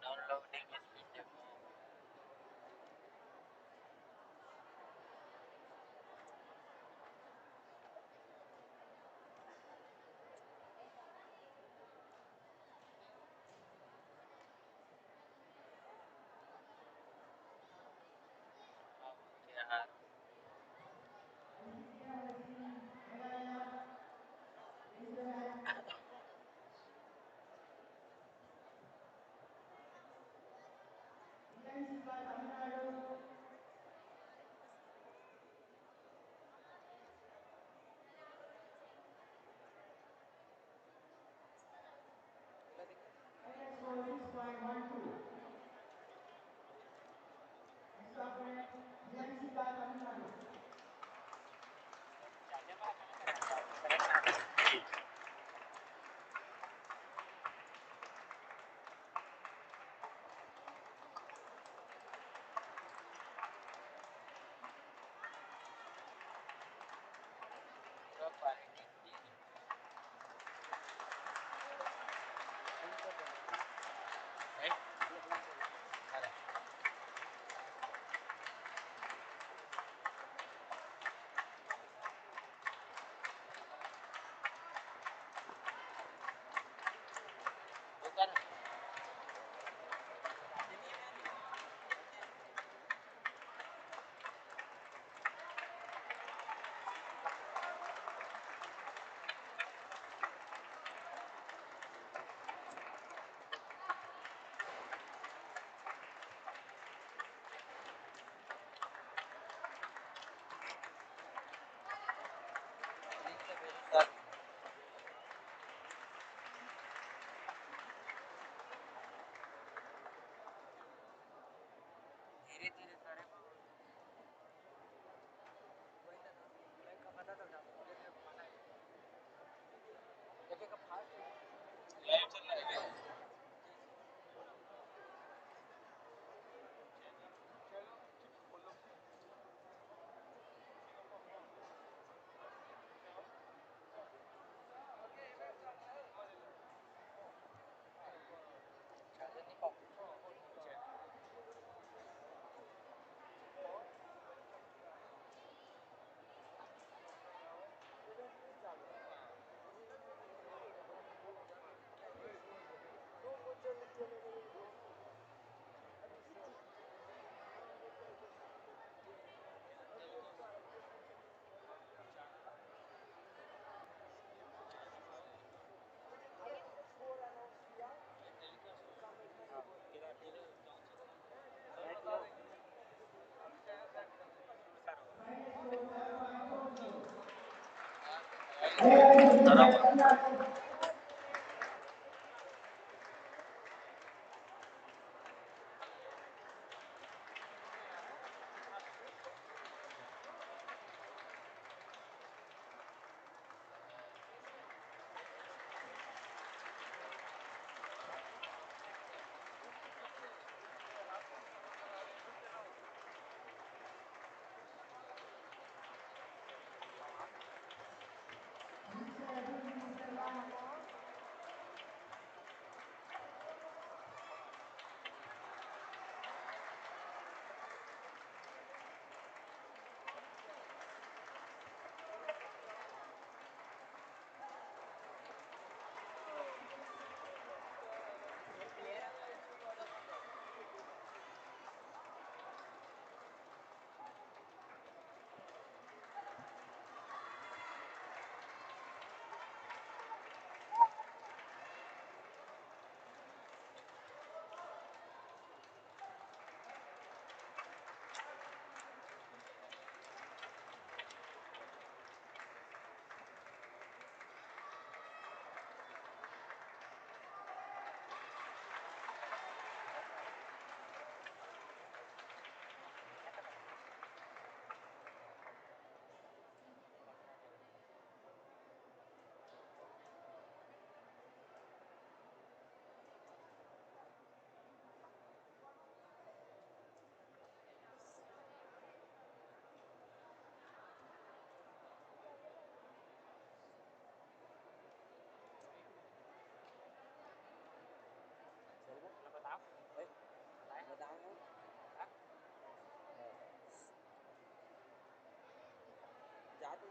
Downloading speed demo. Okay, bukan. धीरे-धीरे सारे live चल रहा है क्या? चार्जर नहीं पाऊँ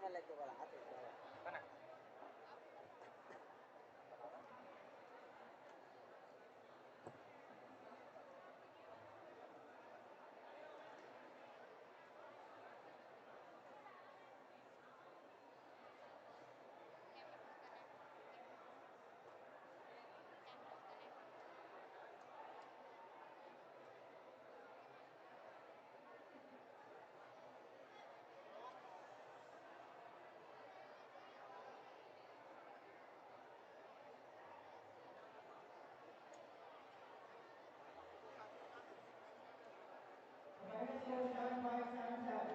لك ولا عاطل انا Minus 47577.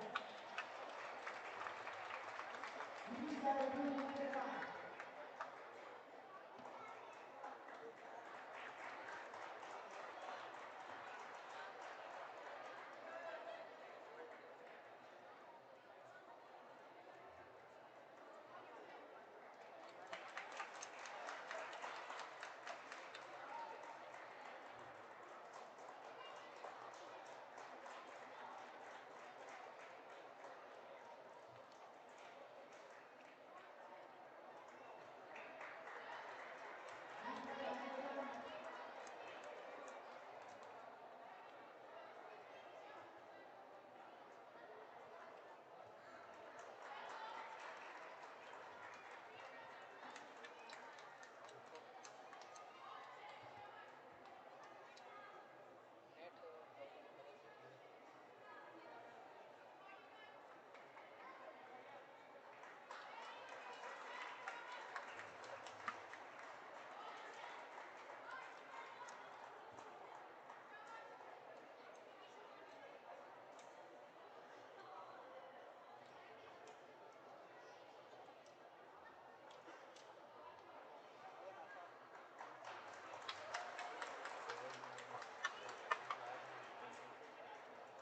Lisa Rudica.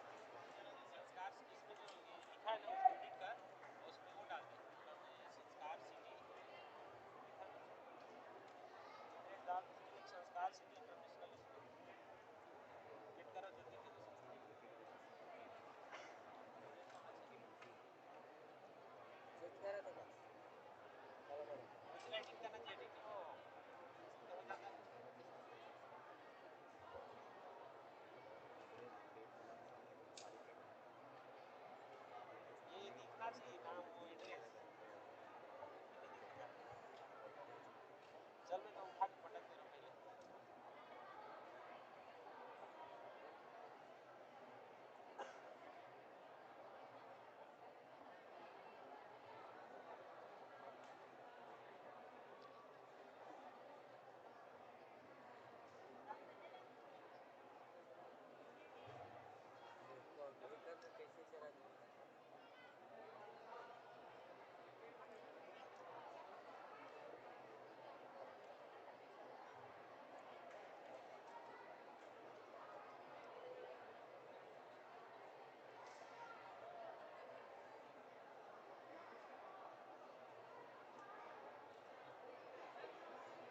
संस्कार इसमें जो लिखा है ना उसको टिक कर और उसमें वो डाल दे संस्कार सिटी लिखा है डेट डाल संस्कार सिटी इंटरनेशनल स्कूल हिट करो जल्दी जल्दी से चेक करा तो बस उसमें एडिट करना चाहिए एडिट वो तो हो जाता है ये दिखना चाहिए नाम वो एड्रेस नहीं दिखेगा चल मैं तो उठा के पटक दे रहा हूँ पहले कैसे चला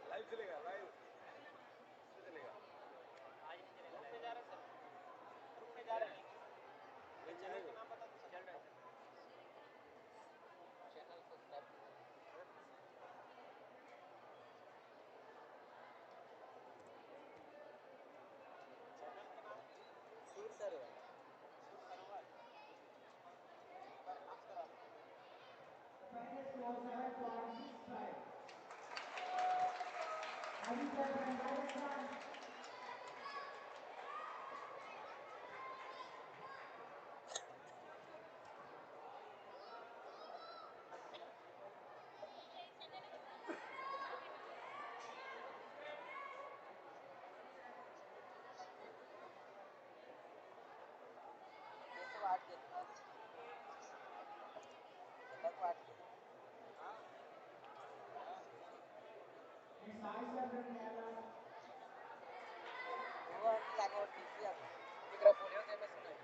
लाइव चलेगा लाइव चलेगा आज नहीं चलेगा ग्रुप में जा रहे सर ग्रुप में जा रहे हैं ये चैनल का नाम बता दो चल रहा है चैनल सब्सक्राइब चैनल का नाम सुर सरवर सुर सरवर एक बार नाम करा लो Minus 47.65. Anita Rangayakan. ये तो आठ के बता को आठ के हाँ Next, Aisha Kerala. वो लागे और टीसी अब एकरा बोलियो दे में सुनाई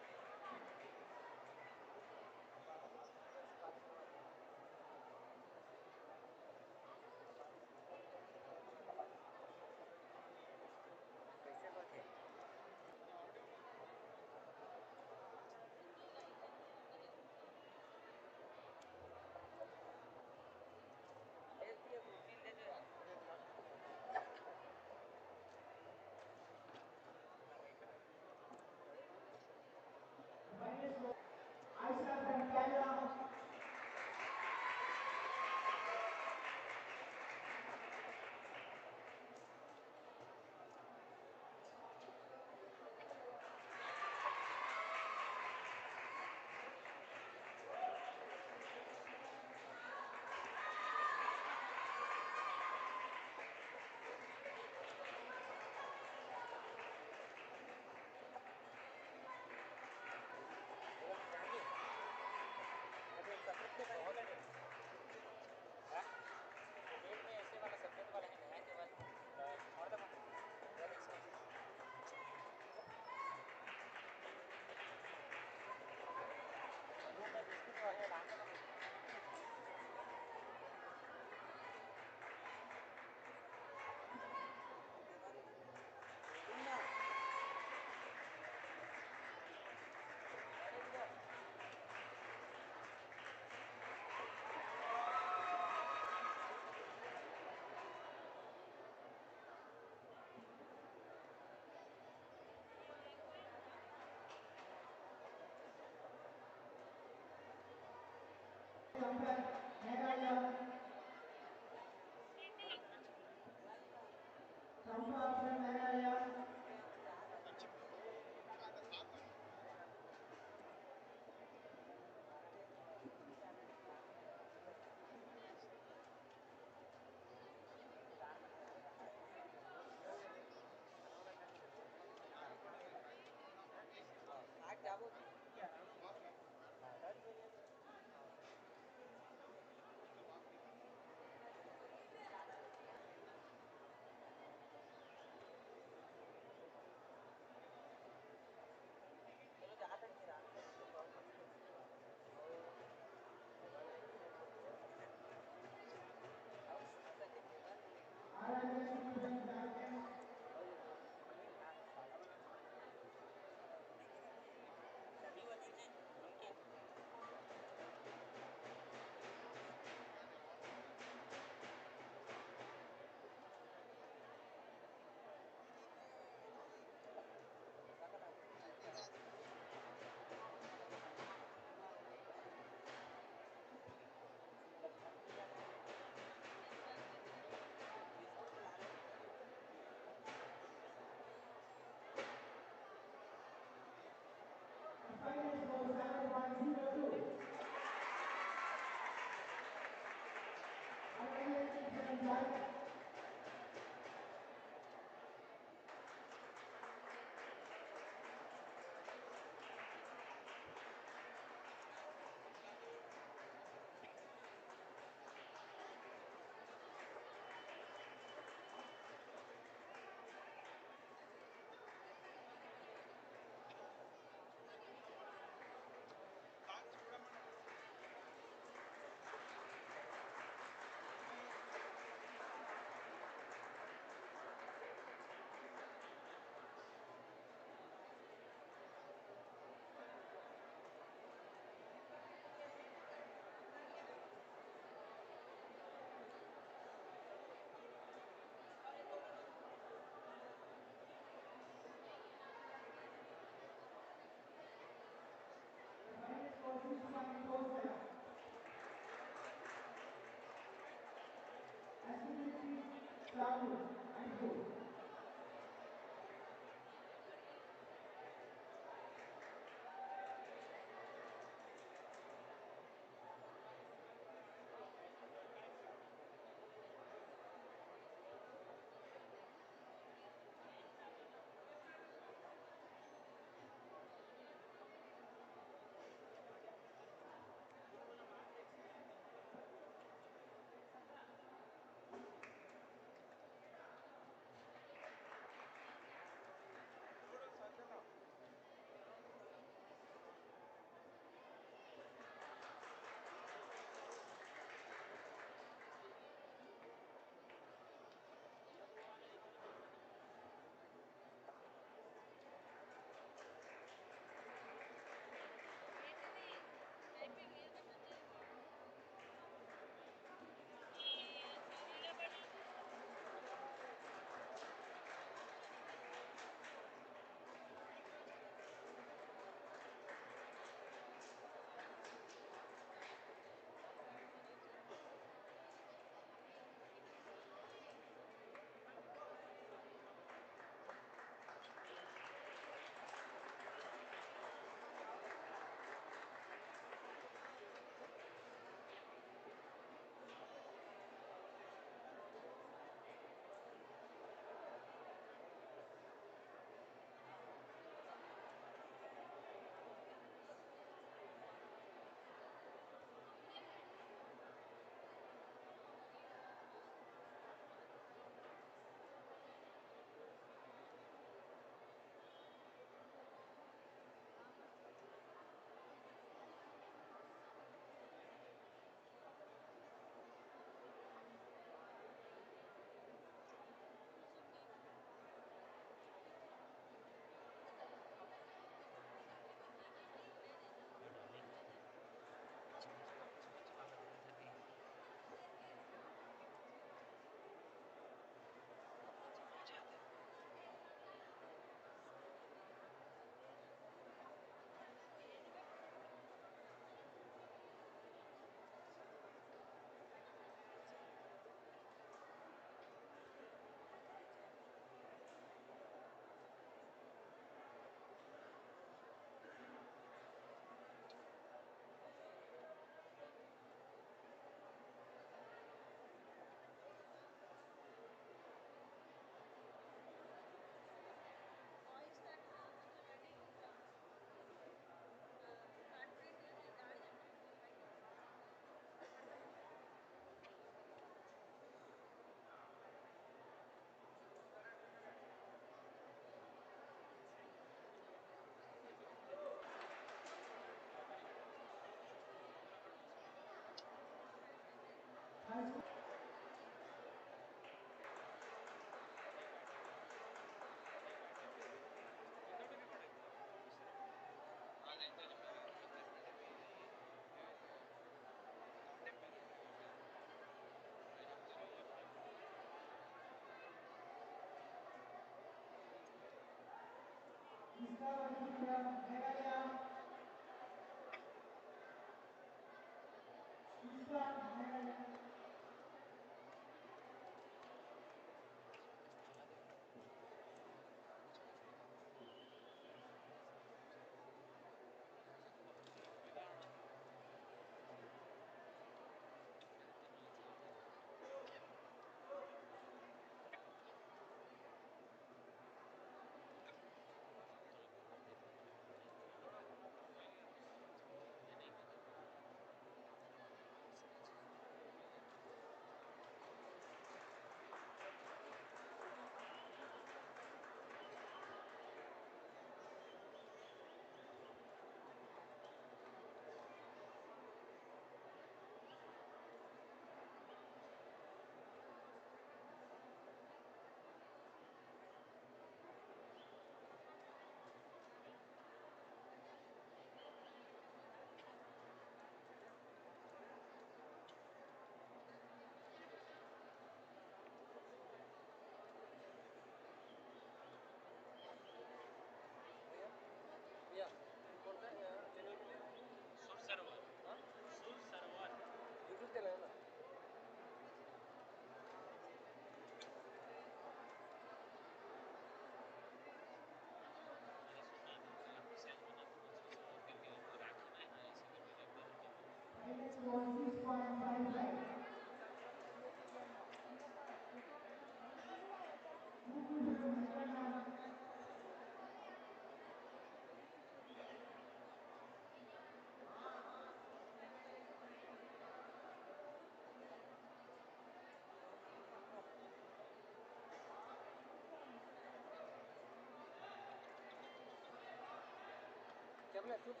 सरोवर सूप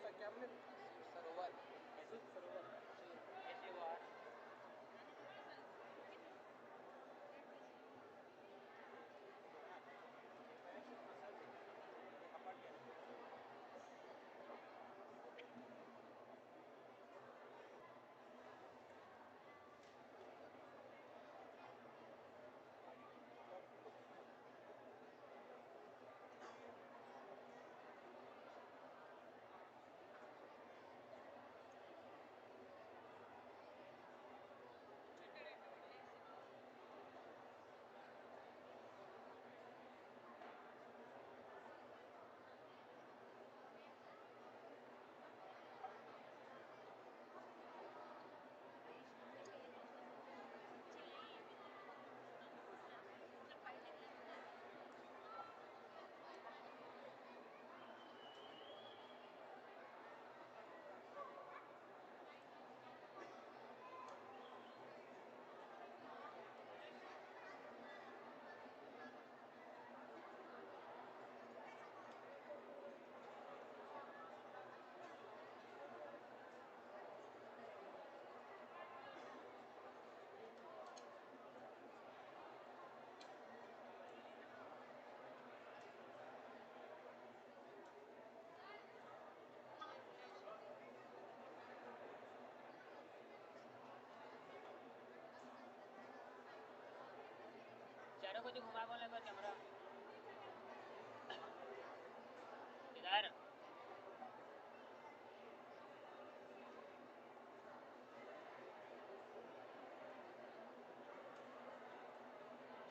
सरोवर ऐसे वो आ रहा पैराशूट मसाज है अपार्ट चारों को जो घुमा बोले पर कैमरा इधर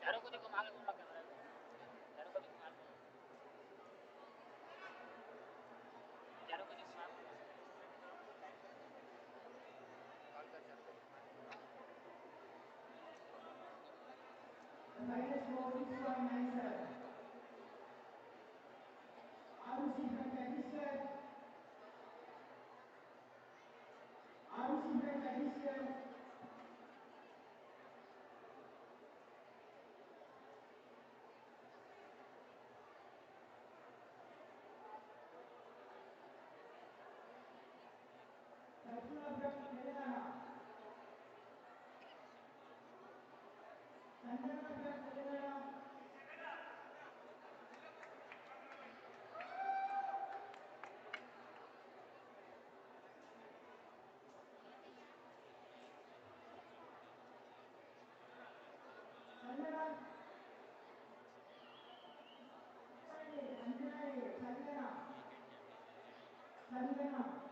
चारों को जो घुमा के बोला कैमरा चारों को जो घुमा चारों को जो घुमा The final score 6.97. RUC from Chhattisgarh. RUC from Chhattisgarh. Sarfula from Telangana. Sandana from Telangana. Sandana. Sandana. Sandana.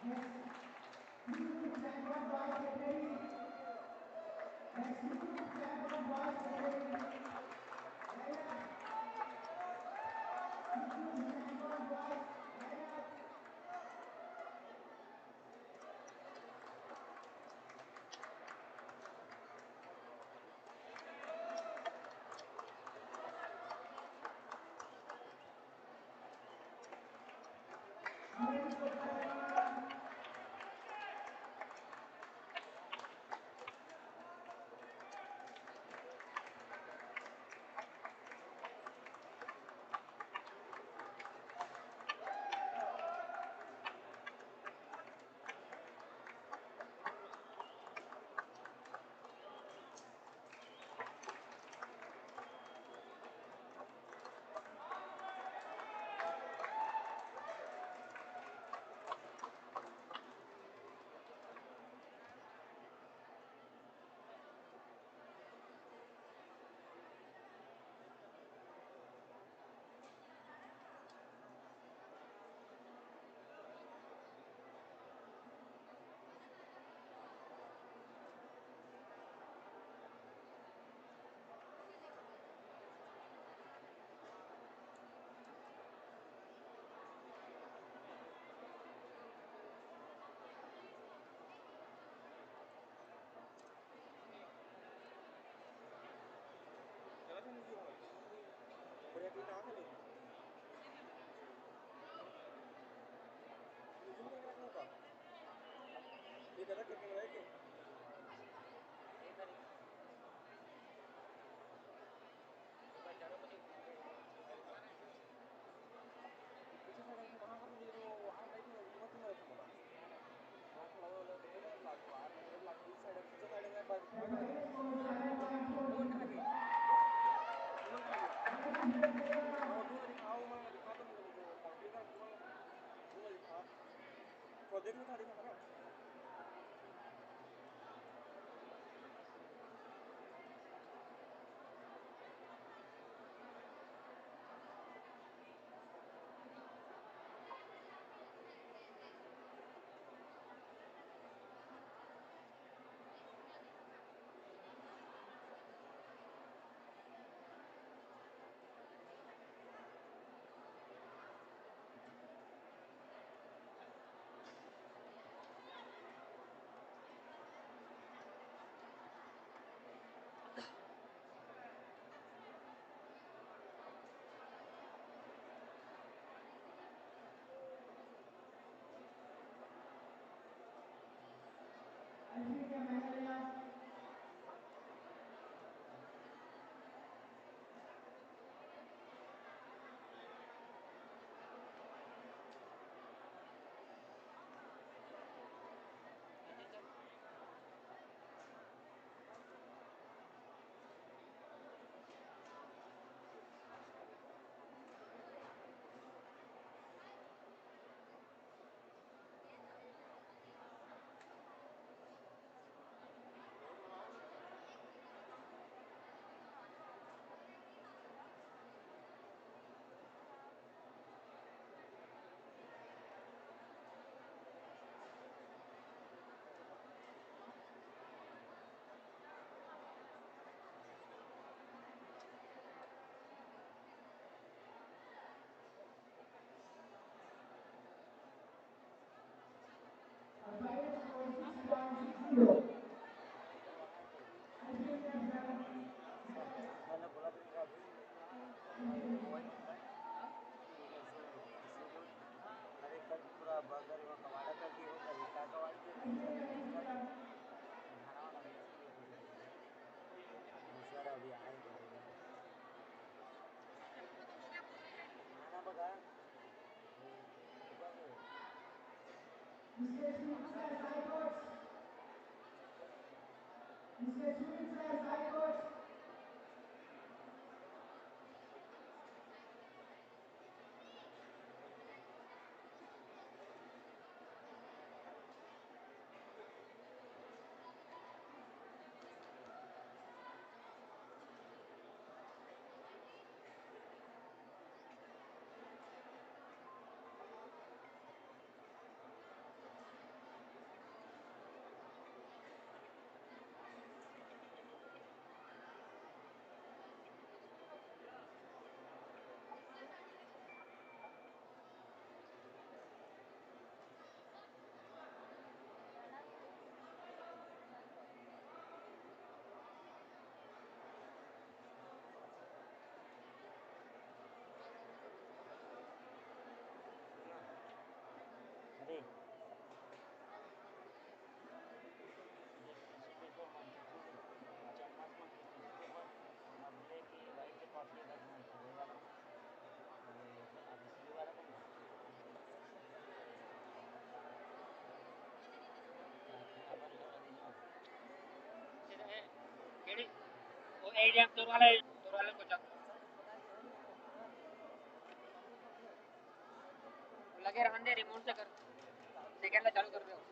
Next, Group Jackpot Boys Category. Next, Group Jackpot Boys Category. Line up. Group Jackpot Boys. Line up. Amrani Kota Telangana. किधर है camera है के Players score 7 points for each. Algeria Mahalia. Players score 6 points each. Algeria 7. मैंने बोला था कि अभी अरे कल पूरा बर्गर वो कमाड़ा कर दिए वो कल का कमाड़ के खाना वाला दूसरा अभी आए खाना बघा Mr. Swing says high coach. Mr. Swing says high coach. अरे वो एरिया दूर वाले को चल लगे रहने दे रिमोट से कर सेकंड ला चालू कर दे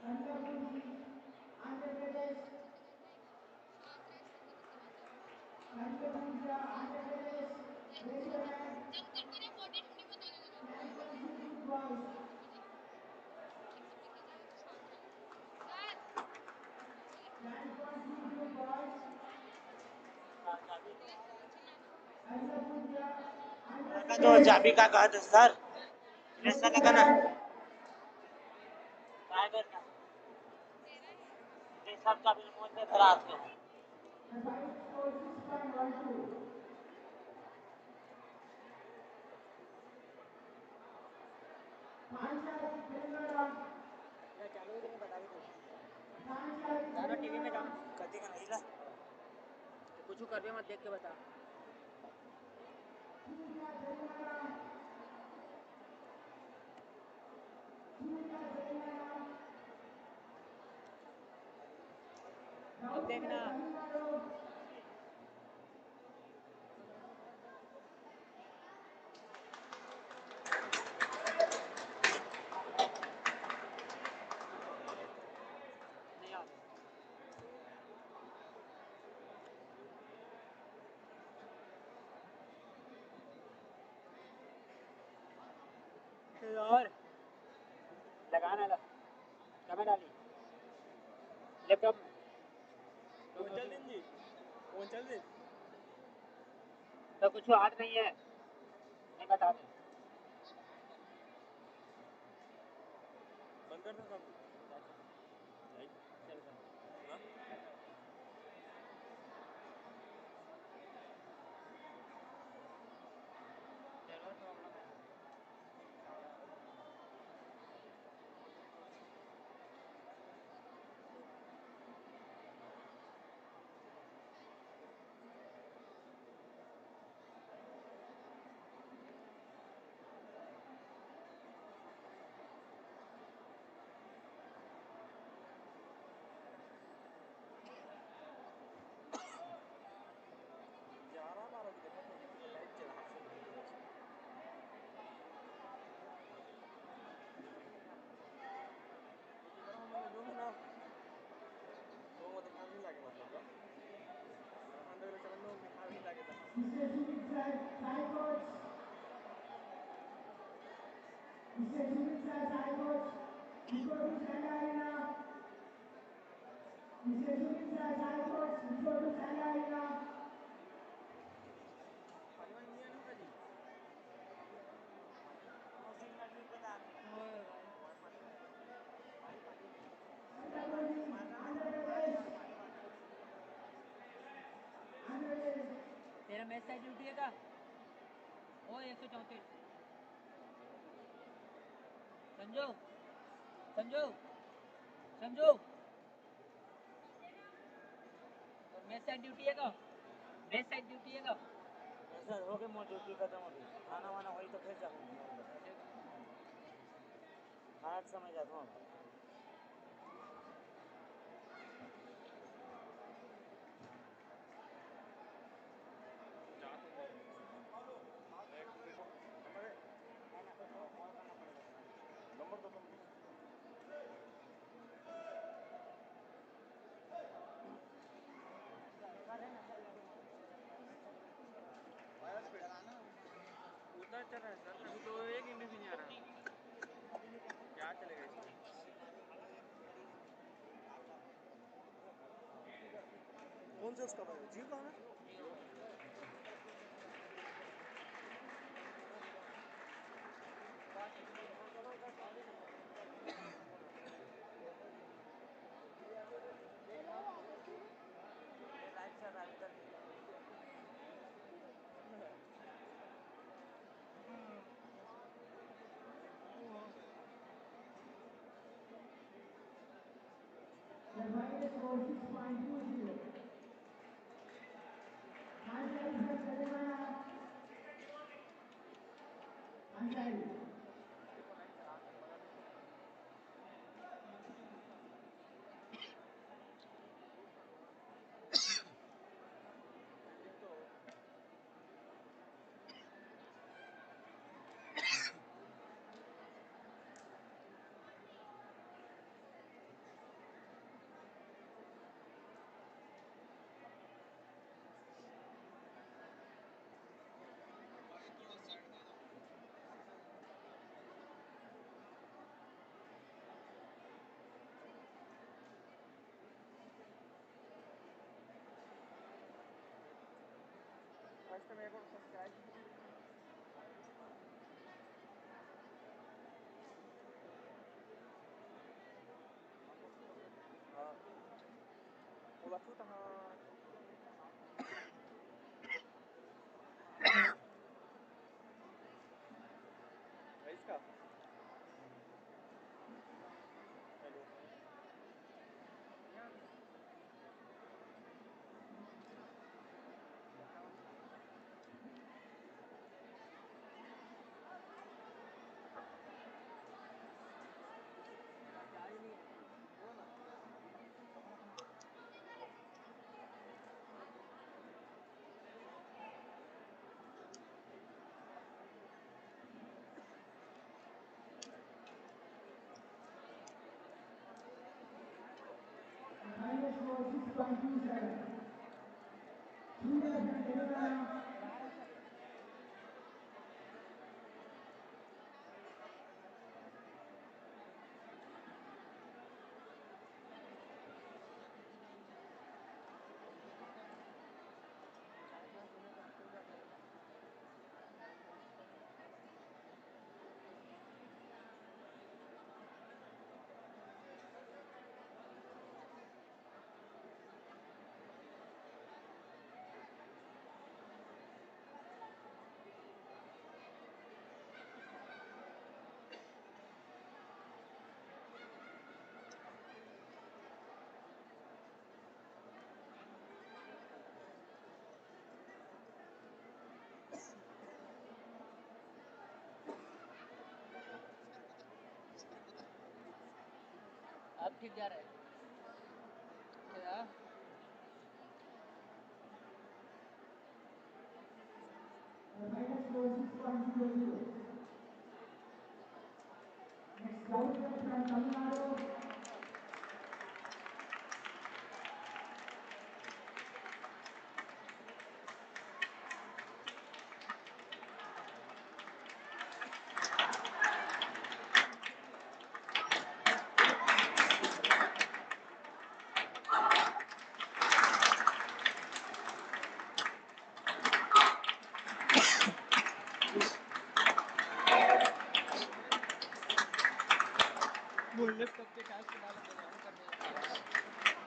Rangamudi, Andhra Pradesh. Rangamudi, Andhra Pradesh. Raise your hand. का तो चाबी का कहा था सर, ऐसा लगा ना काय करना ये सब चाबी मोल में भरा आपको या चालू ही नहीं बता के जाना टीवी में जाना कदी का नहीं ला तो कुछ कर मत देख के बता अब देखना नहीं आता और लगाना ला कहाँ डाली लैपटॉप में फोन चल दे तो कुछ हाथ नहीं है नहीं बता दे बंद कर दे सब नहीं चल चल हाँ चलो प्रॉब्लम है ग्यारह बारह बजे लाइट चला तो मतलब काम नहीं लगे मतलब अंदर चलन में काम नहीं लगे था पानी वानी नहीं आने का जी मौसम लगी बता तेरा मैच साइड ड्यूटी है का ओ 134 समझो समझो समझो और मैच साइड ड्यूटी है का मैच साइड ड्यूटी है का ऐसा हो गया मोर ड्यूटी खत्म हो गई खाना वाना होई तो फिर जाऊँ खाना के समय जाता हूँ नंबर तो तुम उतना चल रहा है सर अभी तो एक इंडी भी नहीं आ रहा क्या चलेगा इसमें कौन सा उसका भाई जियो का है लाइट चल रहा है इधर उसका मेरे को सब्सक्राइब waktu tanggal इसका hello The final score 6.27. Surya from Telangana. अब ठीक जा रहा है क्या? The final score 6.00. Next Gautam from Tamil Nadu. वो लिफ्ट करके कैश के डाल देगा ऑन कर देगा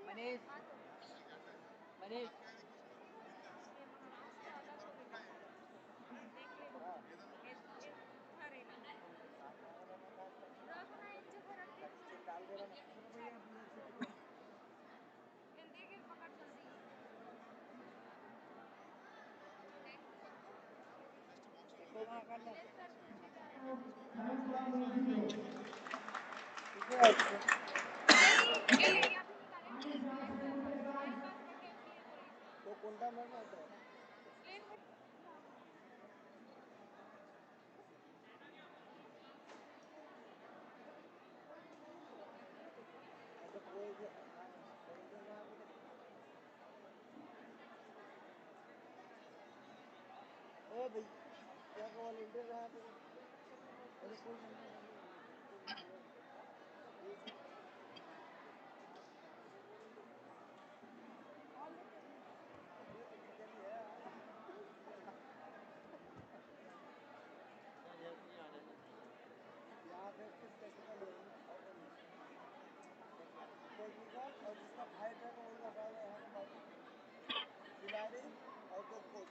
मनीष मनीष डाल दे रहा ना 7.10. Anish Raj from Uttarakhand. तो कोणता मरण होता है ऐसा कोई सेकंड रहा ए भाई क्या का वॉलंटियर रहा तो ऐसा कोई बंदा ये तो चिकन ही है यहाँ पे सिर्फ टेक्निकल है और कोई नहीं टेक्निकल और जिसका फाइट रहेगा वही आ पाएगा यहाँ पे फाइट खिलाड़ी और 2 कोच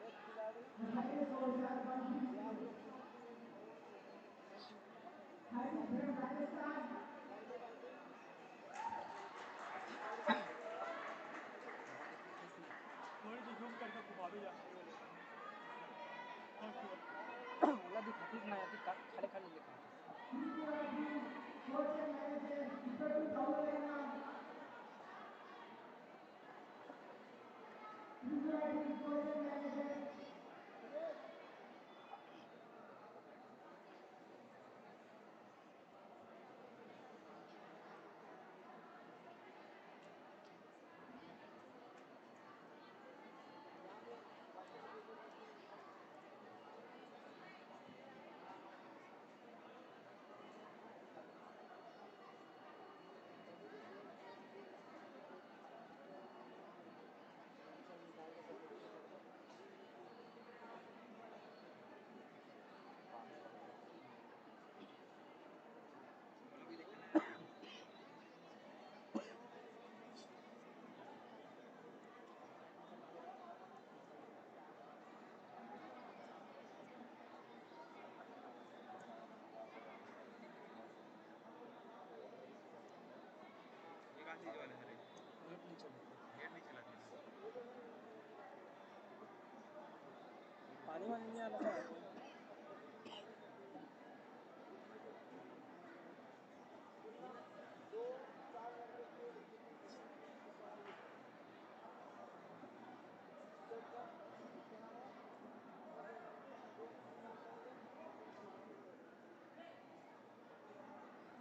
एक खिलाड़ी The final score यहाँ 7.60. जो खुशी की Harry from Rajasthan. बाल्टी बाल्टी थोड़ी सी जूम करके घुमा भी जा ओला दिखाती ना खाली coaching manager. ये कहाँ चीज़ वाले सर गेट नहीं चलाते पानी वानी नहीं आ रहा है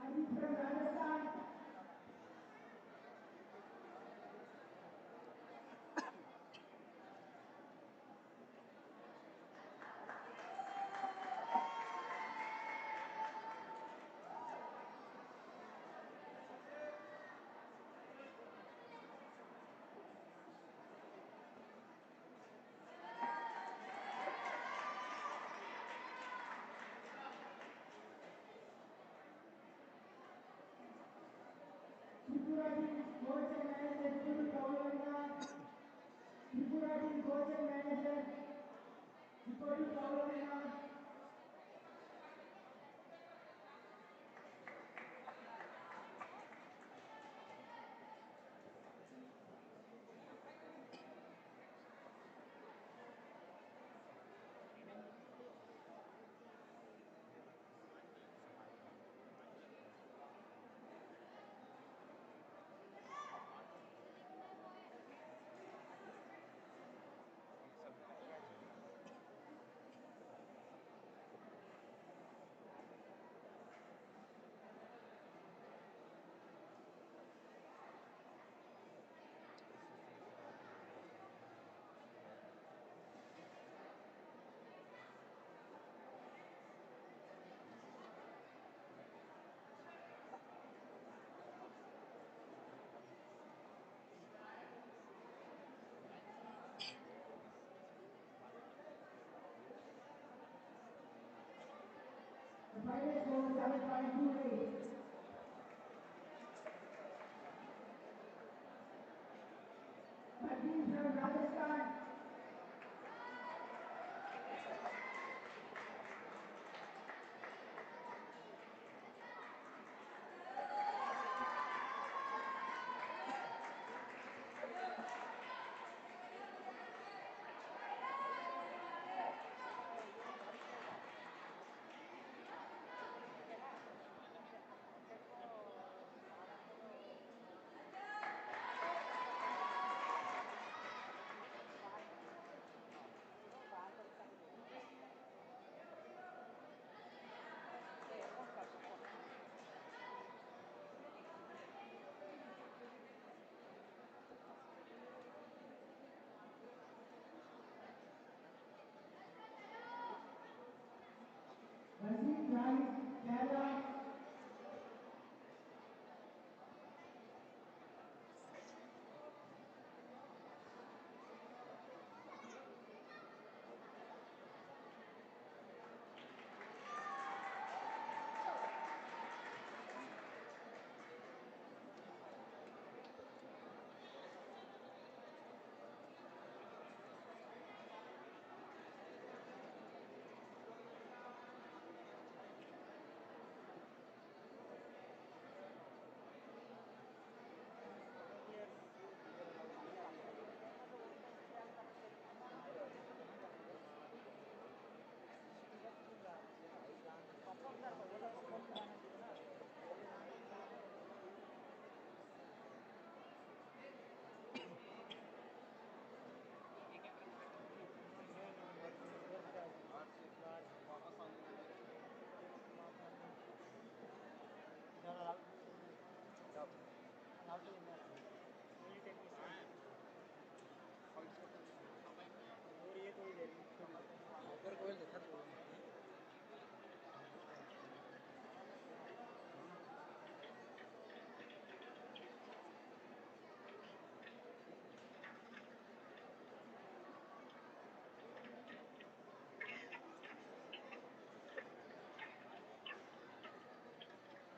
Adi from Rajasthan. Tripura team coach and manager Judy Kaulania. Tripura team coach and manager Judy Kaulania. The final score 7.28. The team from Rajasthan.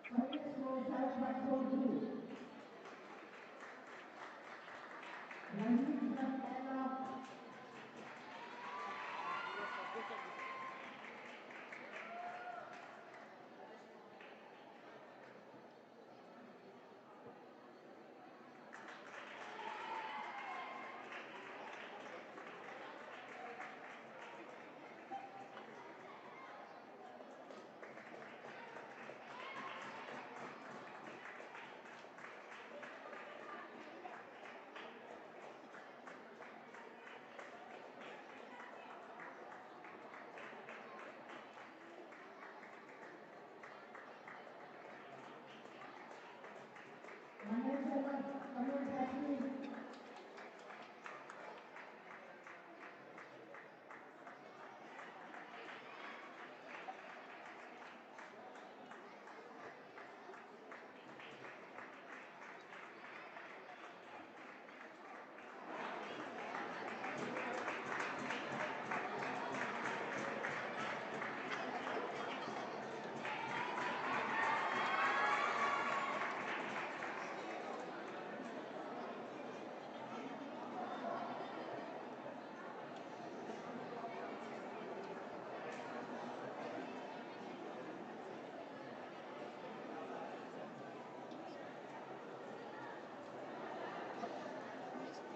Finance score 7.42. Ranjit from Kerala. Manoj Sharma, Manoj Shastri.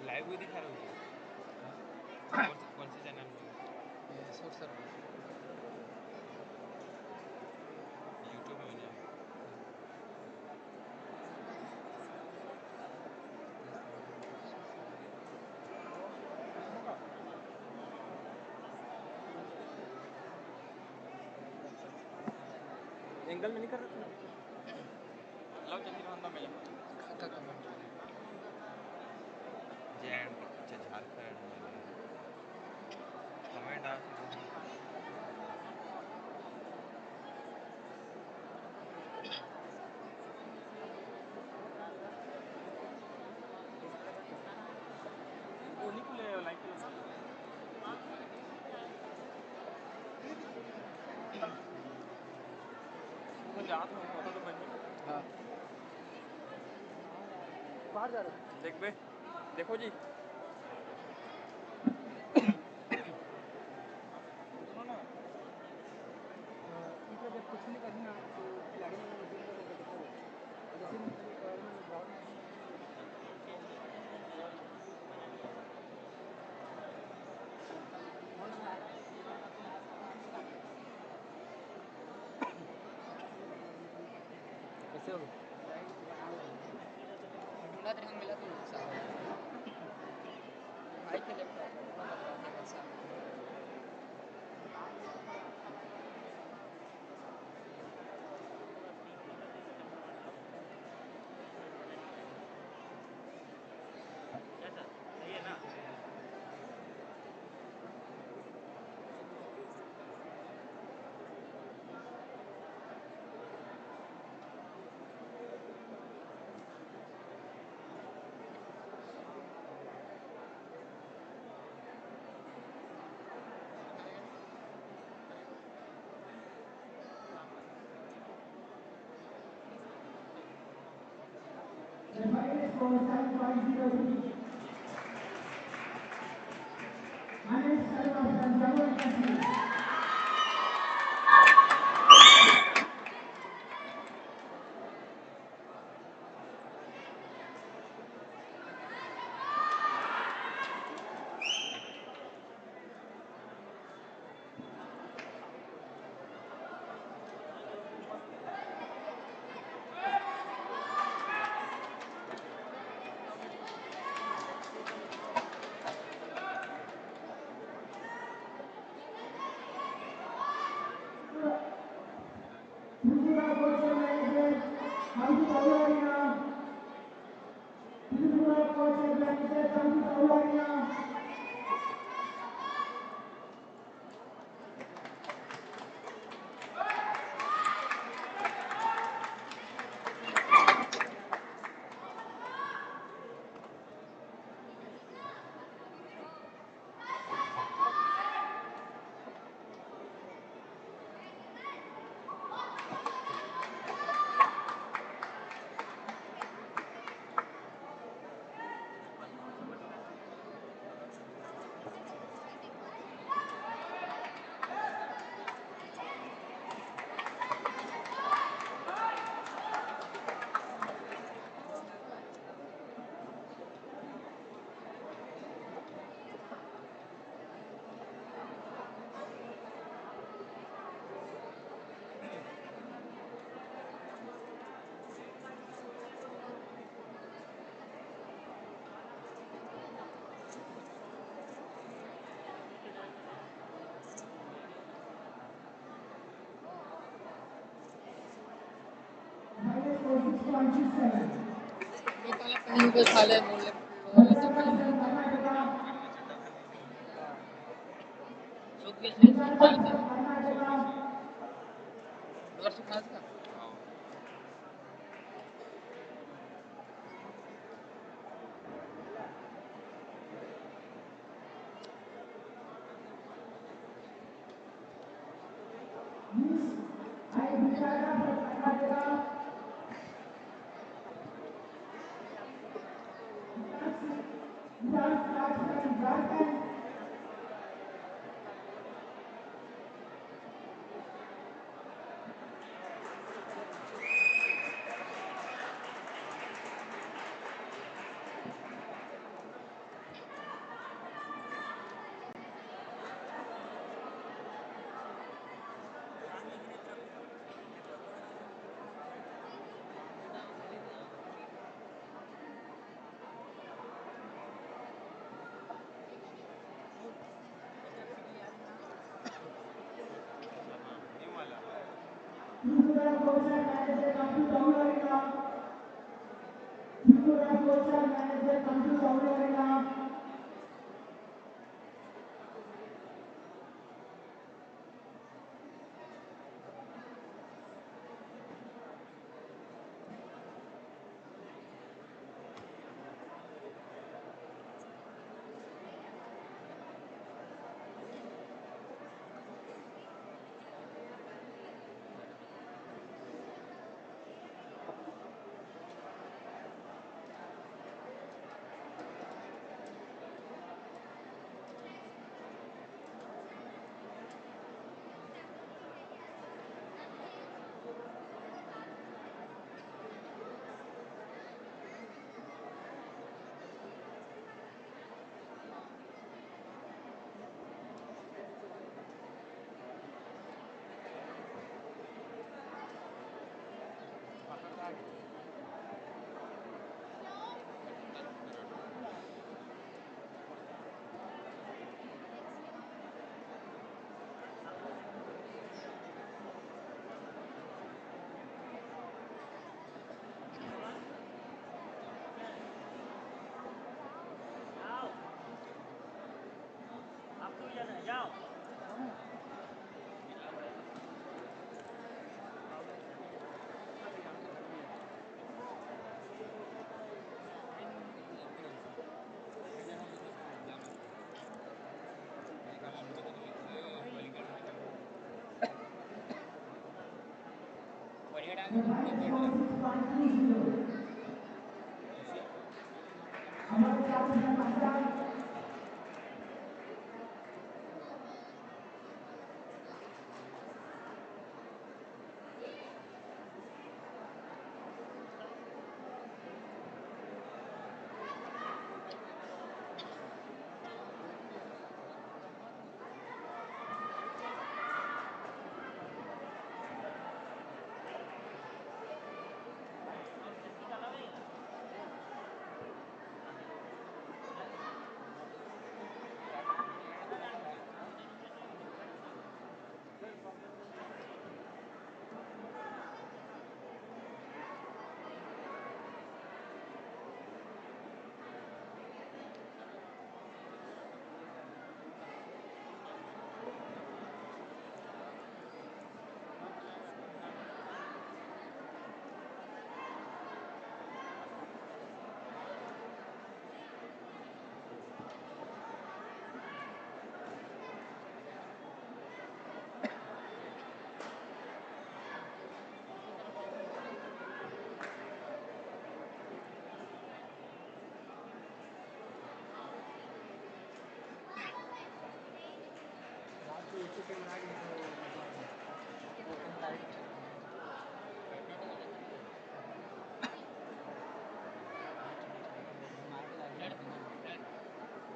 Live भी दिखा रहे हो कौन से channel में source server YouTube में नहीं angle में नहीं कर रहा लव चंद्र बंदा मिला का कमेंट जैन झारखंड कमेंट आ उन्हीं को ले लाइक जात हो तो बनी हां बाहर जा रहे देख बे देखो जी सुनो ना इतना जब कुछ नहीं करना तो खिलाड़ी में मशीन को लेकर देखो जैसे ग्राउंड में कैसे हो ढूंढा तेरे मिला तो भाई के लैपटॉप कैसा सही है ना The finance score 7.03. Manoj Sharma from Jammu and Kashmir. consistent. ये साला कहीं पे साले बोले Madhya Karnataka, सूख गए से Karnataka, Karnataka, डोर से खास का Miss I. Vichara from Karnataka, Viral Raj from Jharkhand, Tripura Coastal Manager come to Tamil Arena. Tripura Coastal Manager come to Tamil Arena. The final score 6.20. Amar Chaudhary from Assam,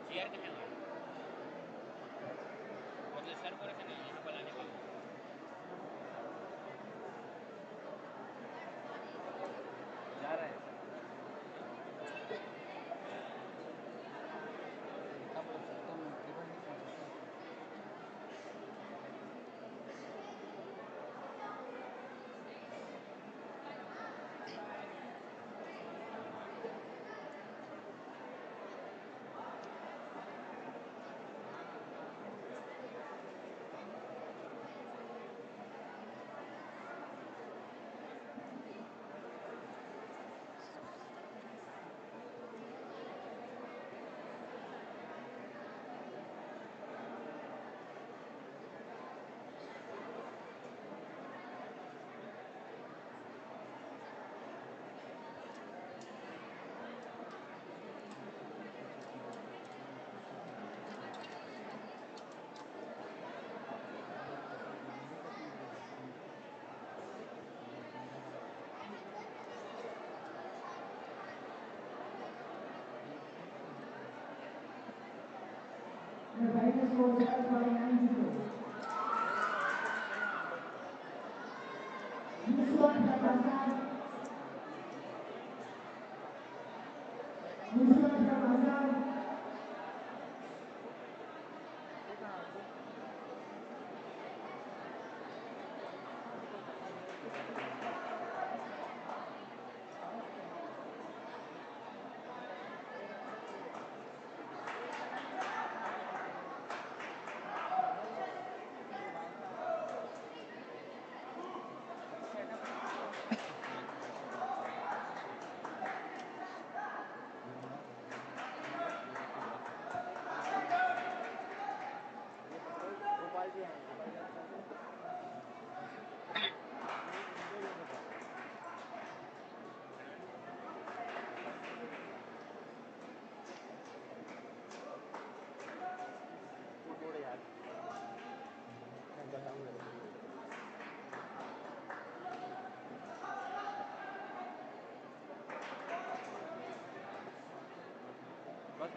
chair कितने वाला मतलब sir को रखना यहाँ पर लाने के लिए जा रहा है कब एकदम टेबल नहीं पहुंच सकता The final score is 49-0. Nusrat from Azad. Nusrat from Azad. Gopal ji हैं, गोपाल जी बोल यार मैं बताऊंगा बस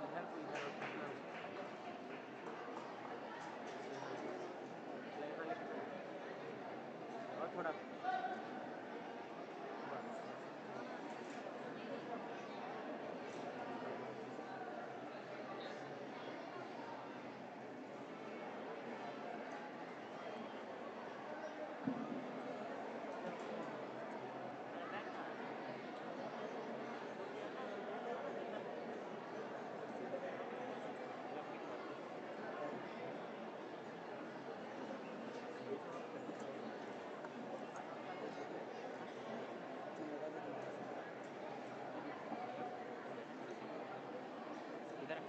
इधर को इधर और थोड़ा इधर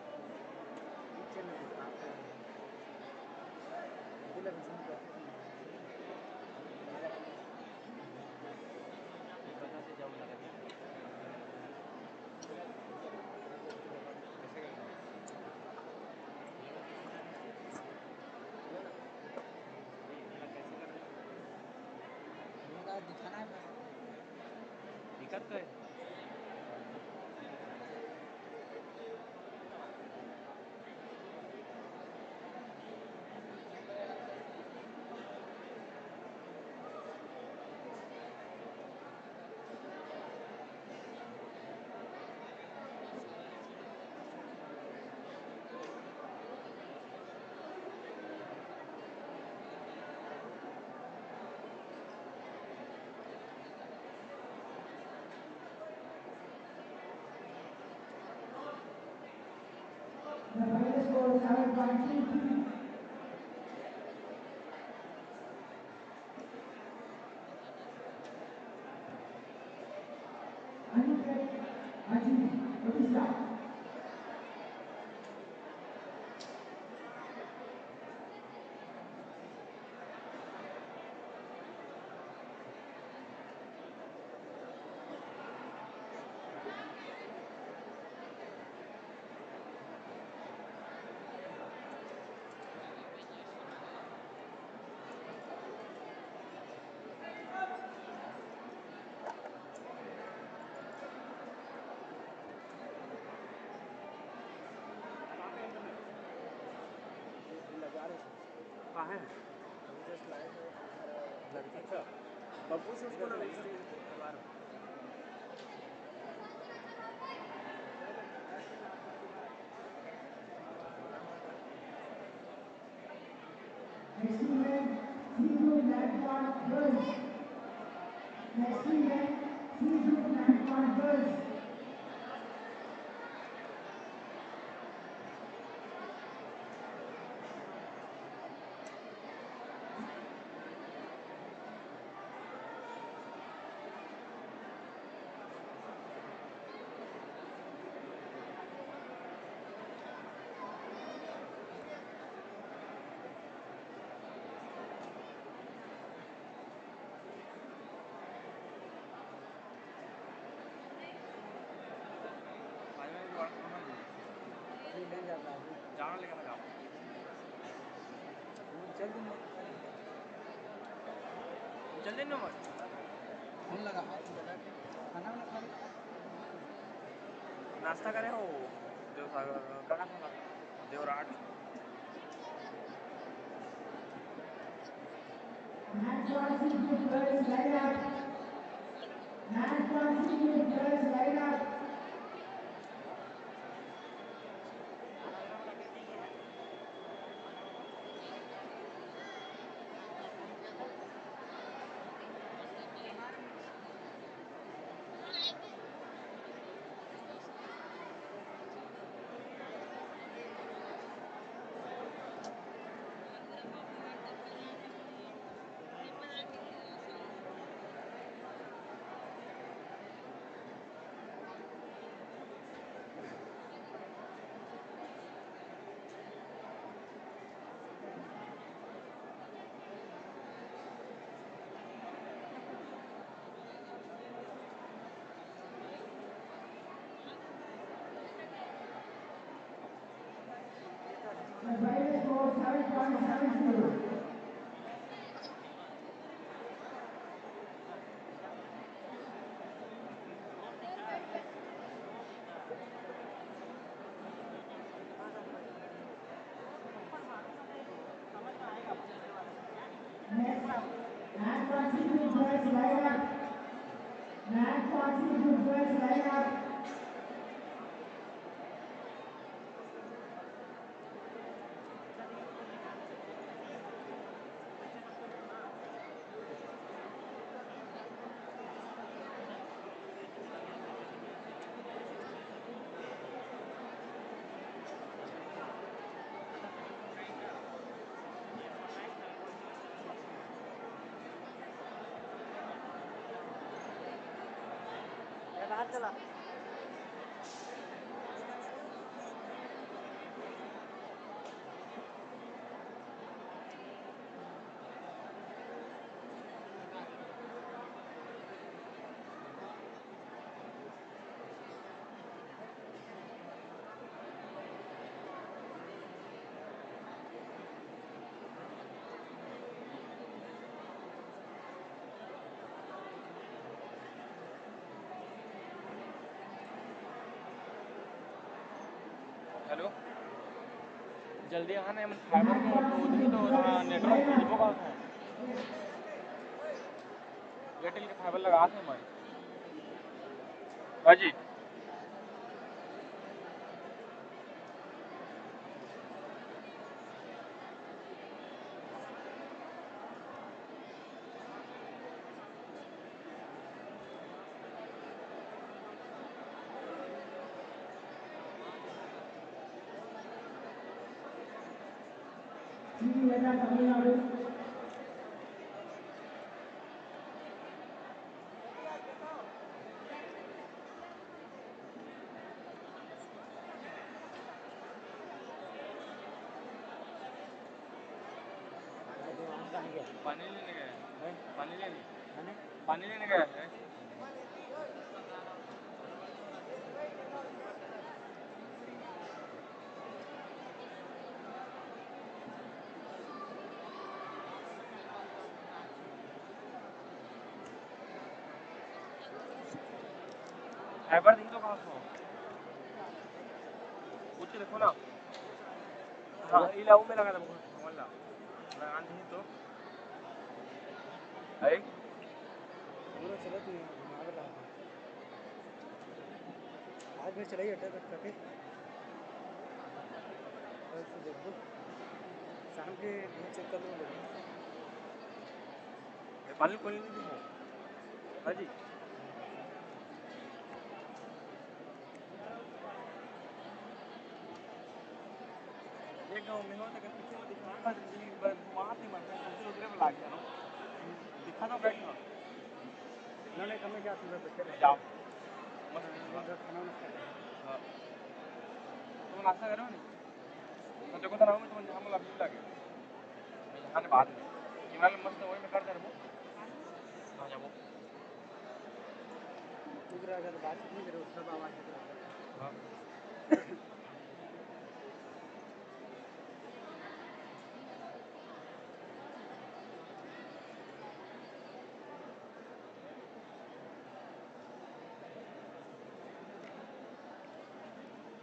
पीछे में दिल में सुन कर बता से जाऊँ लगा कैसे करना है दिखाना है दिक्कत तो है The final score is 7.33. Aniket Ajit, Odisha. लगा रहे कहाँ है जस्ट लाए थे लड़की अच्छा बब्बू से उसको ना करवा रहा Next event, C Group Landmark Girls. Next event, C Group Landmark Girls. जाना लेके ना जाओ जल्दी में जल्दी में मत फोन लगा हाथ में लगा के खाना वाना खा लो नाश्ता करे हो देवसागर कहाँ खाना देवराट Next one, senior girls, line up. Next one, senior girls, line up. The final score 7.70. Next one, senior girls, line up. Next one, senior girls, line up. बाहर चला हेलो जल्दी आना है मन फाइबर को उधर तो नेटवर्क दीपो का है एयरटेल के फाइबर लगा थे मैं हाँ जी Senior Tamil Nadu. पानी लेने गए हैं पानी लेने गए हैं फाइबर देखो तो कहाँ से हो कुछ देखो ना हाँ इलाऊ में लगा था बोला लगा नहीं तो है पूरा चला तू घुमा कर रहा था आज फिर चला ही हटा तक करके कल से देख दो शाम के न्यूज़ चेक कर लो लोग पानी कोई नहीं हो हाँ जी एक गाँव में होता है किसी को दिखा कर घुमा थे मैं दूसरे उधरे में ला गया ना दिखा तो बैठ ना नहीं कम क्या सुंदर बैठे रहे जाओ मस्त खाना वाना खा हाँ तुम नाश्ता करो नहीं तो देखो तो रहो तुम जहाँ मतलब भीड़ लगे मैं यहाँ ने बाद में हिमालय मस्त वही में कर दे रहा हूँ हाँ जाओ उधर आ जाते बातचीत नहीं करे सब आवाज़ निकल आता हाँ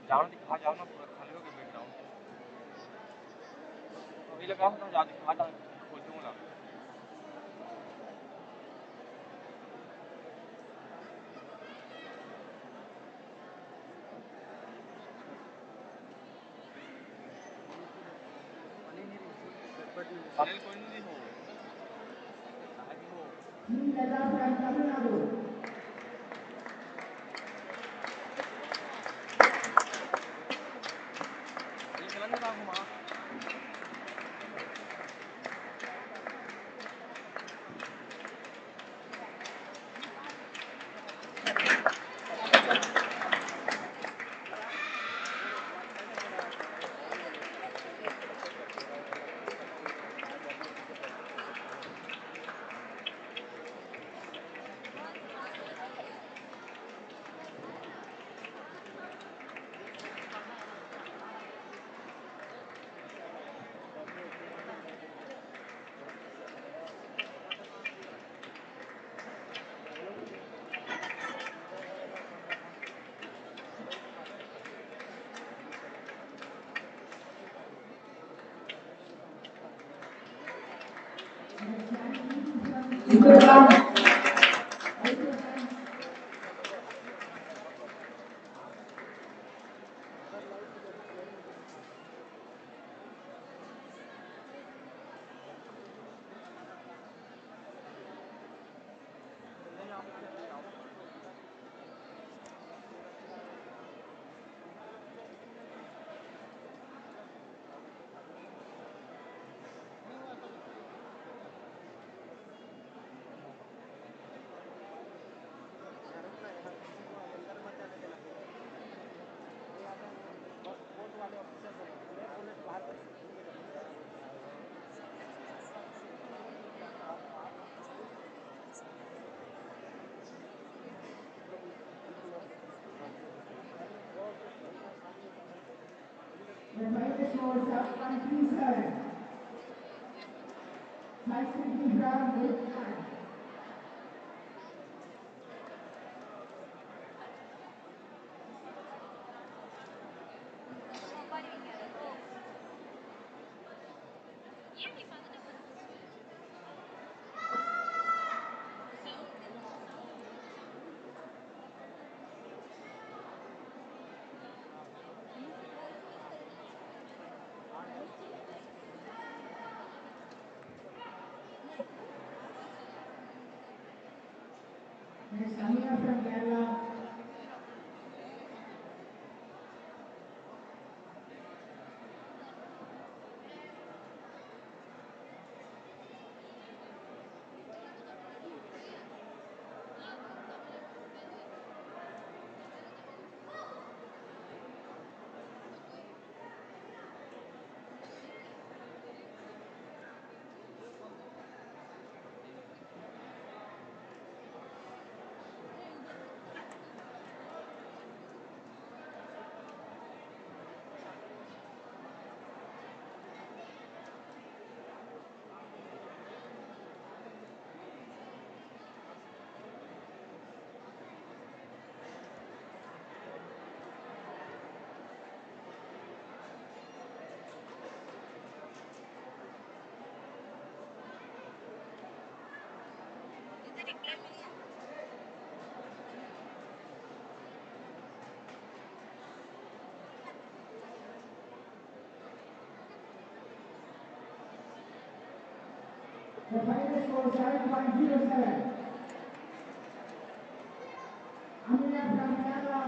जानो दिखा जाओ ना पूरा खाली हो गया बैकग्राउंड तो ये लगा होता जा दिखा जा खोल दूंगा पानी कोई नहीं हो आगे हो Team Leda from Tamil Nadu. ये चलन का घुमा The final score 7.37. Sai Sri from Vietnam. Next, Amina from Kerala. The final score 7.07. Amina from Kerala.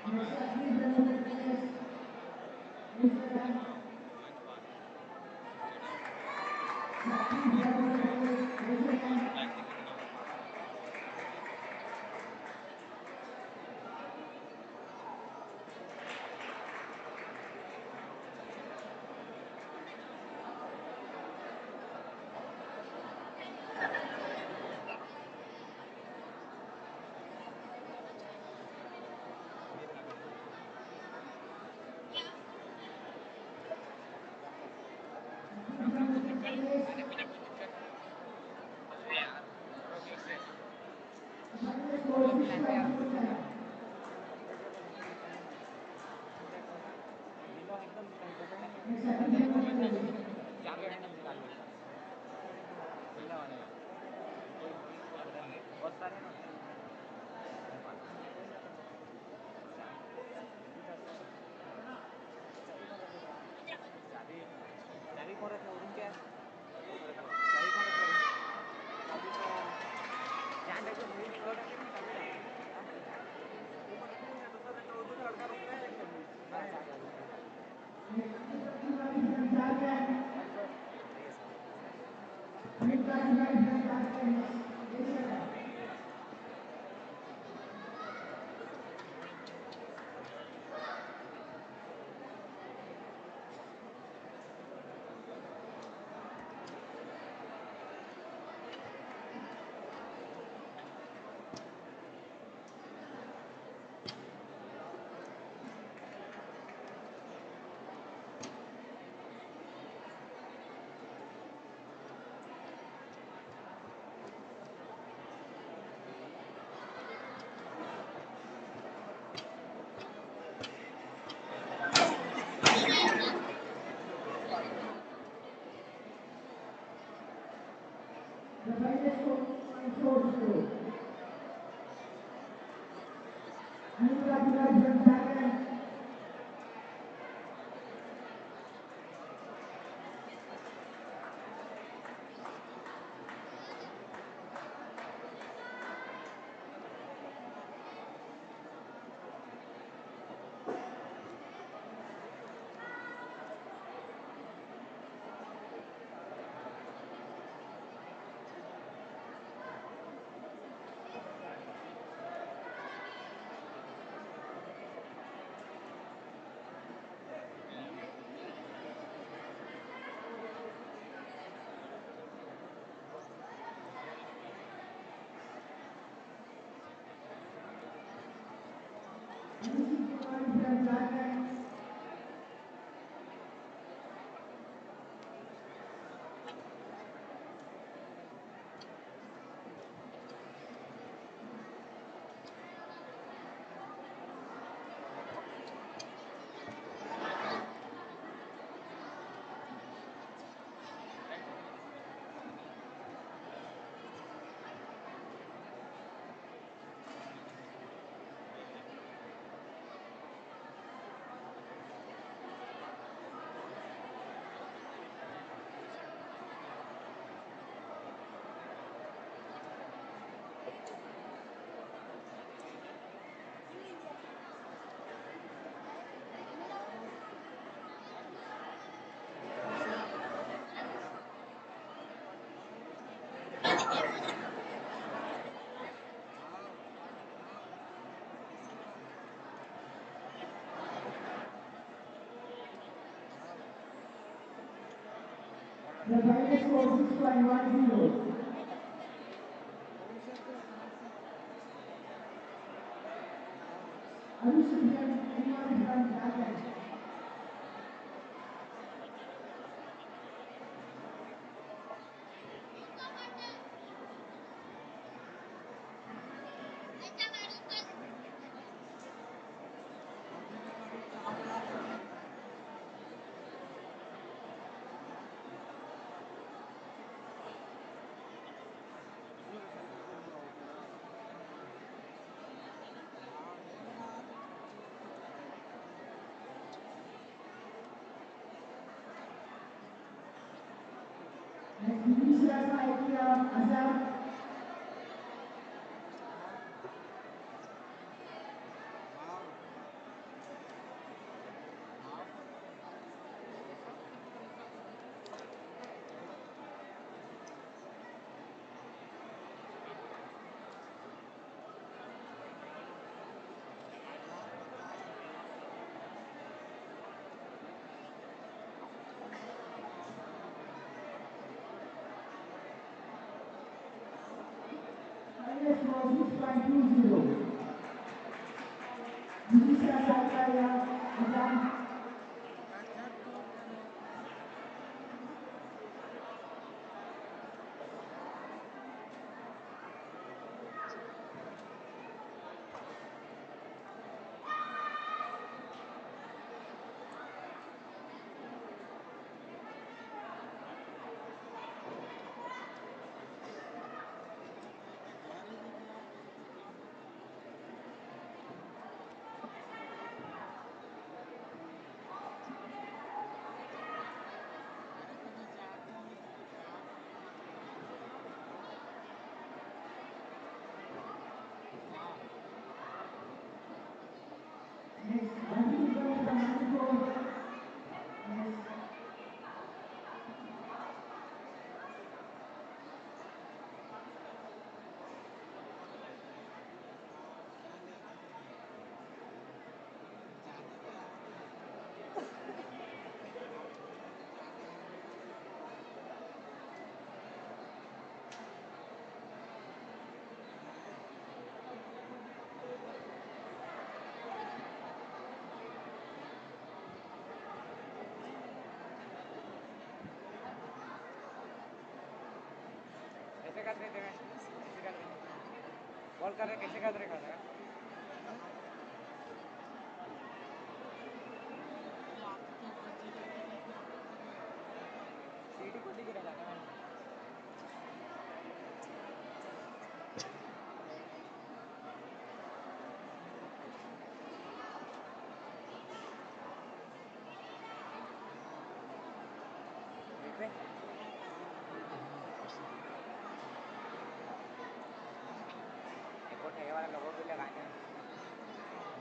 Next, Sakshi from Uttar Pradesh. Raise your hand. Sakshi from Uttar Pradesh. Raise your hand. The final score 4-0. Anurag Viraj from Thailand. Abhishek Kumar from Jharkhand. The final score 6.10. Abhishek Kumar from Jharkhand. Next, Divisha Saitya Azad. Final score 6.20. Divisha Saitya Azad. Next, Ranjit Singh from Manipur. Next, ऐसे कर रहे थे मैं, ऐसे कर रहे ball कर रहे कैसे कर रहे खाना सीडी को दिख रहा था देख रहे एक और ये वाला लोगो भी लगाने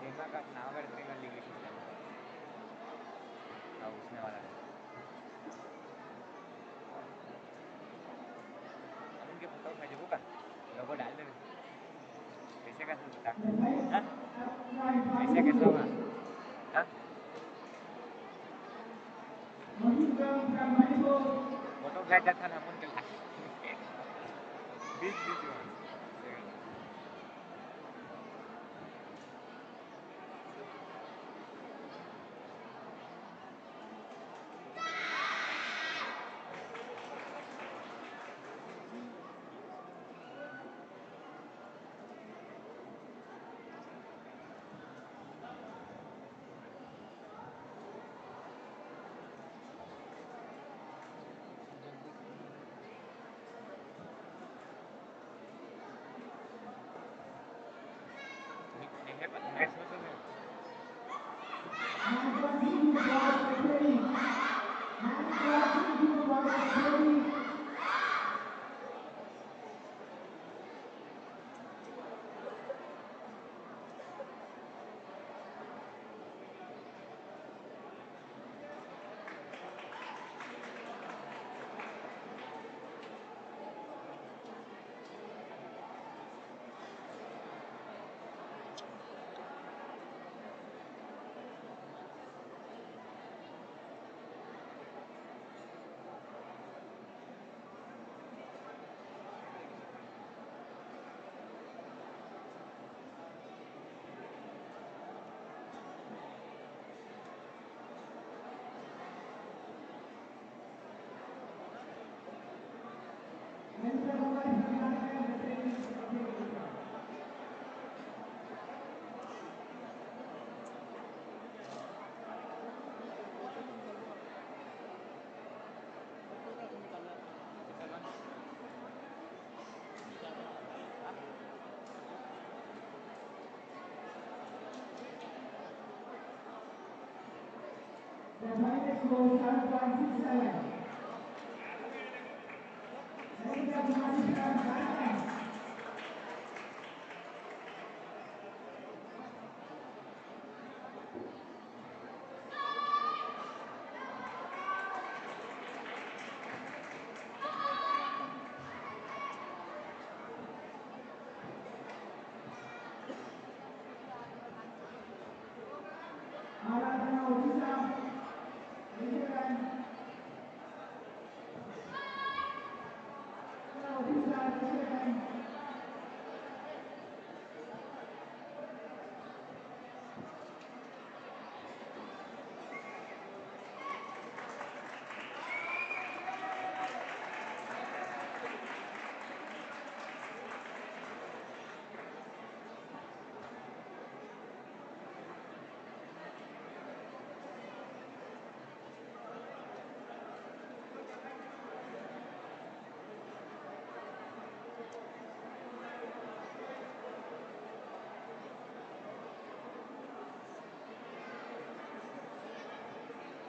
देखना का नावगढ़ प्रीमियर लीग सिस्टम हाँ उसमें वाला हम उनके फोटो भेजबो का लोगो डाल दे कैसे कर सकता हाँ कैसे कैसा होगा हाँ Rohit from Manipur. फोटो भेज था ना हम उनके बीच बीच में नेक्स्ट में And crossing to cross secretary. And crossing to cross secretary. And the over from Narayan referee. The final score 7.67. Narendra Kumar from Jharkhand. Aradhana Odisha. Nishakan. Odisha Nishakan.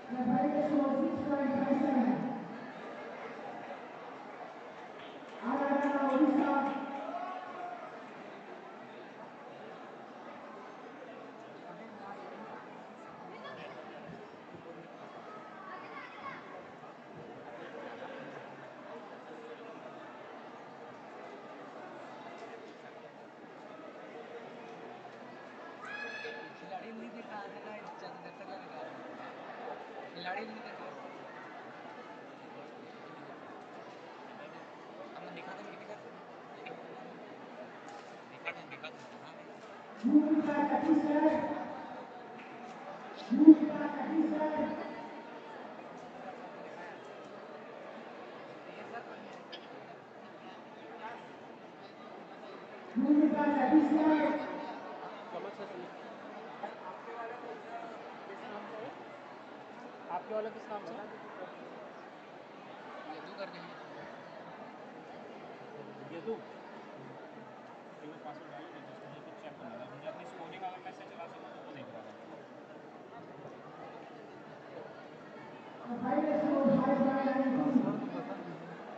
The final score 6.57. Aradhana Odisha. खिलाड़ी नहीं दिख रहा है ना, दर्शक का दिखा रहा है, खिलाड़ी नहीं दिख रहा। अब दिखा दो कितने का दिखा दो हाँ आपके वाला किस नाम से? यदू करके है। यदू मैं पासवर्ड डाल देता हूँ, मुझे कुछ चेक करना था, मुझे अपनी स्कोरिंग अगर मैं से चला सकूँ तो वो देख रहा था।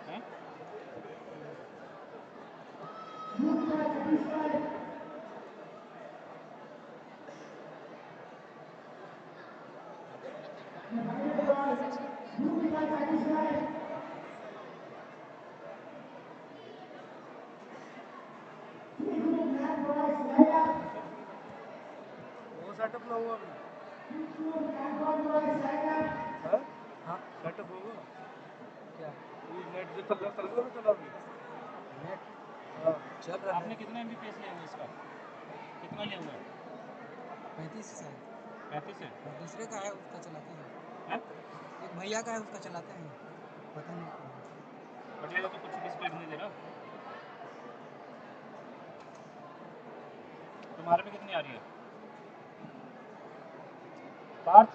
हैं? वो सेटअप ना हुआ अभी। हाँ सेटअप होगा क्या ये नेट जो चल रहा ना चला अभी नेट हाँ चल रहा है। आपने कितना MBPS लिया हुआ इसका? कितना लिया हुआ है? 35 है 35 है? और दूसरे का है उसका चलाते हैं, हैं? एक भैया का है उसका चलाते हैं, पता नहीं कौन है। बट ये तो कुछ भी स्पीड नहीं दे रहा। तुम्हारे पे कितनी आ रही है? 5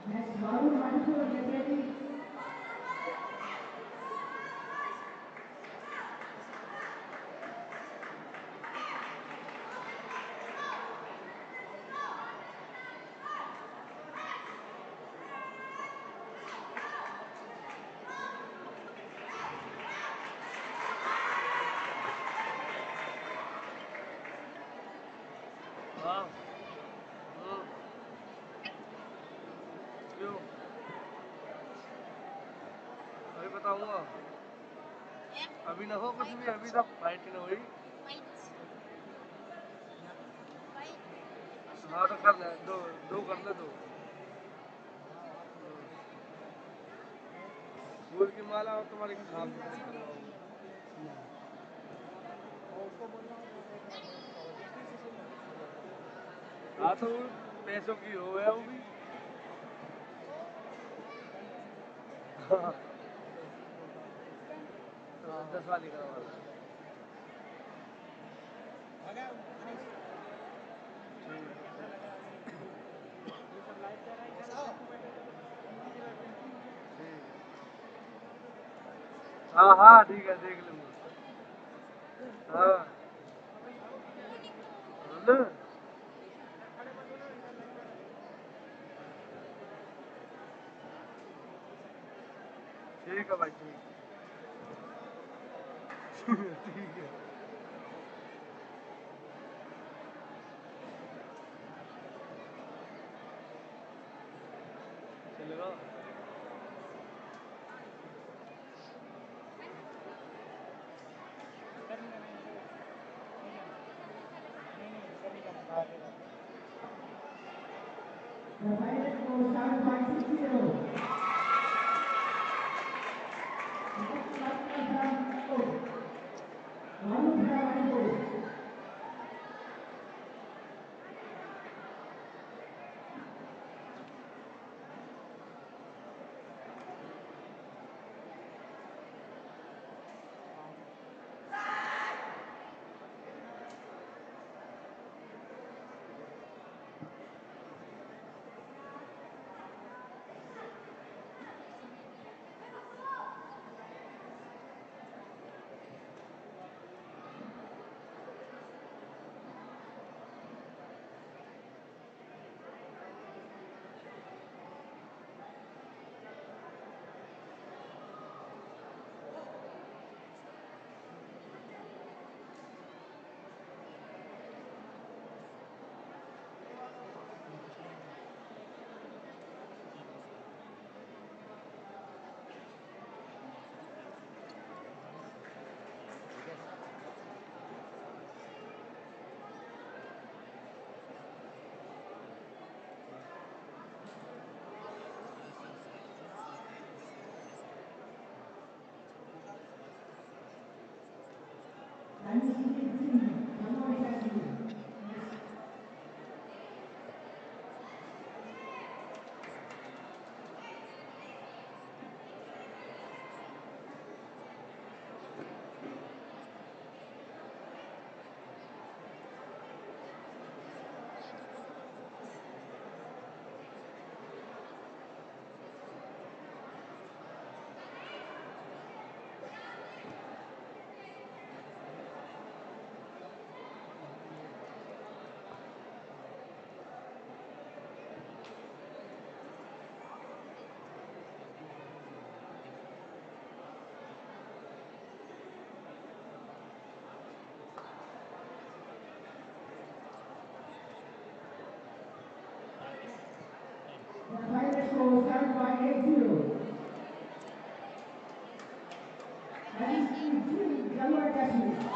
Next, हाँ क्यों अभी बताऊंगा अभी ना हो कुछ भी अभी तक फाइट न हुई हाँ तो कर ले दो दो कर ले दो फूल की माला और तुम्हारी खराब हाँ तो पैसों की हो है वो भी हाँ 10 वाली करवा लो हाँ हाँ ठीक है देख लूँगा हाँ बोलो ठीक है भाई ठीक ठीक है चलेगा The final score starts by 6-0. The final score stands by 8-0. That is Team Jalwar Kashmir.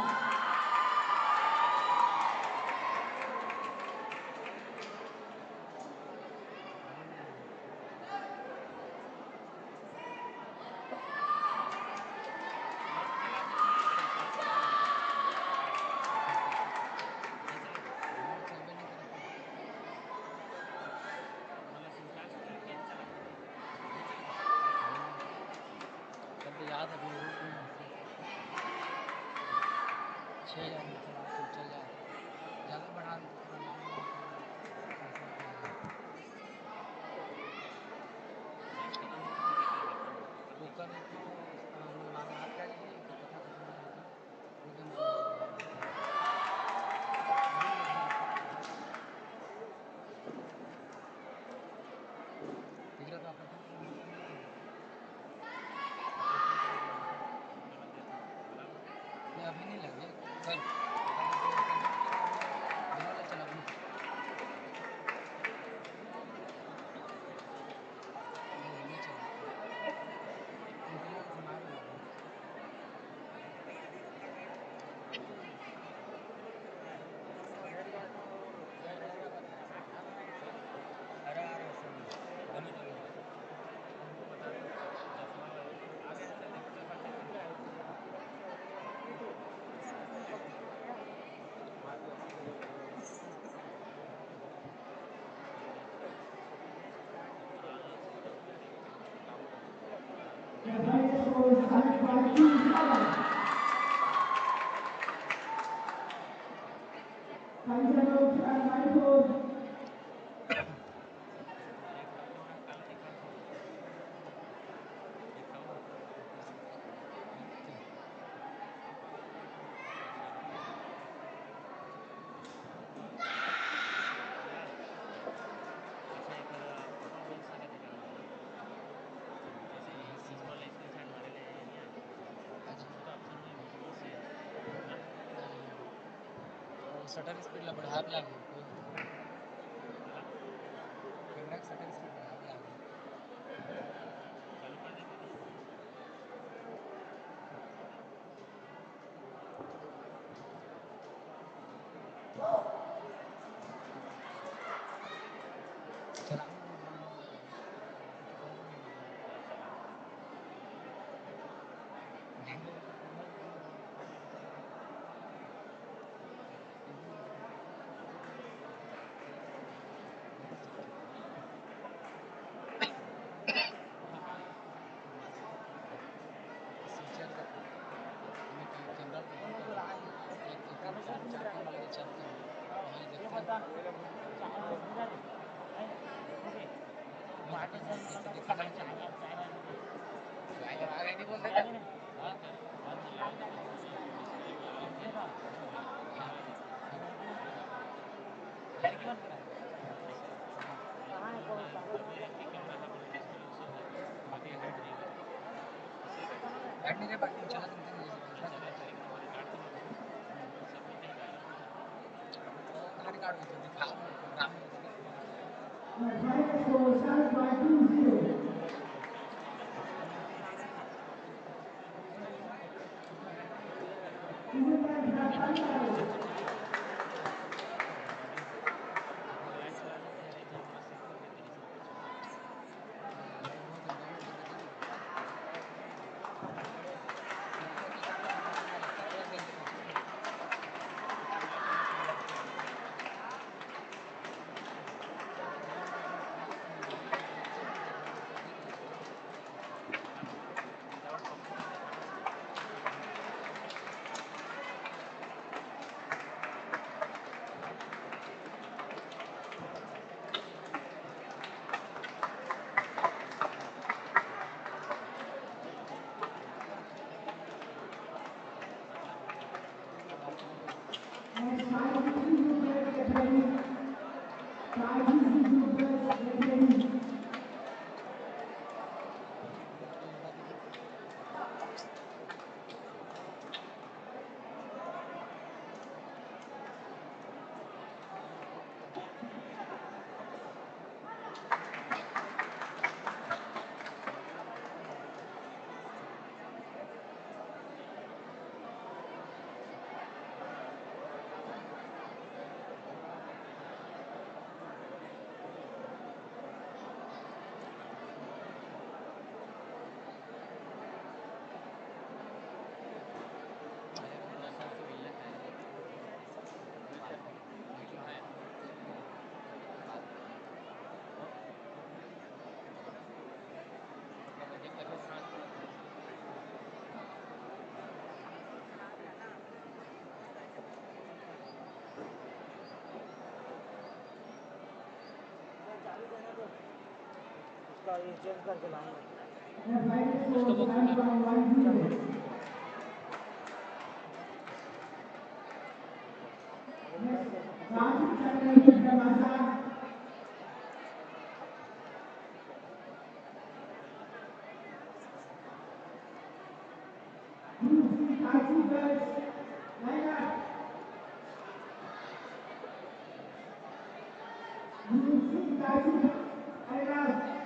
याद अभी छः चल जाए ज़्यादा बढ़ा वो कर बात कर लीजिए कि पता खत्म नहीं होता लेकिन टिकट का आपका नहीं अभी नहीं लगे कल चला Kanjanovic and Manipur. Shutter speed ला बढ़ा लागू कैमरा का शटर स्पीड बढ़ा लागू चला बैठने के बाद चला हर कार्ड में दिखा प्रोग्राम में Final score started by 2-0. England have untied. Next 5 you players get ready. 5 you players get ready. उसका ये चेंज करके लाऊंगा The final score started by 1-0. Rajiv Chandra Damasa. Group C Taisi girls. Line up. Group C Taisi. Line up.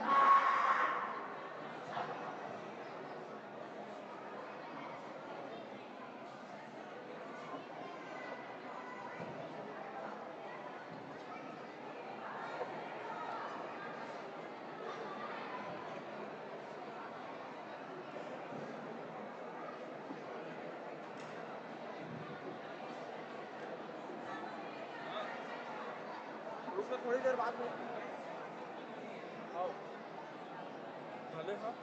रुको थोड़ी देर बाद में आओ भले हाँ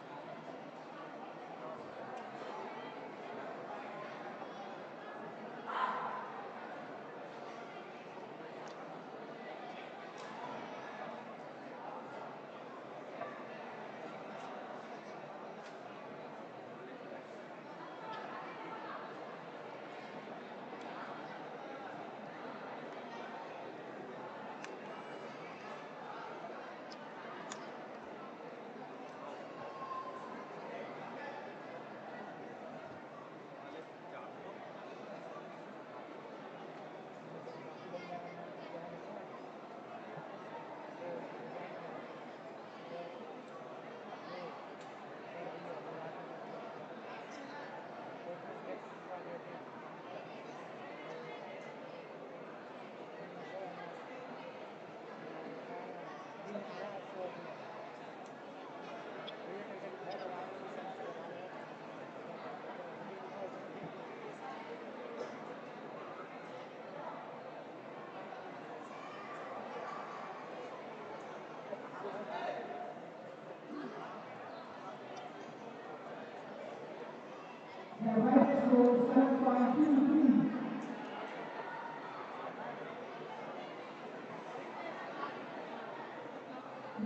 score 7.23.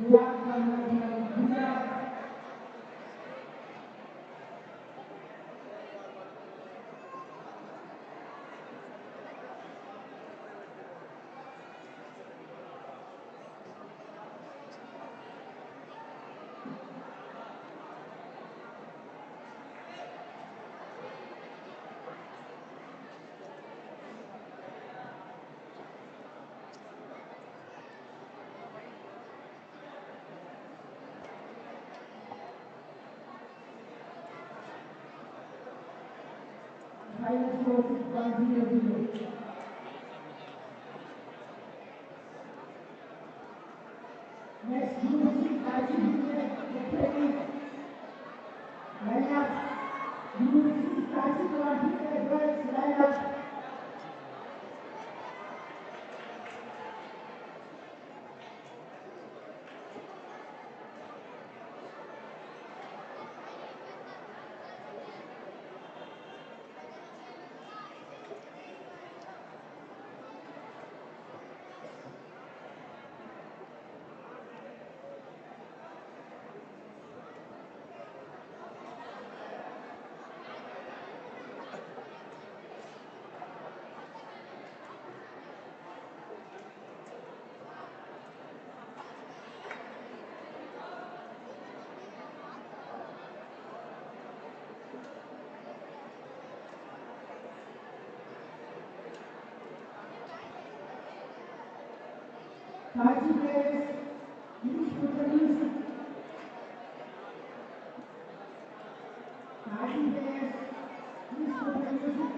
Riyad from Gujarat. Final score 6.00. Next group C, Karachi Academy. Lineup. Group C, Karachi girls lineup. Karachi players, please put the music. Karachi players, please put the music.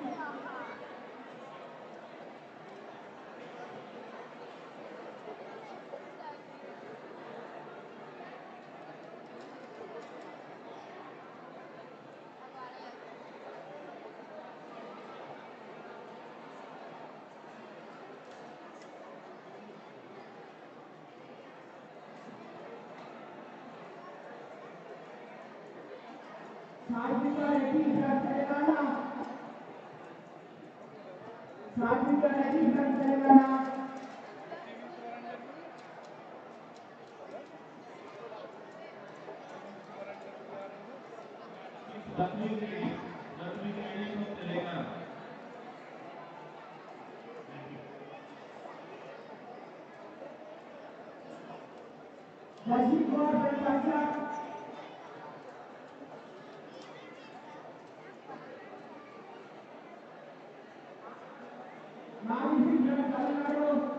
Sadhvika Reddy from Telangana. Sadhvika Reddy from Telangana. Rashid Kaur from Punjab. Mali Singh from Tamil Nadu.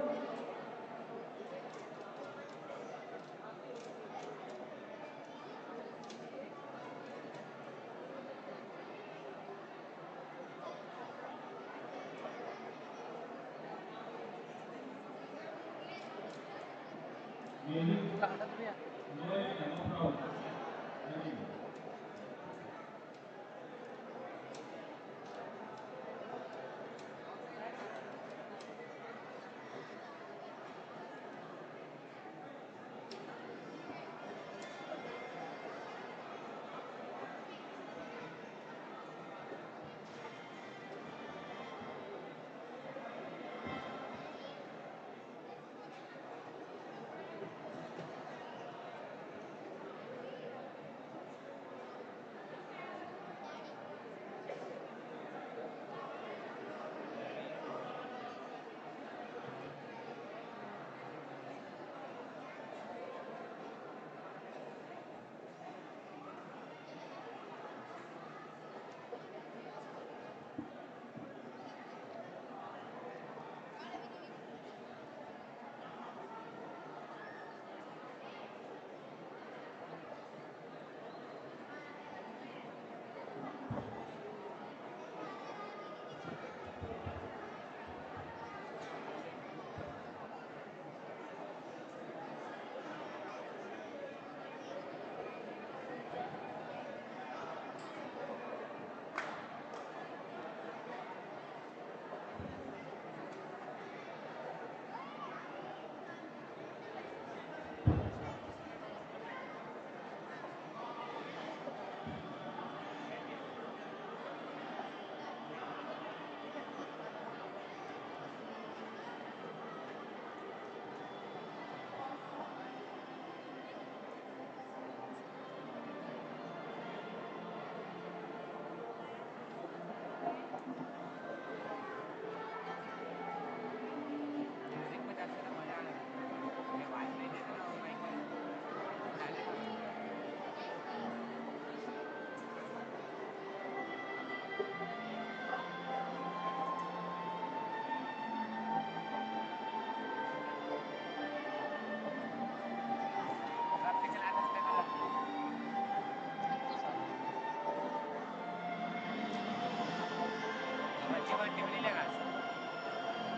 घंटे में नहीं लगा उम्र जान करते सामने थोड़े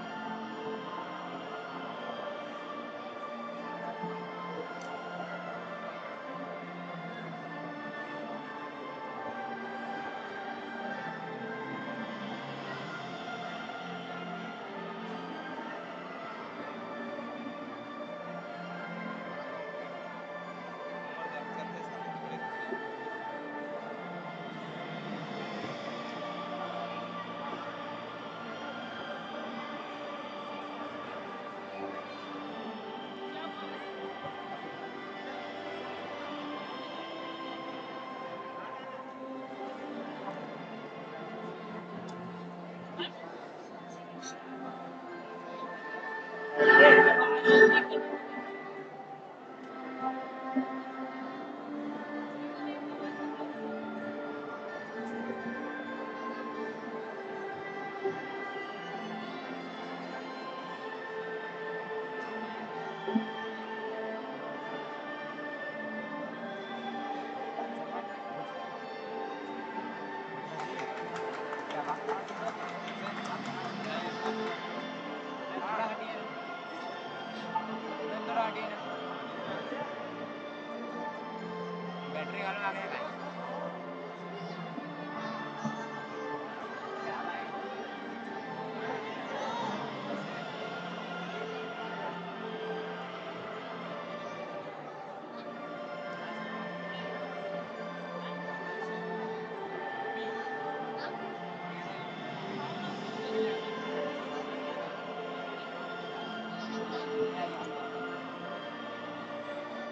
battery वालों आ गए भाई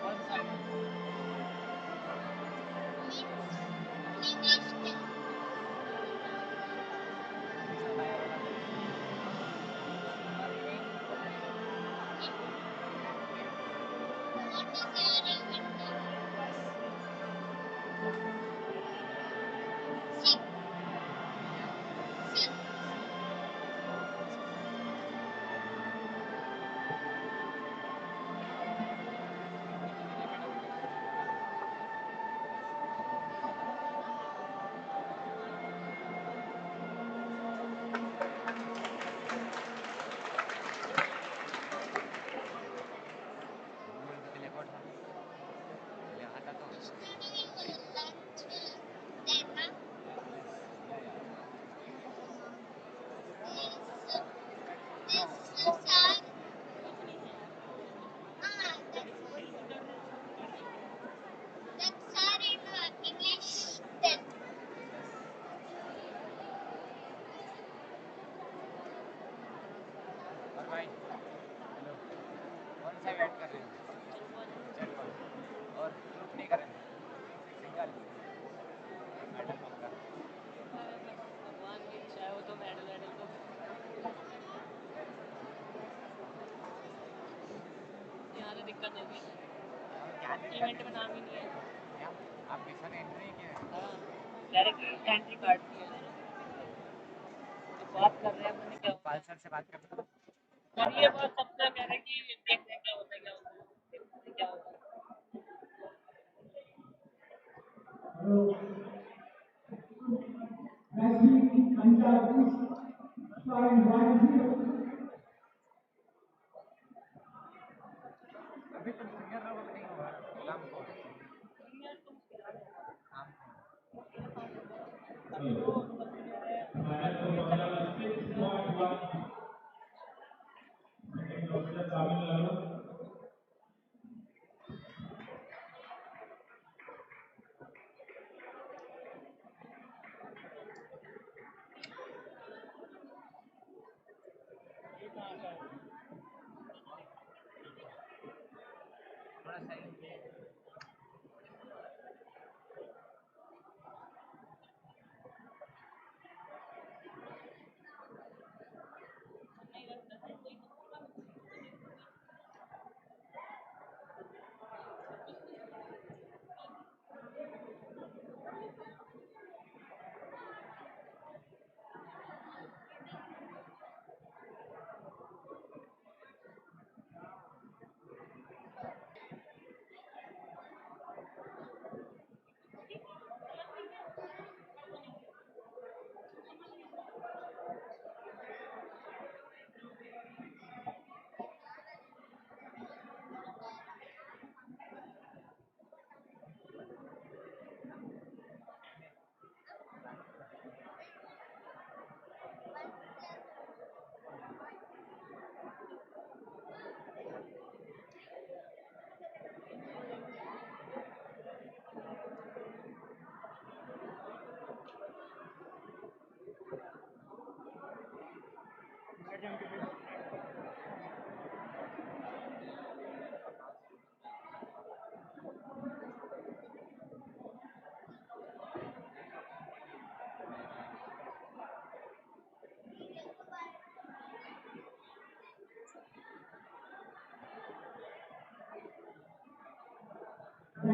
कौन सा टायर वाला और भाई हेलो कौन सा वेट कर रहे हैं चल और ग्रुप नहीं कर रहे हैं सिंगल मेडल मंगा भगवान की इच्छा है वो तो मेडल वेडल तो यहाँ तो दिक्कत होगी क्या इवेंट में नाम ही नहीं है क्या आप किसी ने एंट्री नहीं किया है डायरेक्ट एंट्री कार्ड की है अब बात कर रहे हैं मैंने क्या पालसर से बात करते हैं और ये बात सबसे कह रहे हैं कि देखते हैं क्या होता है देखते हैं क्या होता है Rashid Anjar starring 1-0. अभी तो सीनियर लोग नहीं होगा गुलाम को हाँ Final total 6.1. Second position Tamil Nadu. थोड़ा साइड पे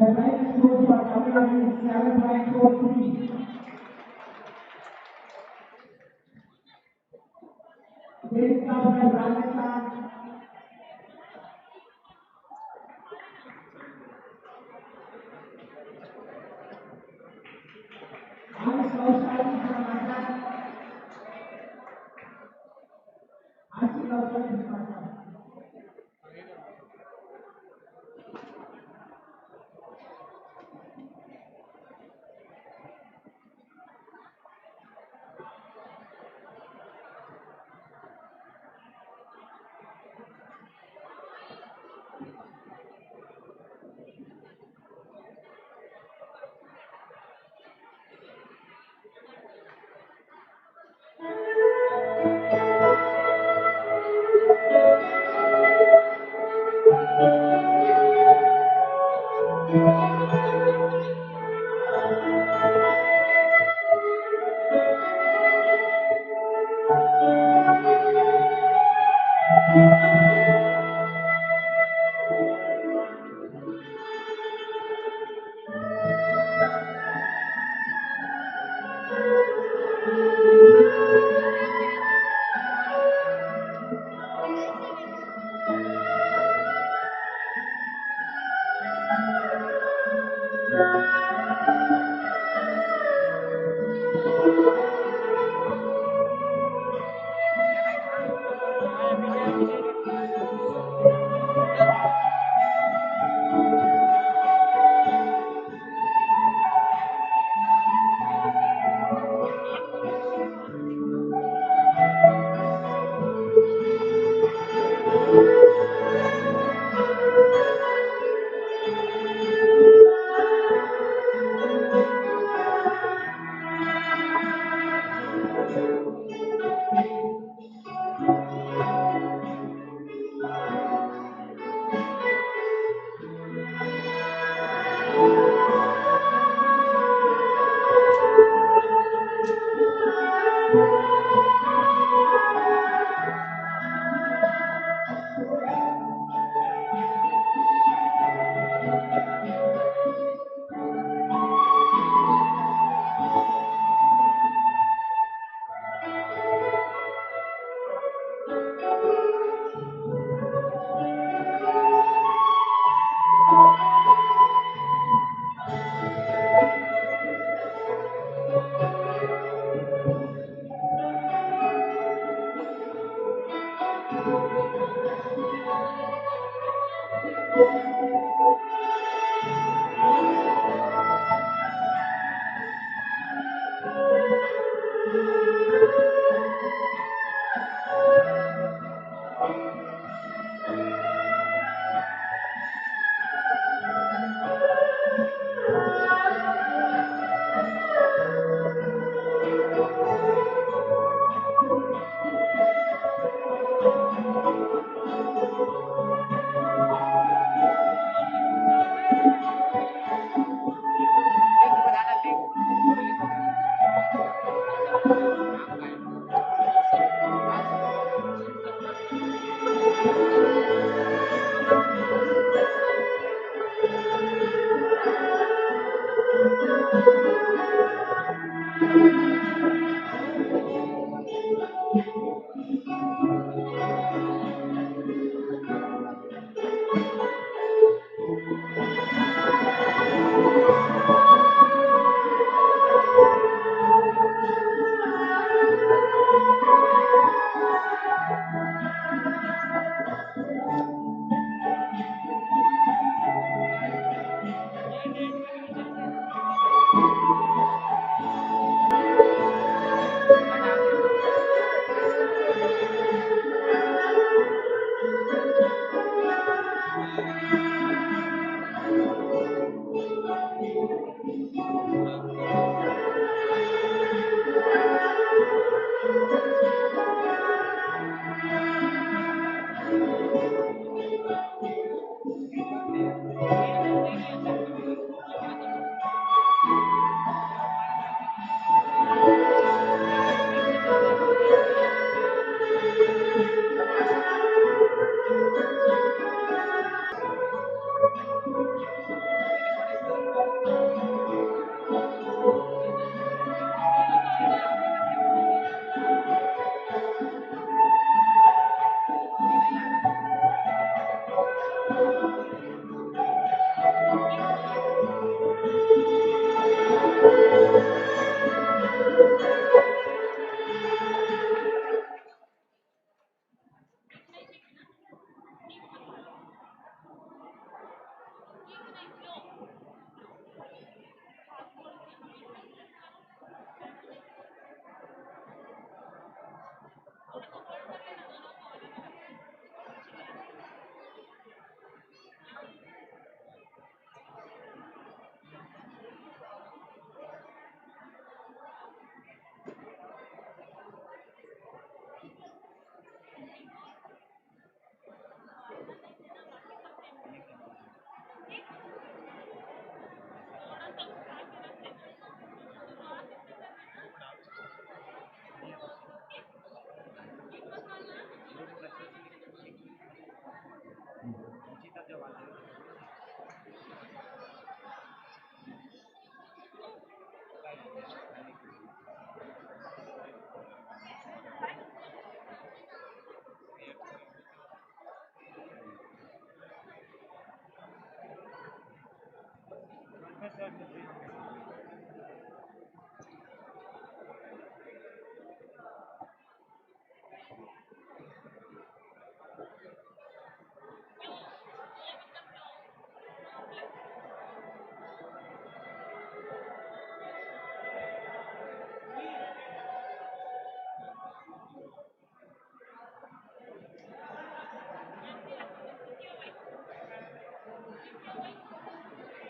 final scores for Tamil Nadu is 7.43. Then comes Rajasthan. Anush Kaushali from Assam. Ashi Kaushali from Assam.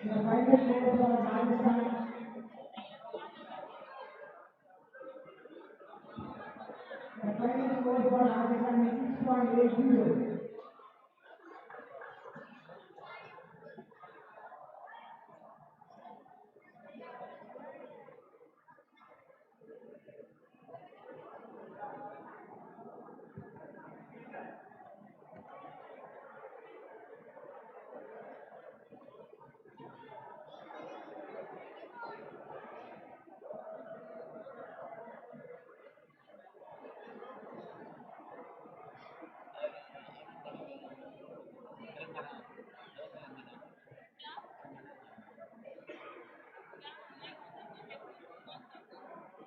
The final score for Rajasthan. The final score for Rajasthan is 6.80.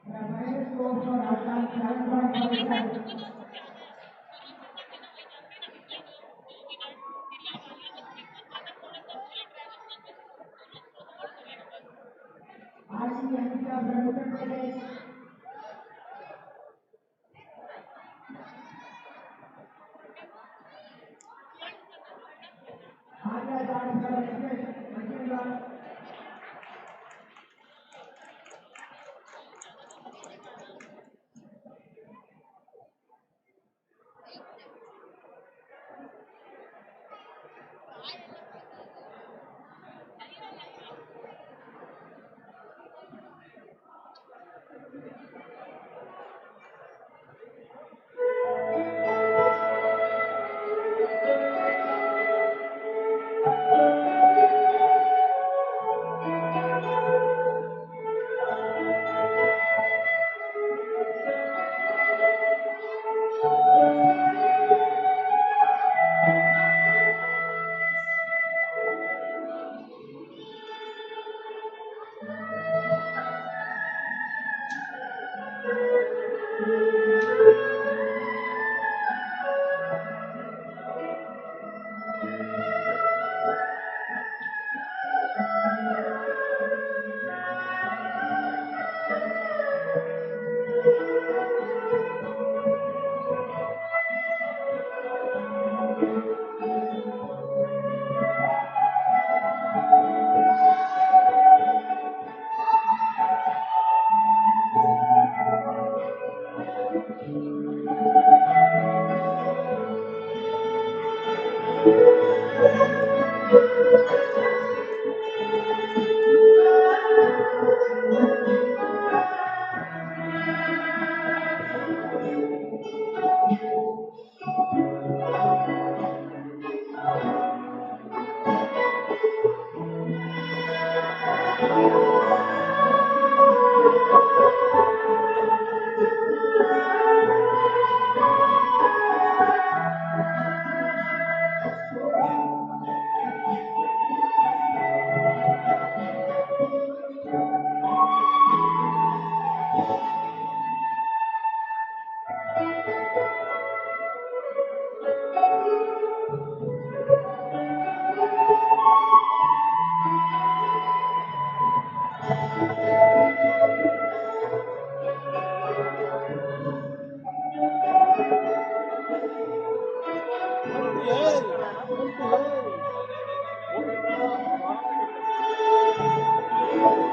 The final score for Rajasthan 7.57. RC Anita from Uttar Pradesh. Arya Dad from Express Matunga.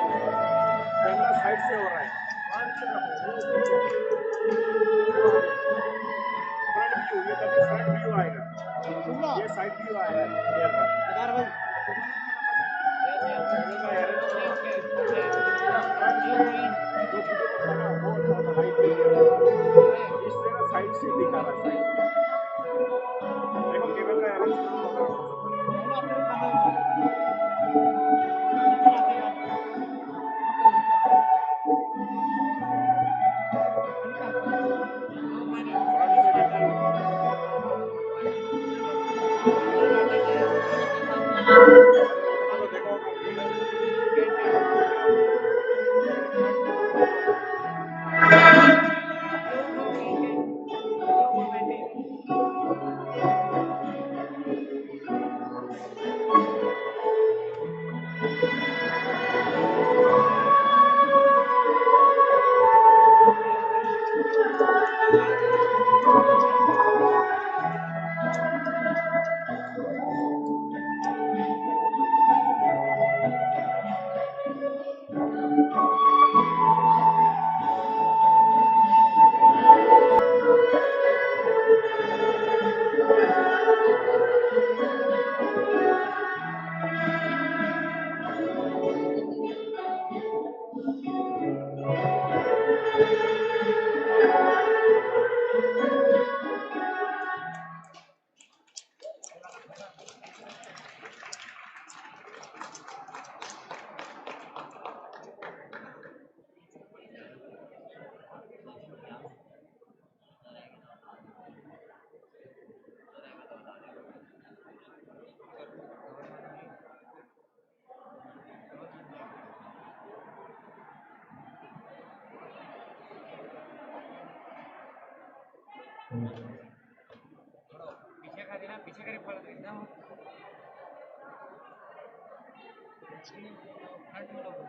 Camera side से हो रहा है front view ये कभी front view आएगा ये side view आएगा air का जो वीडियो में बना वो थोड़ा हाइट इससे ना साइड से दिखा रहा है देखो केबल का पीछे खा देना पीछे करे पड़ एकदम फ्रंट में लोग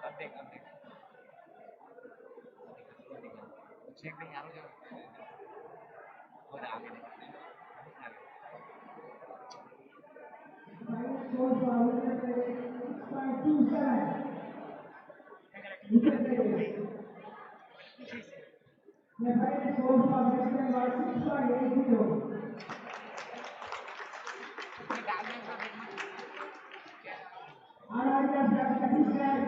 अब देख चेक नहीं यार जो और आगे देख Final score for Andhra Pradesh 6.27. Uttar Pradesh. The final score for West Bengal 6.80. Aradia from Chhattisgarh.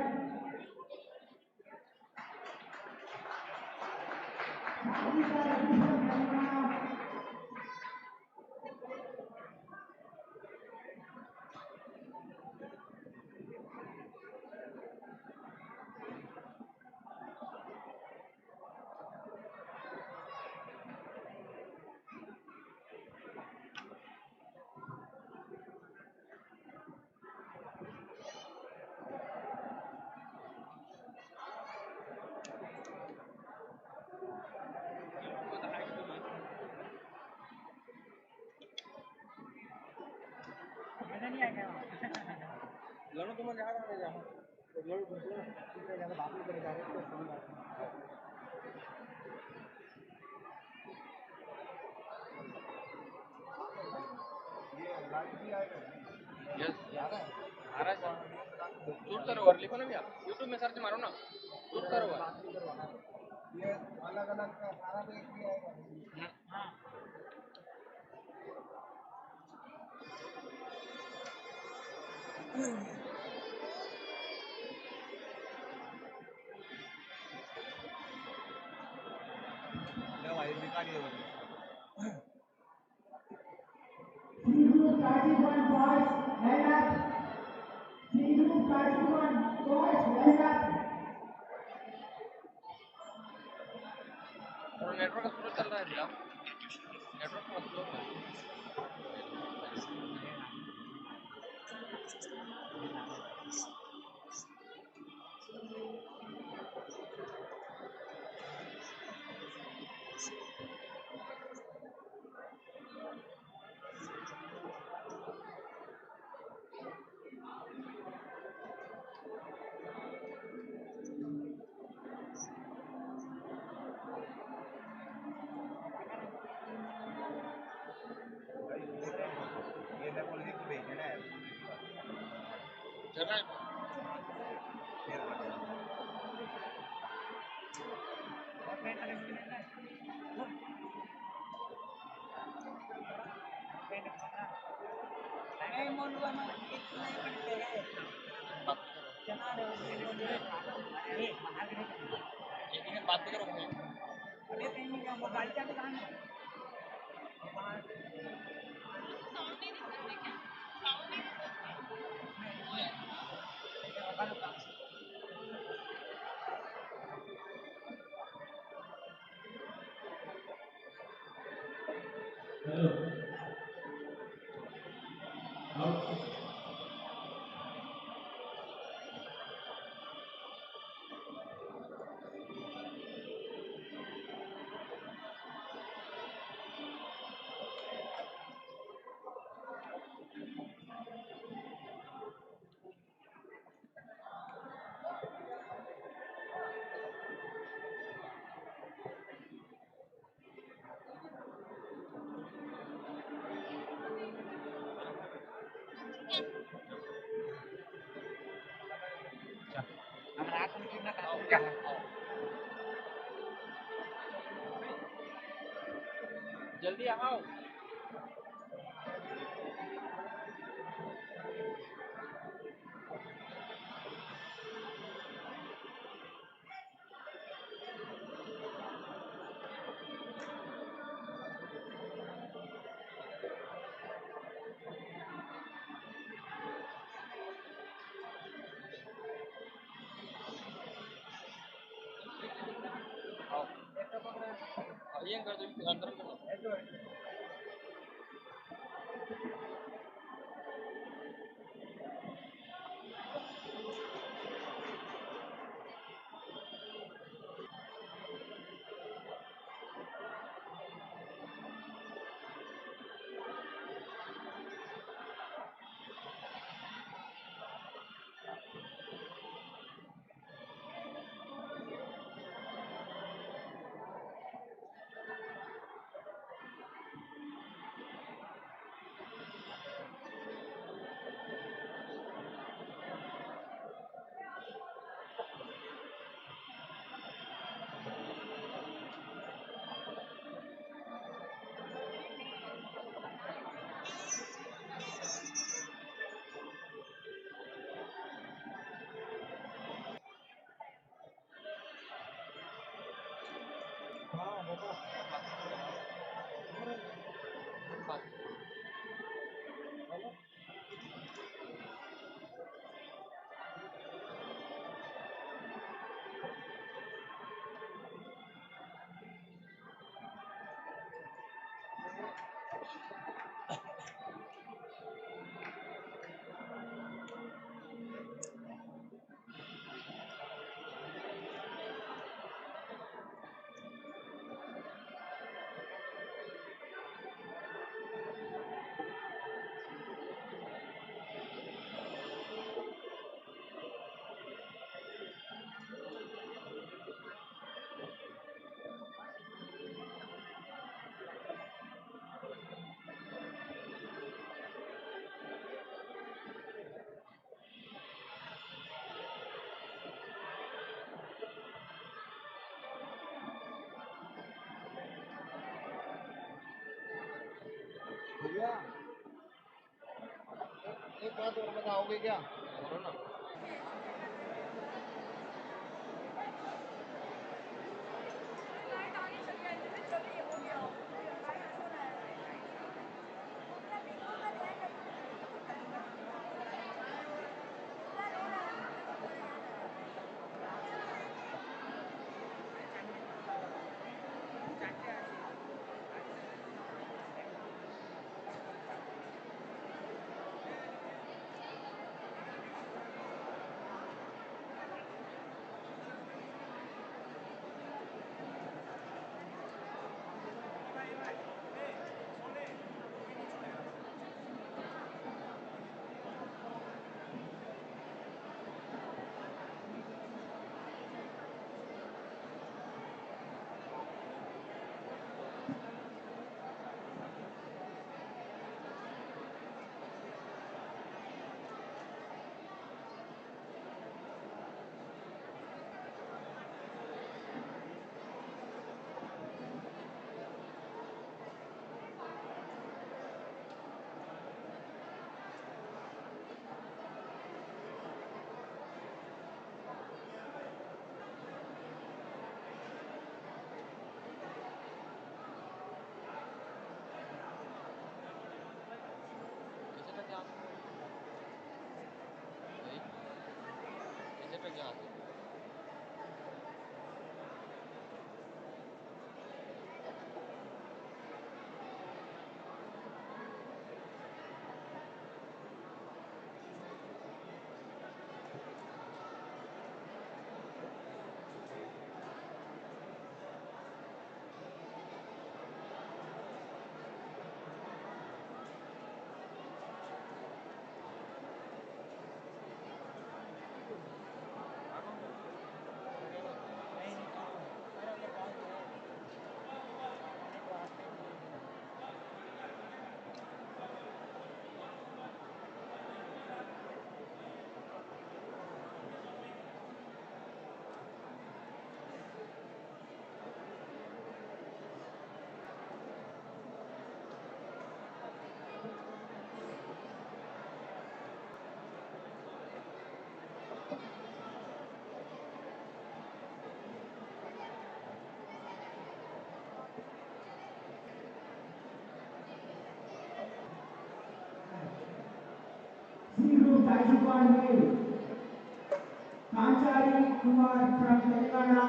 Sadhika Ravi from Haryana. लड़ो तुम जहाँ जा रहे हो तो लड़ो दूसरे दूसरे जगह बात नहीं करे जा रहे तो समझ आता है ये लाइव भी आएगा यस आ रहा है शूट सरोवर लिखो ना भैया यूट्यूब में सर्च मारो ना शूट सरोवर ये अलग अलग का सारा देख भी आएगा हाँ भाई निकालिए Group 31 boys, line up. Group 31 boys, line up. और नेटवर्क स्लो चल रहा है भैया नेटवर्क बहुत स्लो है बात करो जल्दी आओ ये कर दो अंदर कर दो भैया एक बात और बताओगे क्या? बोलो ना कैसे पे क्या भाई कैसे पे क्या C group Taishupar Male, Kanchari Kumar from Telangana.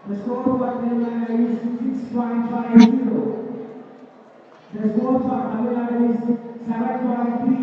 The score for Telangana is 6.50. The score for Tamil Nadu is 7.30.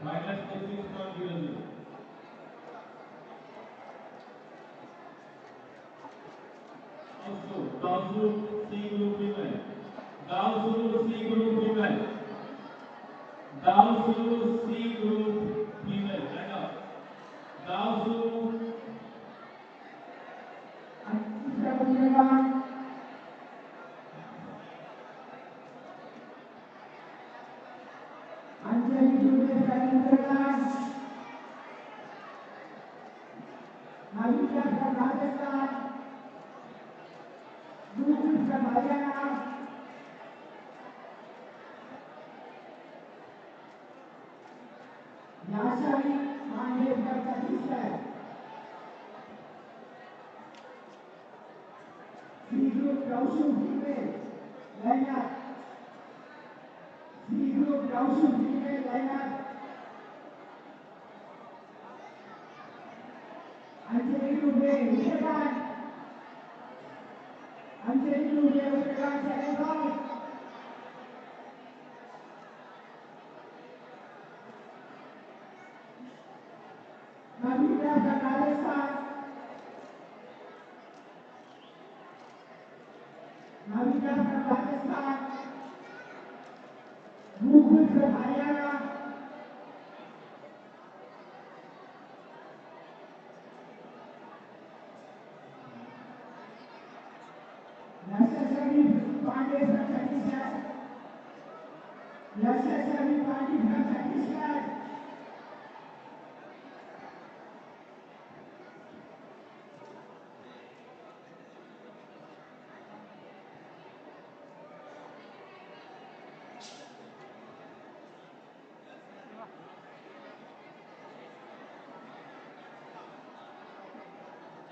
Minus 6.00. Also, Dawsu C group female. Dawsu C group female. Dawsu C group female. Stand up. Dawsu Anjali Junior Kalindran, Navita from Rajasthan, Guru from Haryana, Yashari Pandey from Chhattisgarh, C Group Kaushu female, lineup, C Group Kaushu female lineup, Anjali Dubey, Uttarakhand, Anjali Dubey, Uttarakhand, second round. Navita from Rajasthan, Navita from Rajasthan, Guru from Haryana, Yashasari Pandey from Chhattisgarh, Yashasari Pandey from Chhattisgarh,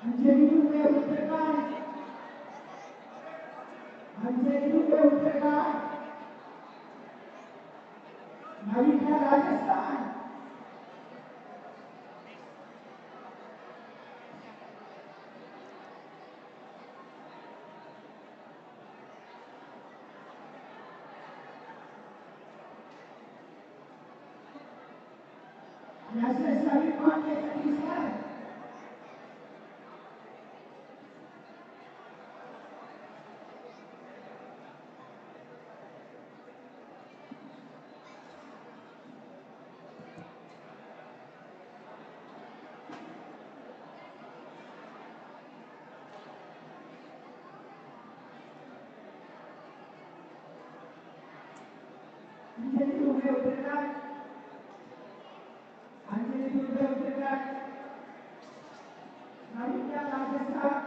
Anjali Dubey, Uttarakhand, Anjali Dubey, Uttarakhand, National Study Fund के Chhattisgarh Anjali Dubey Uttarakhand Anjali Dubey Uttarakhand Navita Rajasthan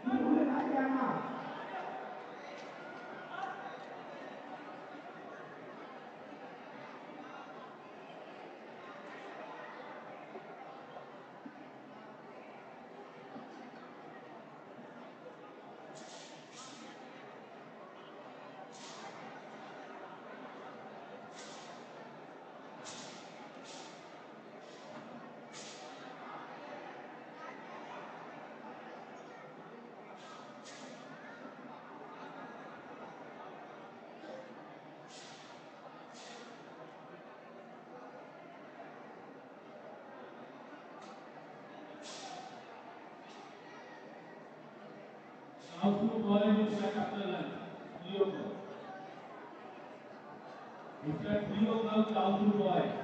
Gurukul Haryana Outfield College will set after lunch. 3 o'clock. It's at 3 o'clock, Outfield College.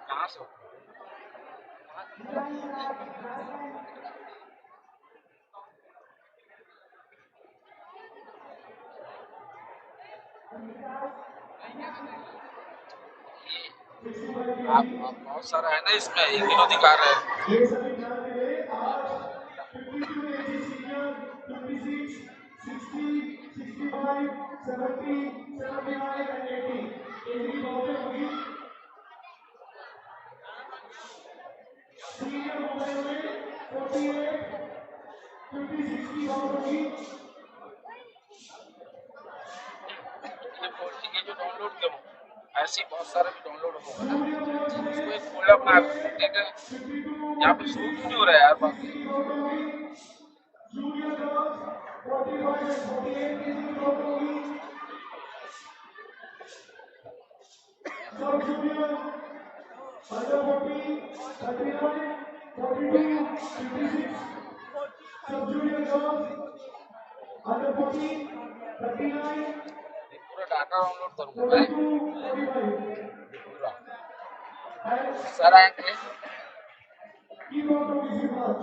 कहाँ से हो? आप बहुत सारा है ना इसमें, एक किलो दिखा रहे हैं। ये सभी ध्यान दें, आज 52 एजी सीनियर, 56, 60, 65, 70, 79 and 80 एजी की बातें होगी। सीनियर मुंबई में 48, 56 की बात होगी। ये जो डाउनलोड करो, ऐसे ही बहुत सारे भी डाउनलोड होगा ना, जूनियर बॉयज में उसको एक फोल्डर बना दो, ठीक है? 52, यहाँ पे शूट क्यों नहीं हो रहा है यार बाकी? 60 की बात होगी। जूनियर गर्ल्स 45 and 48 की बात होगी। सब junior under 40, 39, 42, 56. Sub junior girls under 40, 39, पूरा डाटा डाउनलोड करूंगा मैं 42, 45. पूरा And सारा आएंगे। keyboard को किसी बात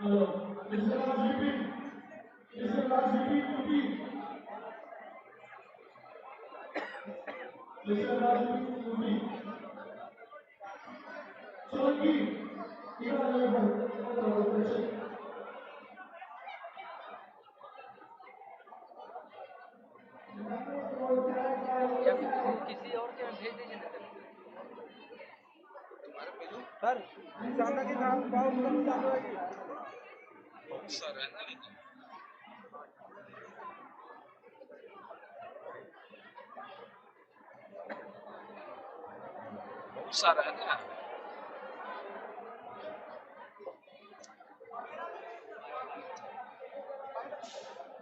Mr. Raj repeat. Mr. Raj repeat. Mr. Raj repeat. Sorry. Here I am. या किसी और के भेज दीजिए ना तुम्हारे भेजो सर सामने के नाम पाओ चालू है बहुत सारा है ना बहुत सारा है ना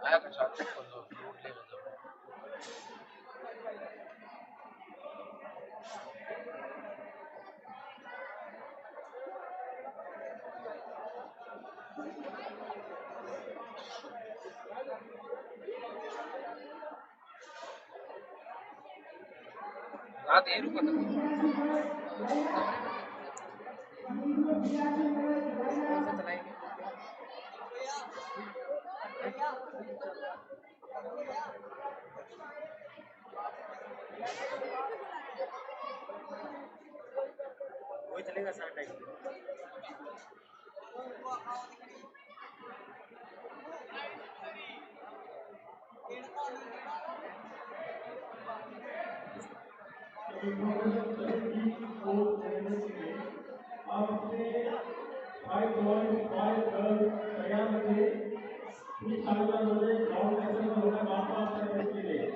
आया कुछ साथ में कर दो फ्रूट ले लो रात ये रुका था कौन सा चलाएंगे वही चलेगा सारा टाइम आपने 5.5 तैयार रखे कुछ साल में ग्राउंड लेवल में होगा वापस करने के लिए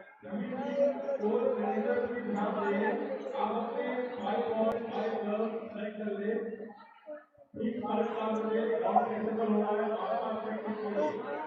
और मैनेजर भी ध्यान दें आप अपने 5.5 सेलेक्ट कर लें ठीक 5 में ग्राउंड लेवल होना है वापस करने के लिए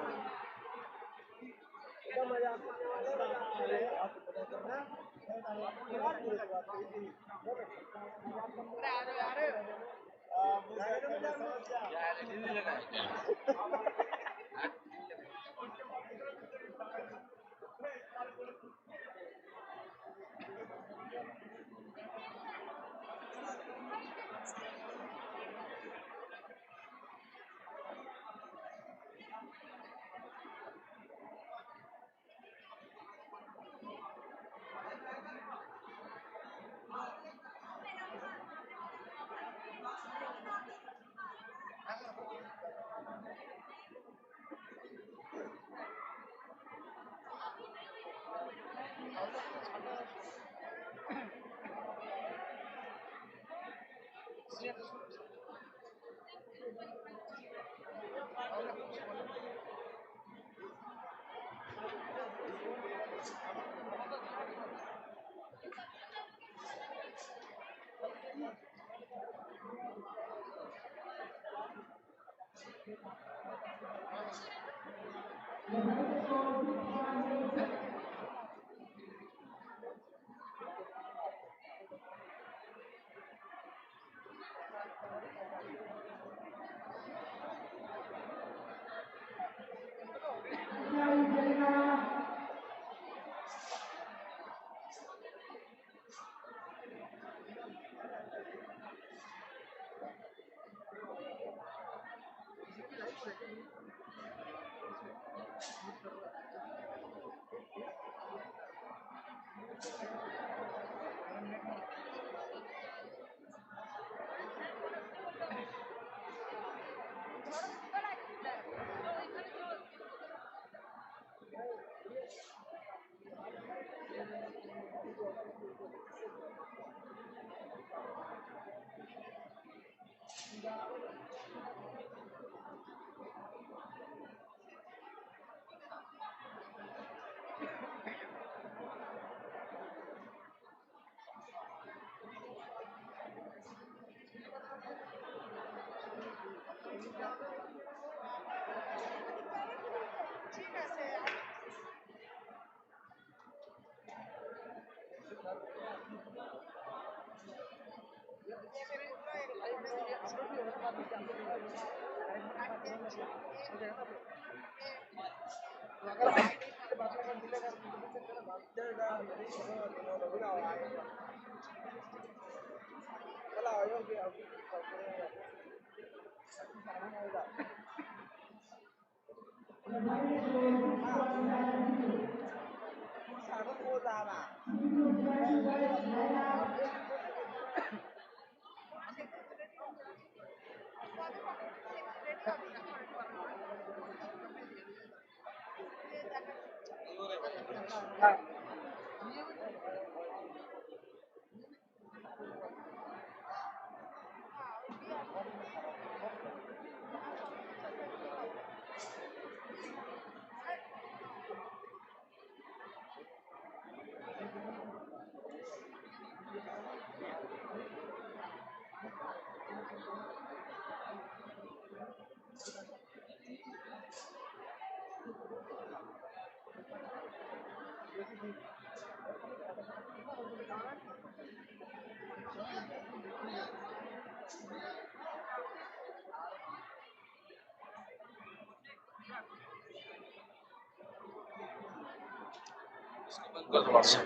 इसको बंद कर दो व्हाट्सएप।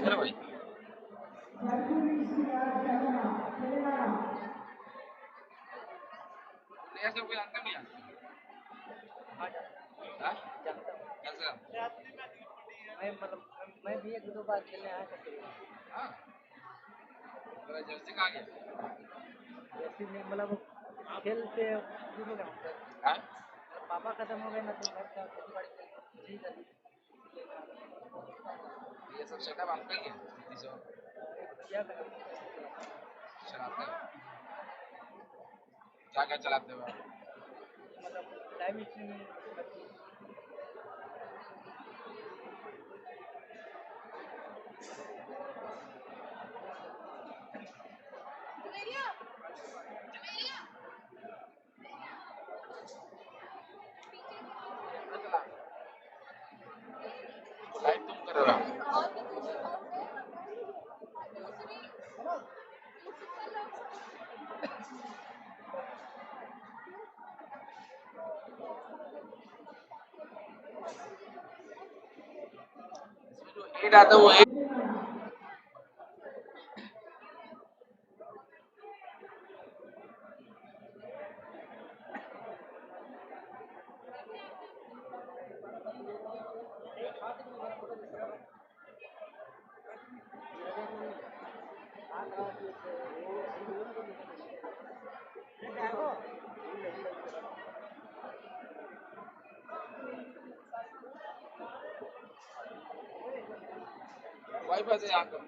चलो भाई ऐसे कोई अंतर नहीं आता। हाँ? कैसे? मैं भी 1-2 बार खेलने आया था। हाँ? मेरा जर्सी कहाँ गया? जैसे नहीं मतलब खेल से दूर हो गया हूँ सर। हाँ? पापा खत्म हो गए ना तो घर का खेती बाड़ी ठीक है। ये सब सेटअप आपका ही है? क्या करें? चलाते हो? क्या चलाते हो आप? मतलब लाइव स्ट्रीमिंग लाइव तुम कर रहे हो? इसमें जो एड आता है वो एड वाईफाई से यहाँ करो।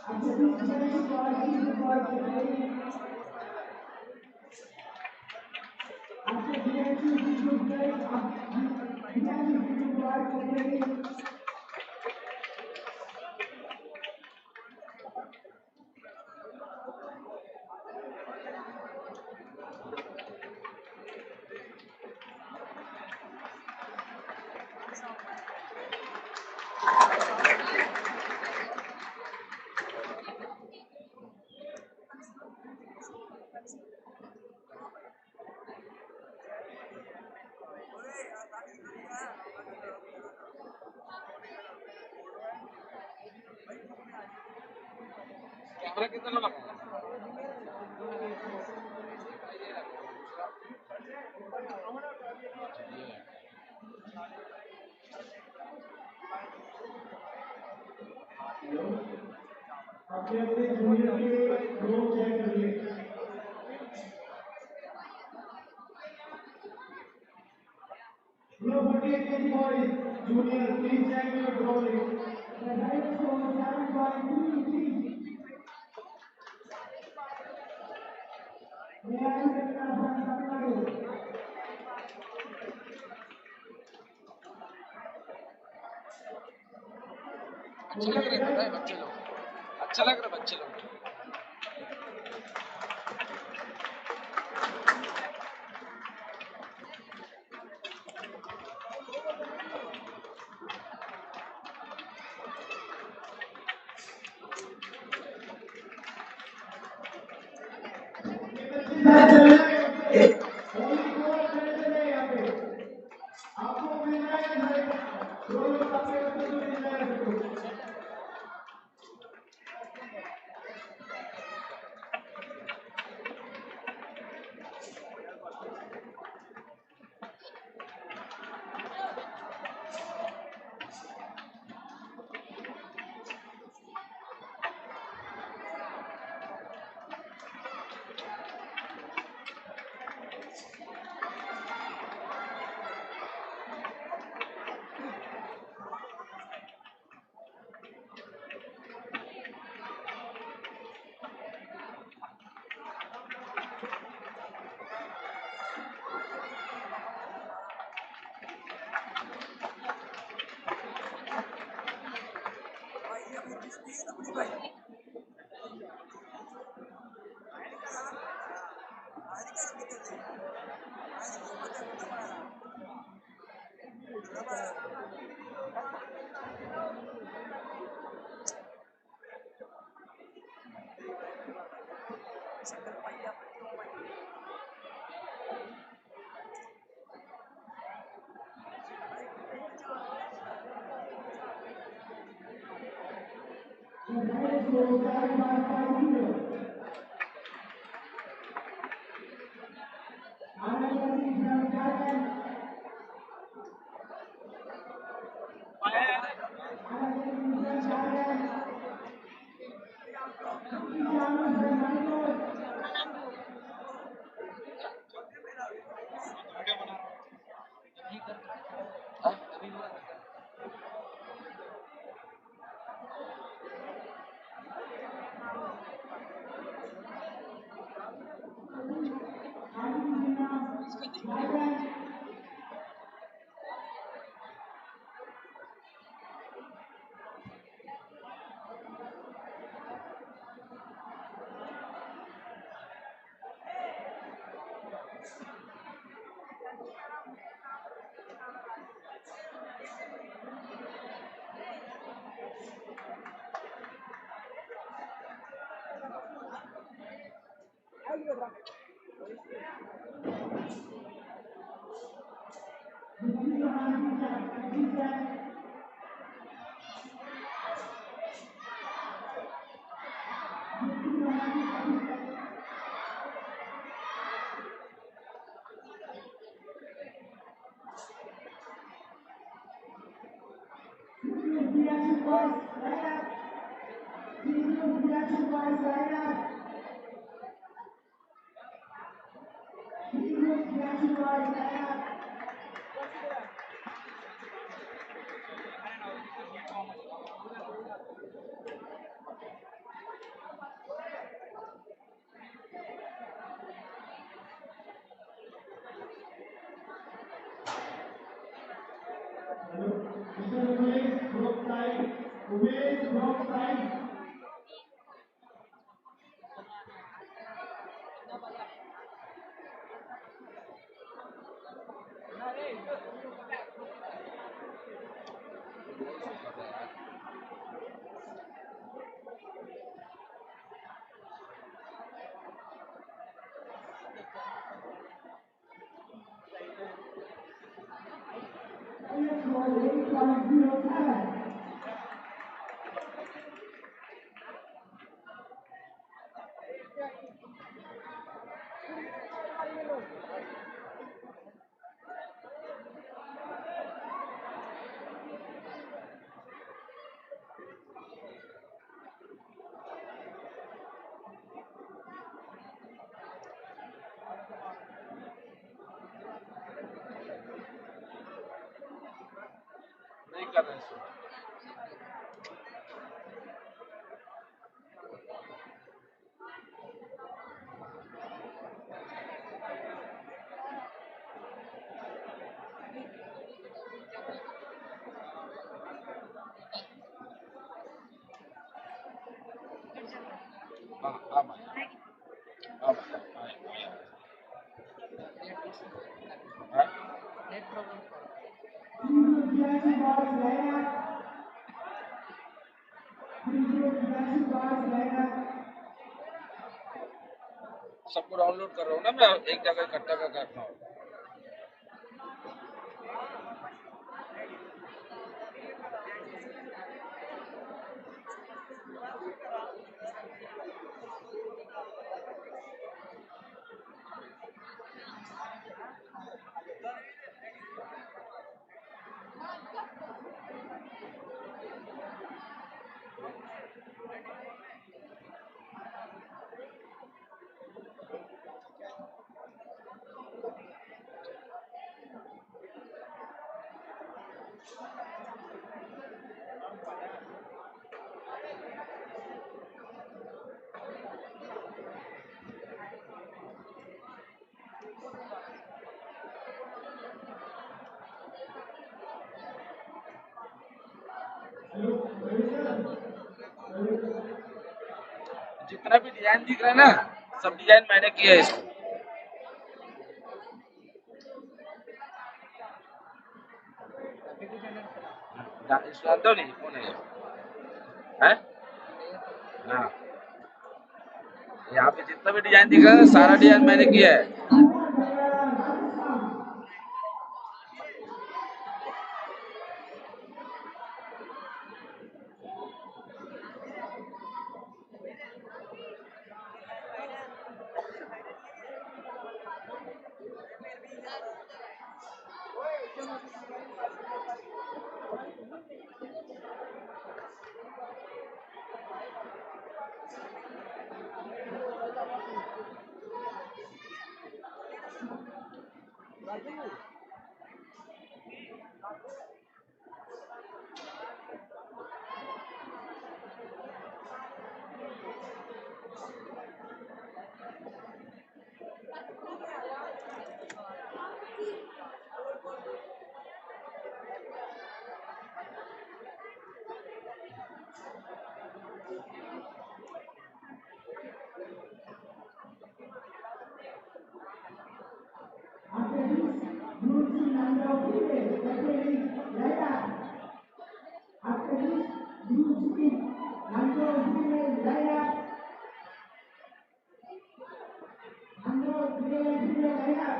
After this match, quality was very. After the match, we will play. The match is required for playing. Camera कितना लगा है? आपके अपने जूनियर के रोल चेक करिए लो 48 kg boys junior please check your drawing the right score 7.33 Nayari Ratna from Tamil Nadu अच्छा लग रहा है बच्चे लोग, अच्छा लग रहा है बच्चे लोग। आपको मिलना है दो लोग आपके बच्चों को मिलना है Mr. Umesh Brookside. Umesh Brookside. Highest score 8.07. नहीं कर रहे हैं हाँ हाँ भाई हाँ भाई हाँ 3082 bars lineup. 3082 bars lineup. सबको डाउनलोड कर रहा हूँ ना मैं एक जगह इकट्ठा कर रखा हूँ जितना भी डिजाइन दिख रहा है ना सब डिजाइन मैंने किया है इसको इसको जानते हो नहीं कौन है ये? हैं? हाँ यहाँ पे जितना भी डिजाइन दिख रहा है सारा डिजाइन मैंने किया है After this, group C number of female category lineup. After this, group C number of female lineup. Number of male and female lineup.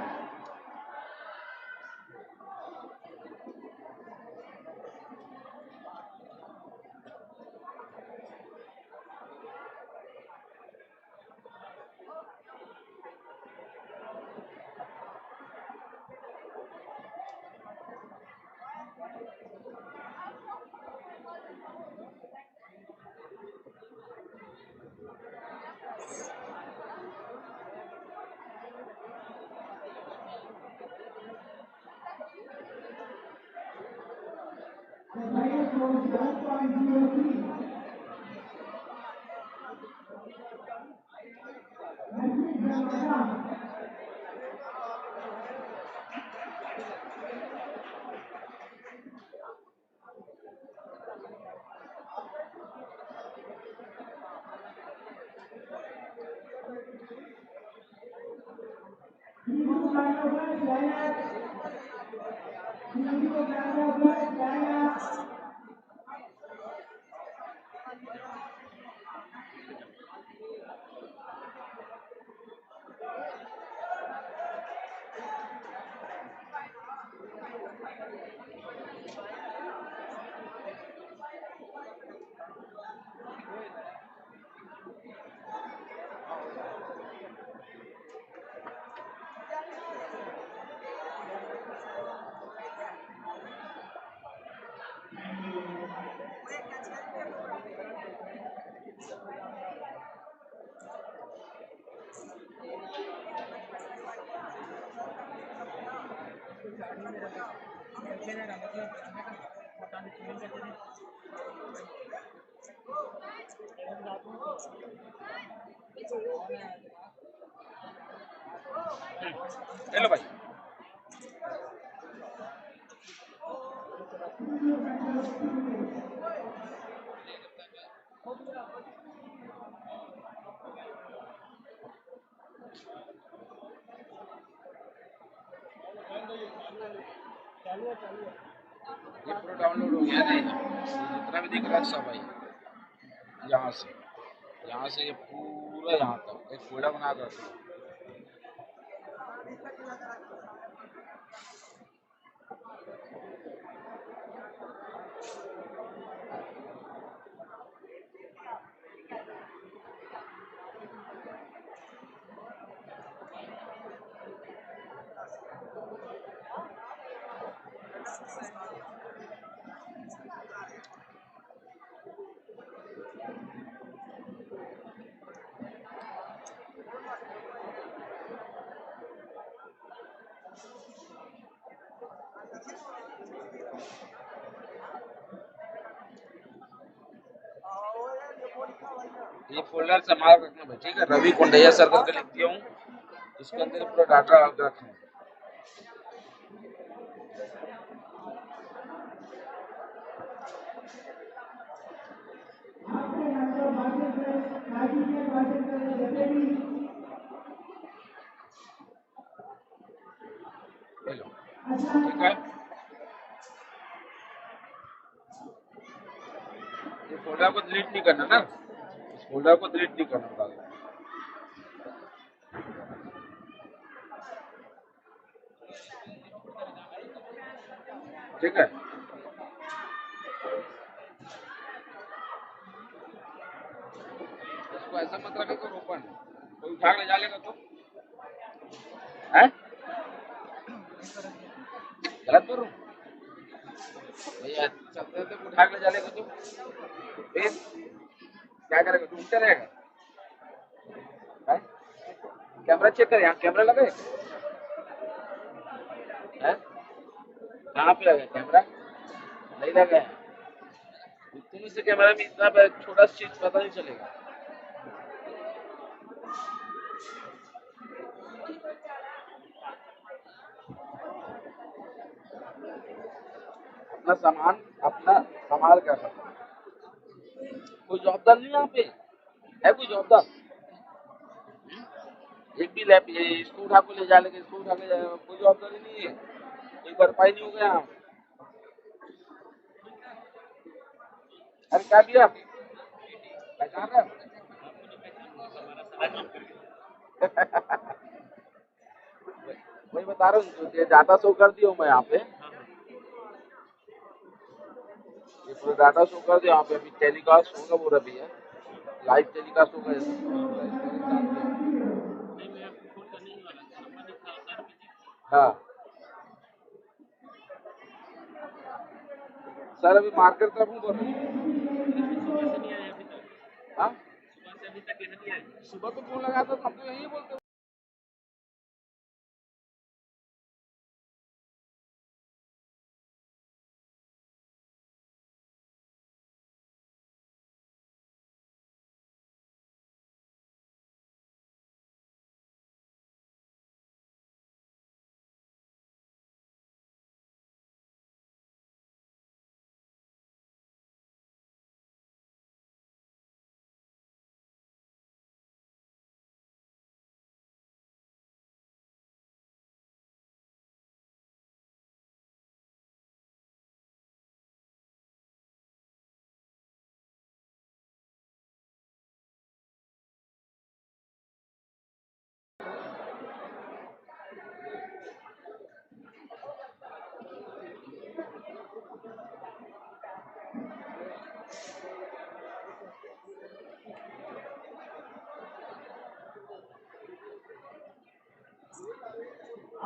The highest was 7.03. Ranjit Brahmada. Hello भाई। ये पूरा डाउनलोड हो गया नहीं, जितना भी दिख रहा है सब भाई यहाँ से ये पूरा यहाँ तक एक फोल्डर बना कर रखो। ये फोल्डर संभाल रखना भाई, ठीक है। रवि कोंडैया सर करके लिख दिया हूँ, इसके अंदर पूरा डाटा रखना। हेलो, ठीक है। ये फोल्डर को डिलीट नहीं करना ना, इस फोल्डर को डिलीट नहीं करना। ठीक है। इसको ऐसा मत रखा करो ओपन, कोई उठा के ले जा लेगा तो है गलत करूँ भैया, चलते तो उठा के ले जा लेगा तो फिर क्या करेगा, ढूंढते रहेगा। कैमरा चेक कर, यहाँ कैमरा लगे है, कहाँ पे लगा कैमरा, नहीं लगा है। इतने से कैमरा में इतना छोटा चीज पता नहीं चलेगा। अपना सामान अपना संभाल कर सकते। कोई जवाबदार नहीं यहाँ पे है, कोई जवाबदार एक भी लैप इसको उठा को ले जा लेंगे, इसको उठा के कोई जवाबदारी नहीं है, कोई भरपाई नहीं हो गया। अरे क्या दिया पहचान रहे वही बता रहा हूँ, डाटा शो कर दिया हूँ मैं यहाँ पे, ये पूरा डाटा शो कर दिया यहाँ पे। अभी टेलीकास्ट होगा वो रवि है, लाइव टेलीकास्ट होगा। हाँ सर, अभी मार्केट तरफ हूँ बोल रहे हैं। सुबह तो फोन लगाया था, हम तो यही बोलते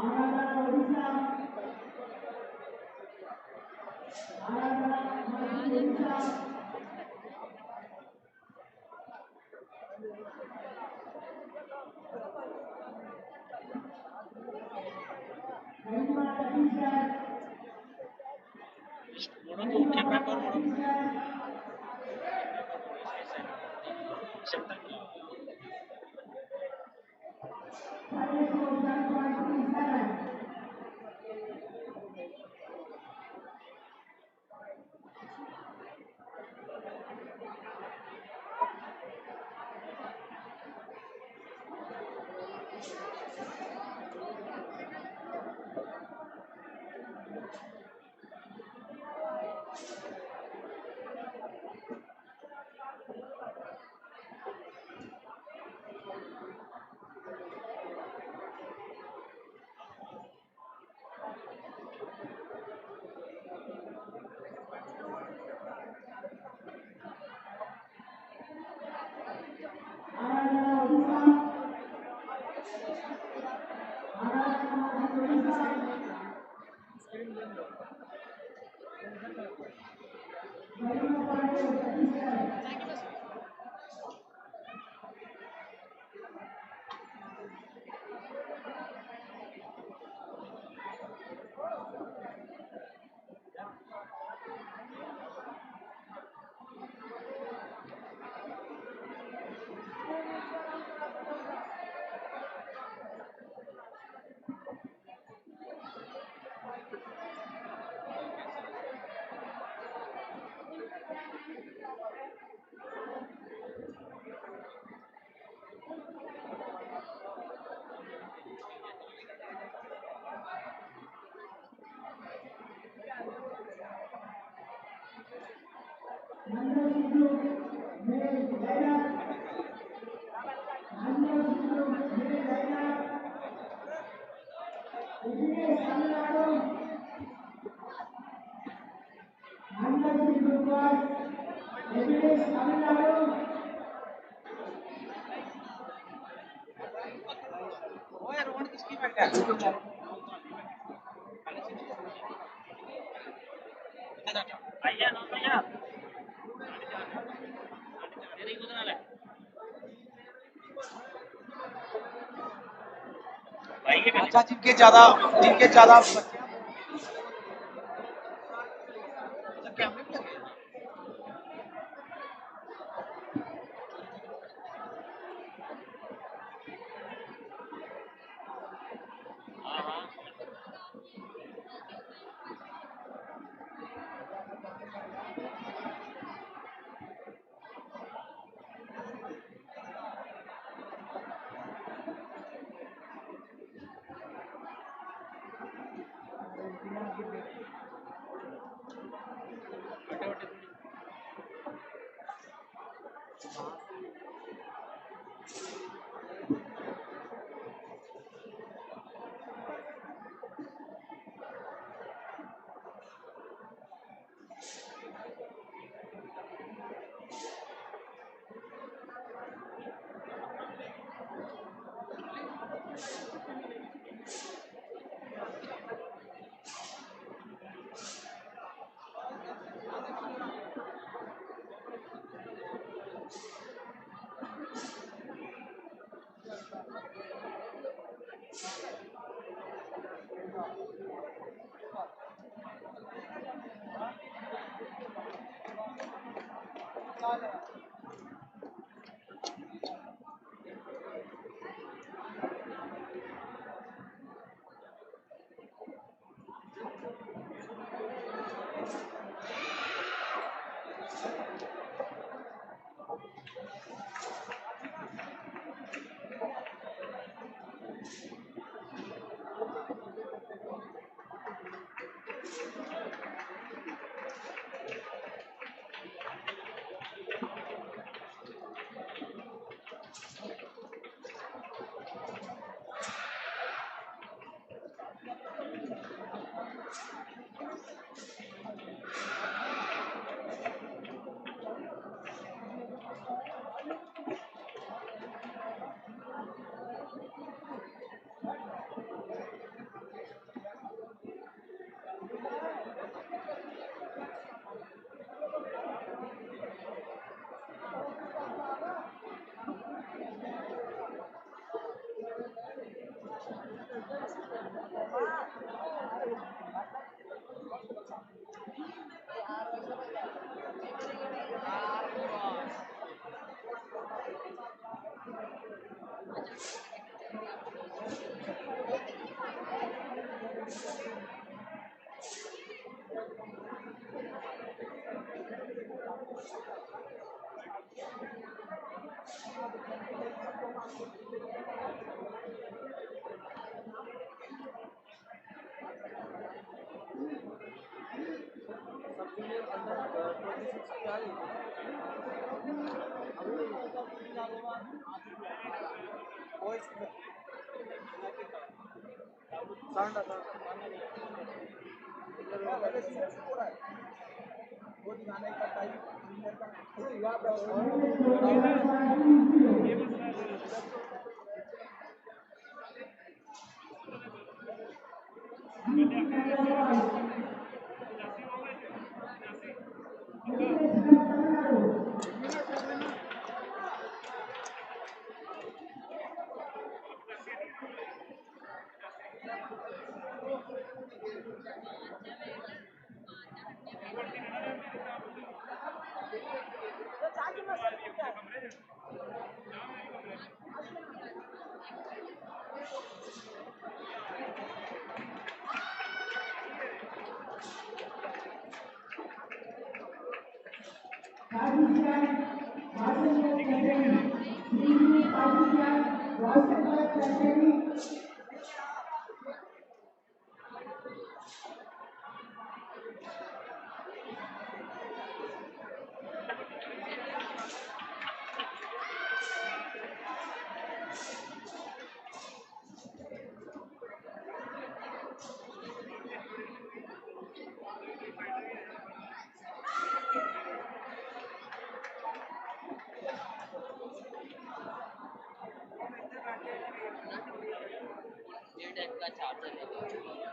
आराधना ओडिशा आराधना मणिपुर ओडिशा महिमा छत्तीसगढ़ मोड़ो तो उठे पेपर मोड़ो सेंटर किया Finance was done by 27. आराधना ओडिशा आराधना ओडिशा महिमा Pandey Chhattisgarh Nando Sidhu male lineup Nando Sidhu male lineup Vignesh Tamil Nadu Nando Sidhu boys Vignesh Tamil Nadu ओए रोहन किसकी बैठ है भैया ना भैया तेरी कुछ ना ले भाई के अच्छा जिनके ज्यादा हां हां सब जूनियर अंडर 26 की आ गई सांडा वो दिखाना एक टाइम जूनियर का ये टाइप का चार्जर है।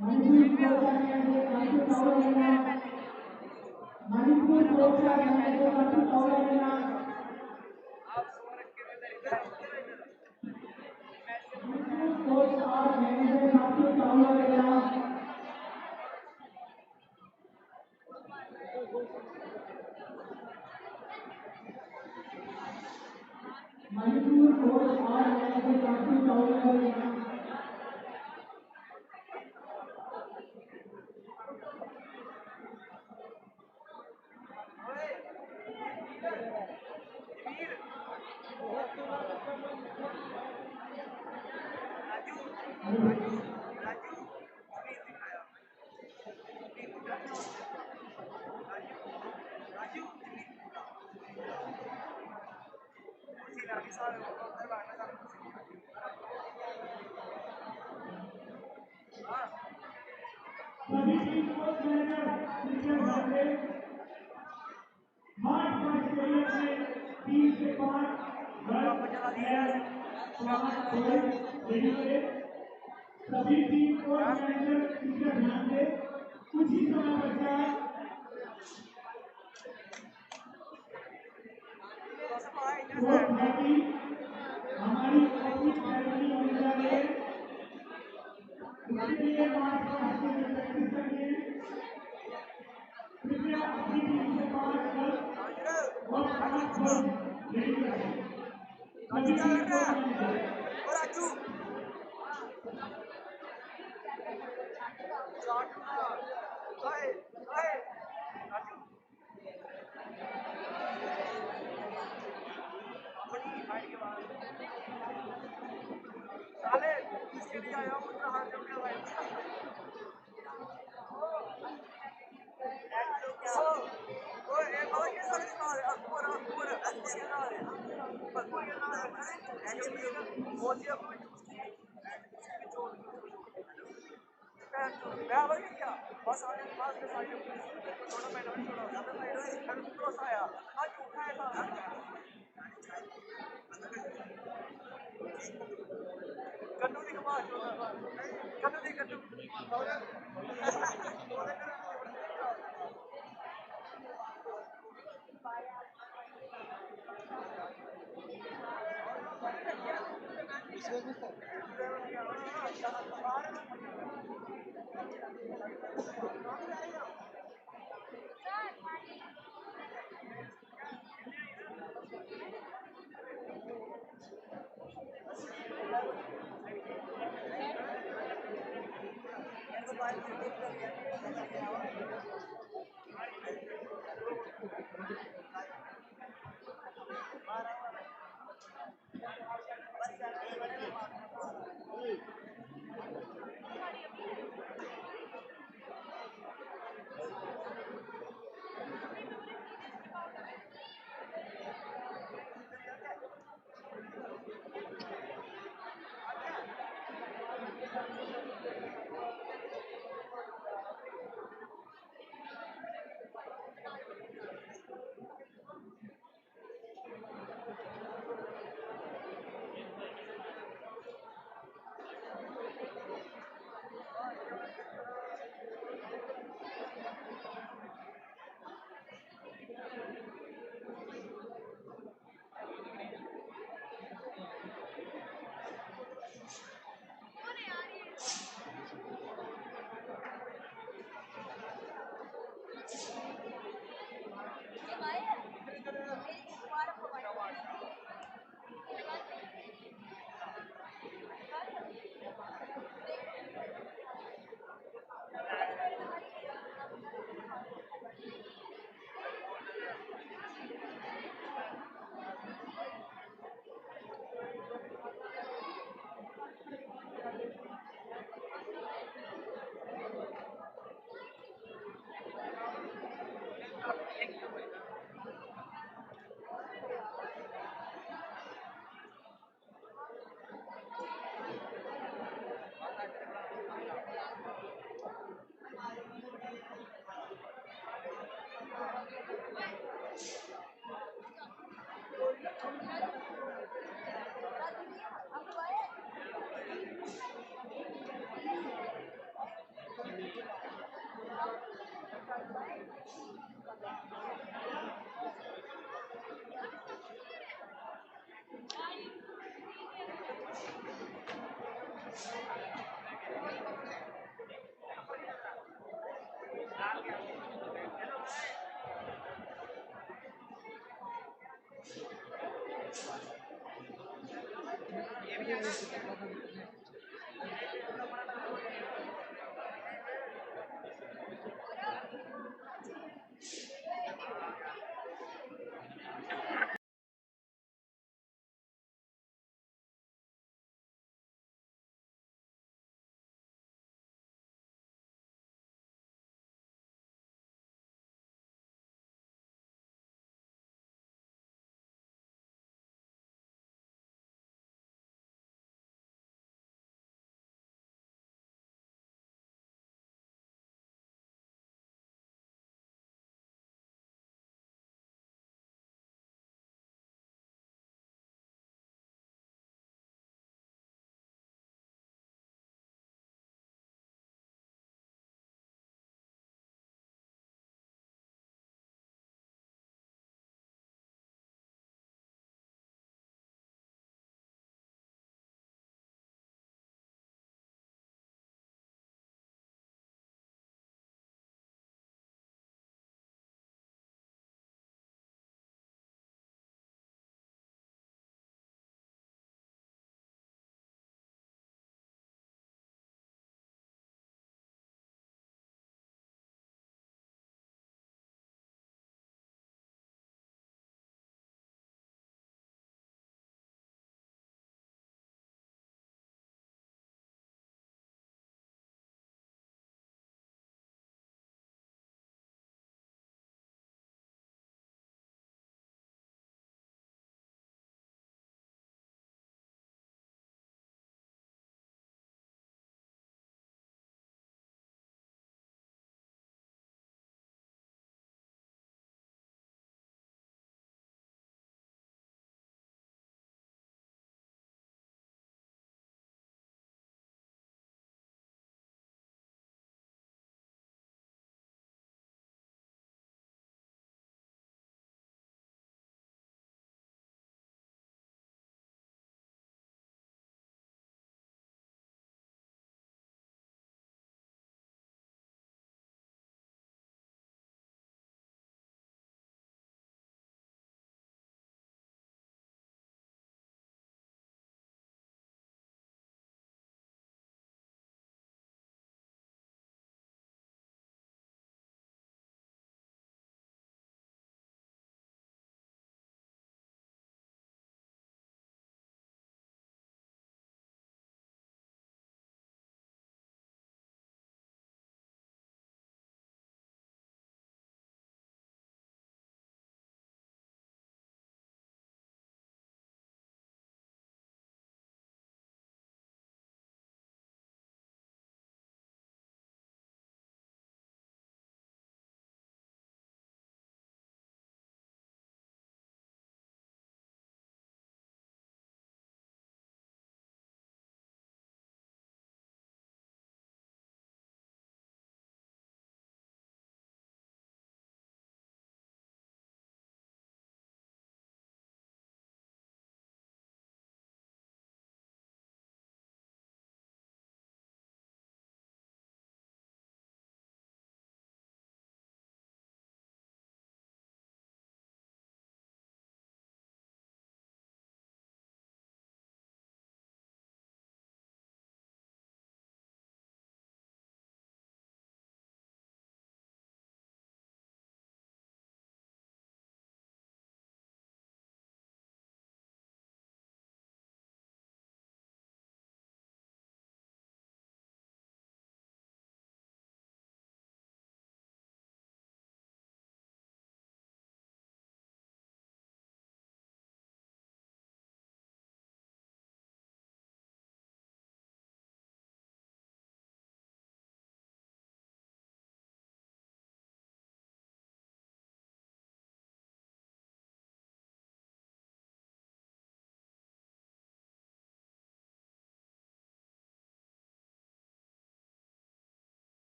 मणिपुर कोच मैनेजर कांटू कावलना मणिपुर कोच मैनेजर कांटू कावलना मणिपुर कोच और मैनेजर कांटू कावलना मणिपुर कोच और मैनेजर कांटू कावलना सभी टीम कोच मैनेजर कृपया ध्यान दें मार्च पास स्टेडियम में 3 से 5 गर्ल्स एंड 5 बॉयज रेडी करें सभी टीम कोच मैनेजर कृपया ध्यान दें कुछ ही समय बचा है 4:30 हमारी ओपनिंग सेरेमनी होने जा रही है इसके लिए मार्च पास के लिए प्रैक्टिस करनी है कृपया अपनी टीम से 5 गर्ल्स और 5 बॉयज रेडी करें सभी टीम कोच मैनेजर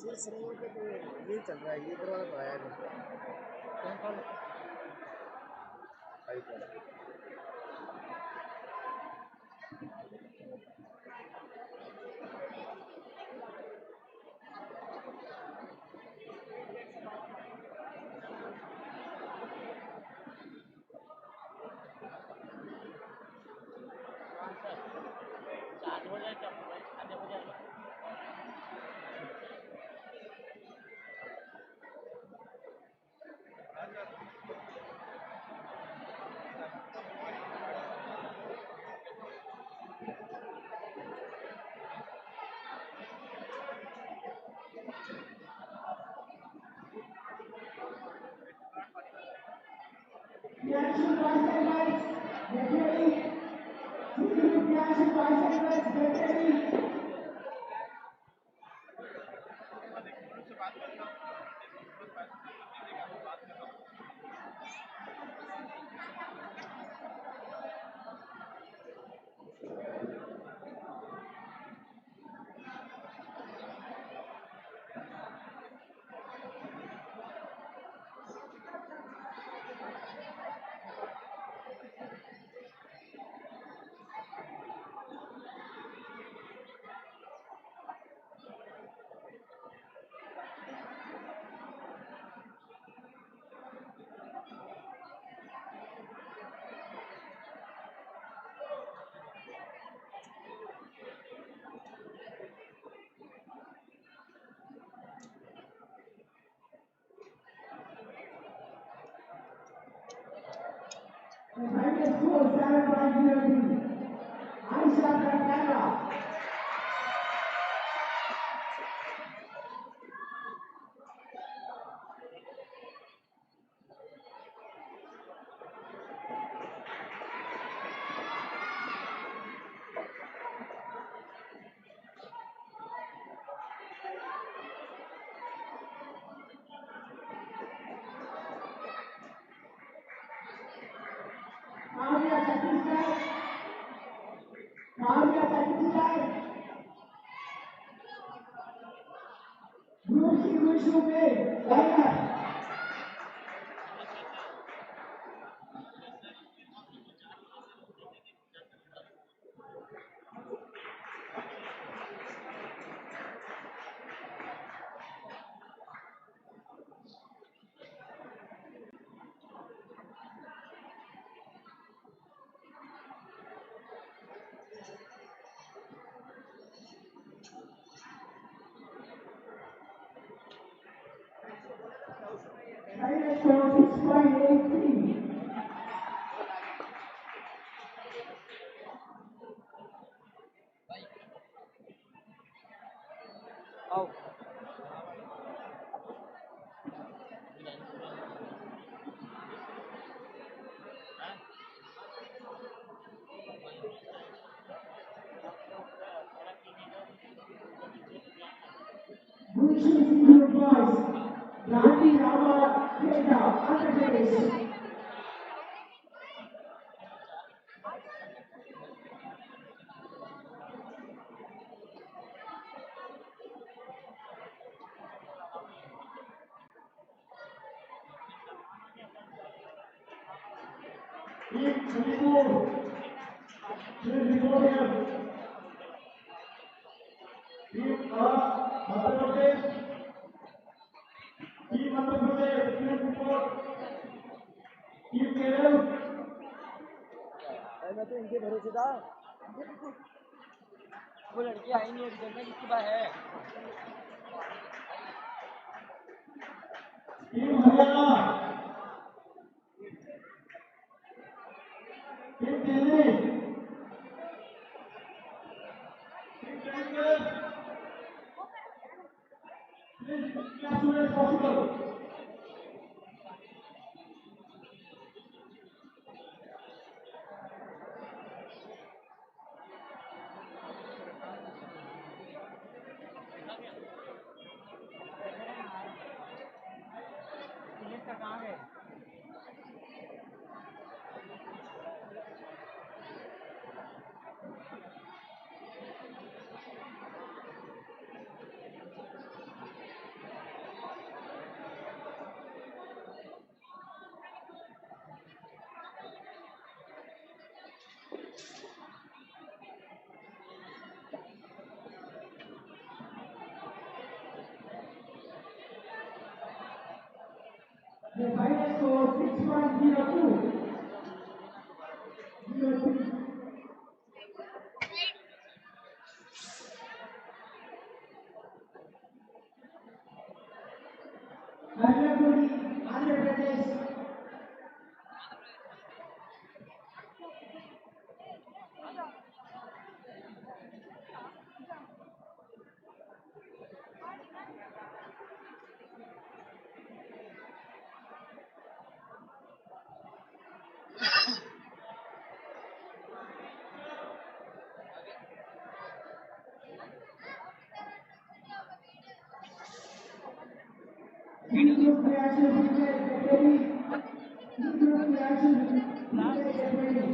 सेल्स नहीं हो तो ये चल रहा है, ये इधर वाला तो आया नहीं। कौन चार्ज हो जाए क्या मोबाइल आधे हो जाएगा Reaction bicep lights, get ready. Reaction bicep lights, get ready. The highest score is 7.03. Aisha Kakala. Kavya Chhattisgarh. Kavya Chhattisgarh. Group C, Vishnu Bay. Lineup. Highest score 6.83. आओ Group C, senior boys. Gandhi Rama Kreta, Andhra Pradesh. Team Manipur. Please report here. Team Madhya Pradesh. Team Madhya Pradesh. Please report. Team Kerala. अरे मैं तो इनके भरोसे था, वो लड़की आई नहीं अभी तक ना जिसकी बात है। Team Haryana. Team Delhi. Team Chhattisgarh. Please report as soon as possible. Police का कहाँ है The final score 6.02. 03. Arlagudi, Andhra Pradesh. Group reaction ready. Group reaction ready.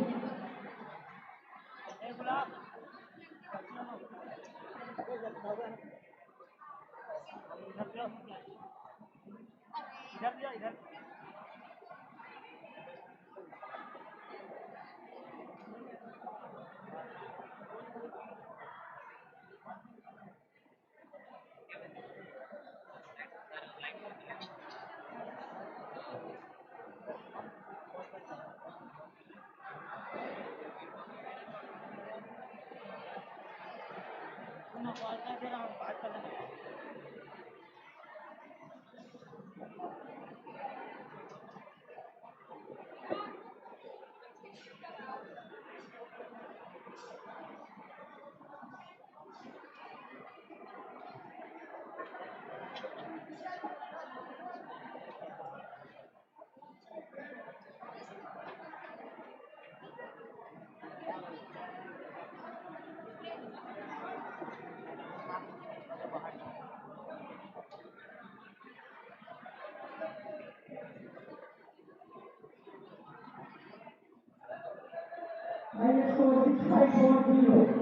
Final score 6540.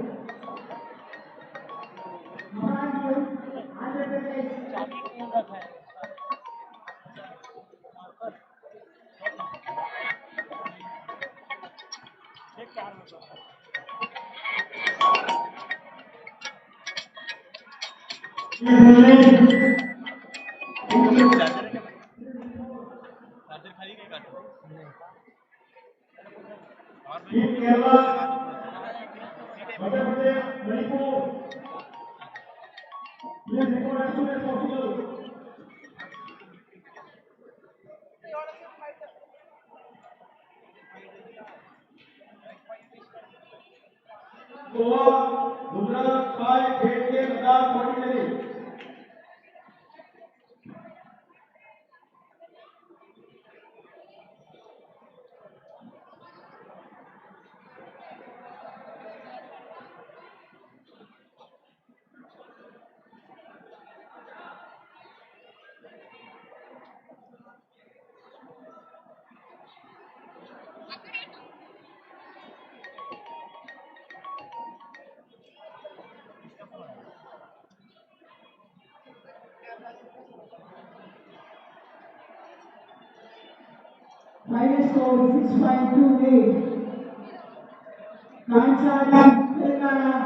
Maharashtra, Andhra Pradesh. Team Kerala, Madhya Pradesh, Manipur. Please report as soon as possible. Goa, Gujarat, 5, 8 के Ladakh, Pondicherry. Final score 6.28. Kanchali, Telangana.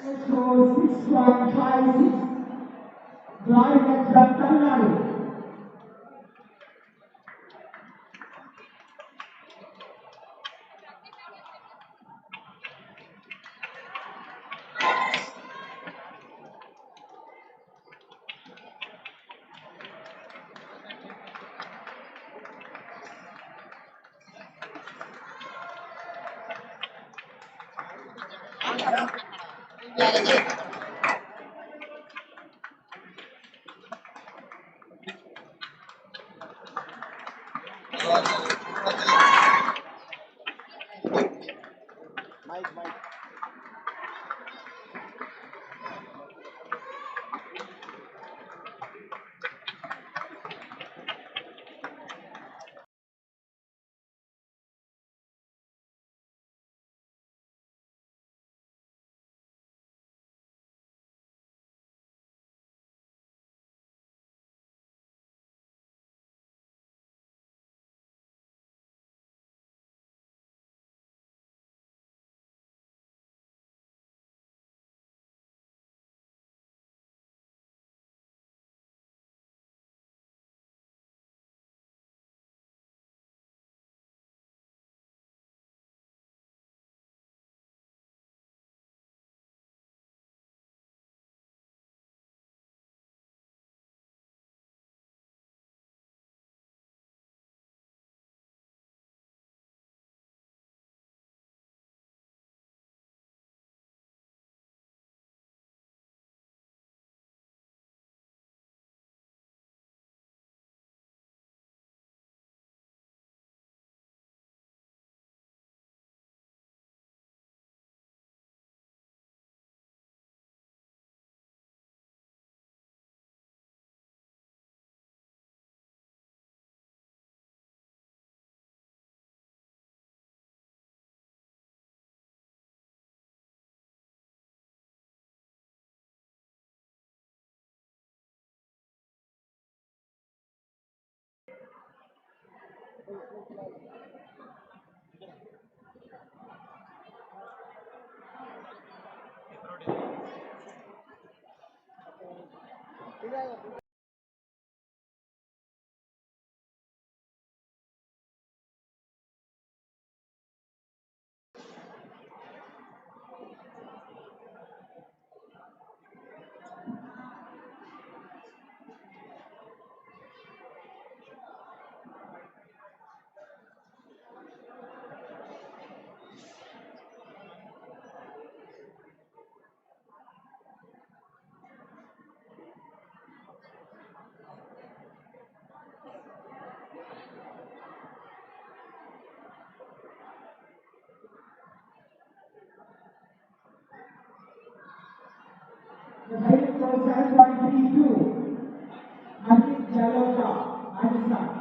Score 6.56. Drawing at Tamil Nadu. The final score 7.32. Ankit Jalota, Rajasthan.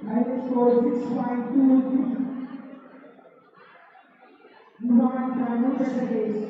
Final score 6.23. Numan Tamil Percentage.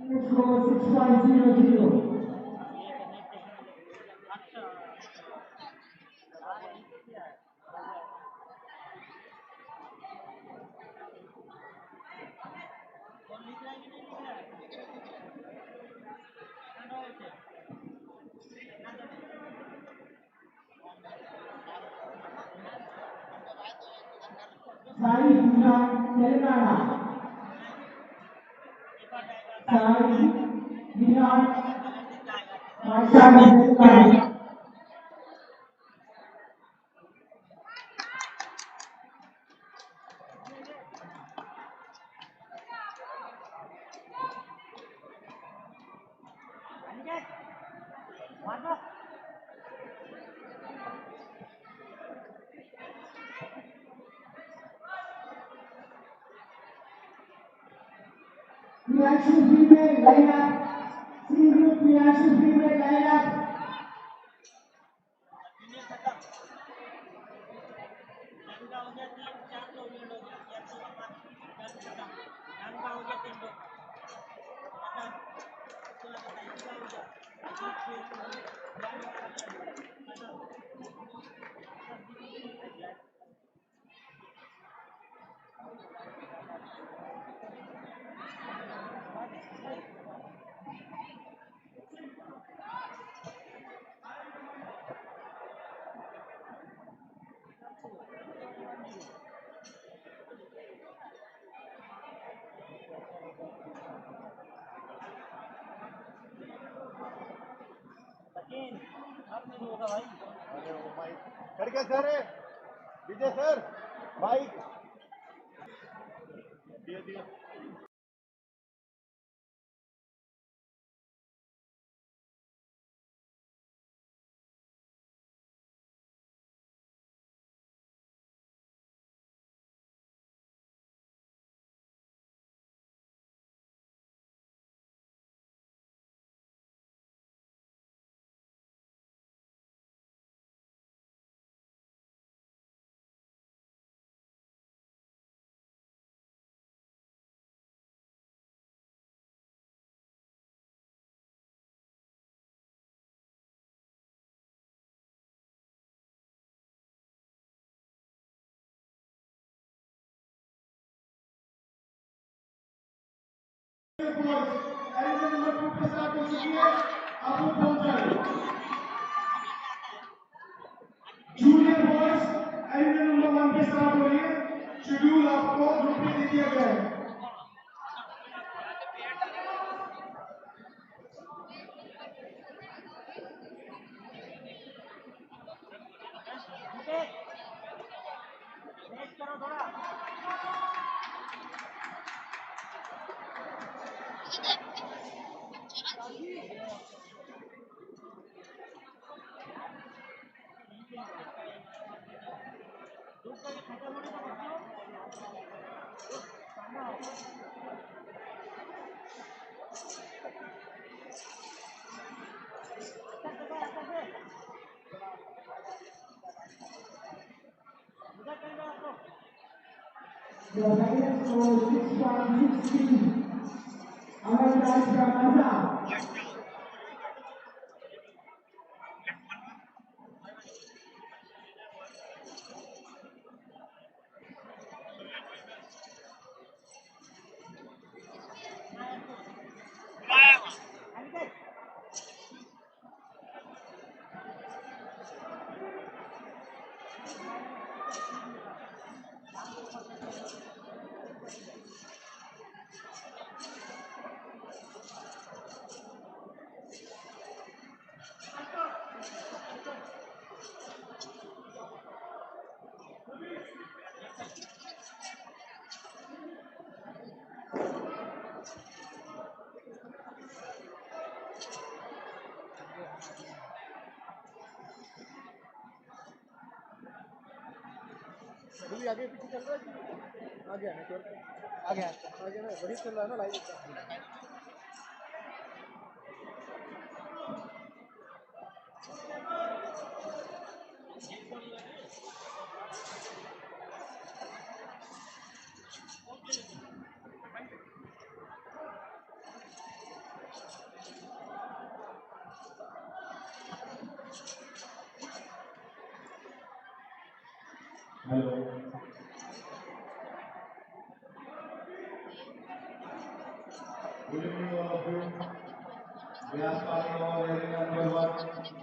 Score 6.00. Sai Bhutan, Telangana. Sai Bhutan, Telangana. Priyanshu Bhimbe, line up. C group Priyanshu Bhimbe, line up. Khadke sir Vijay sir भाई दिए दिए junior boys area number 1 पे start हो रही है schedule आपको group में दे दिया गया है The highest score 6.16. Amal Raj from Assam. अभी आगे पीछे चल रहा है आ गया नेटवर्क आ गया ना वही चल रहा है ना live hello good evening all of you we are starting our rally number 1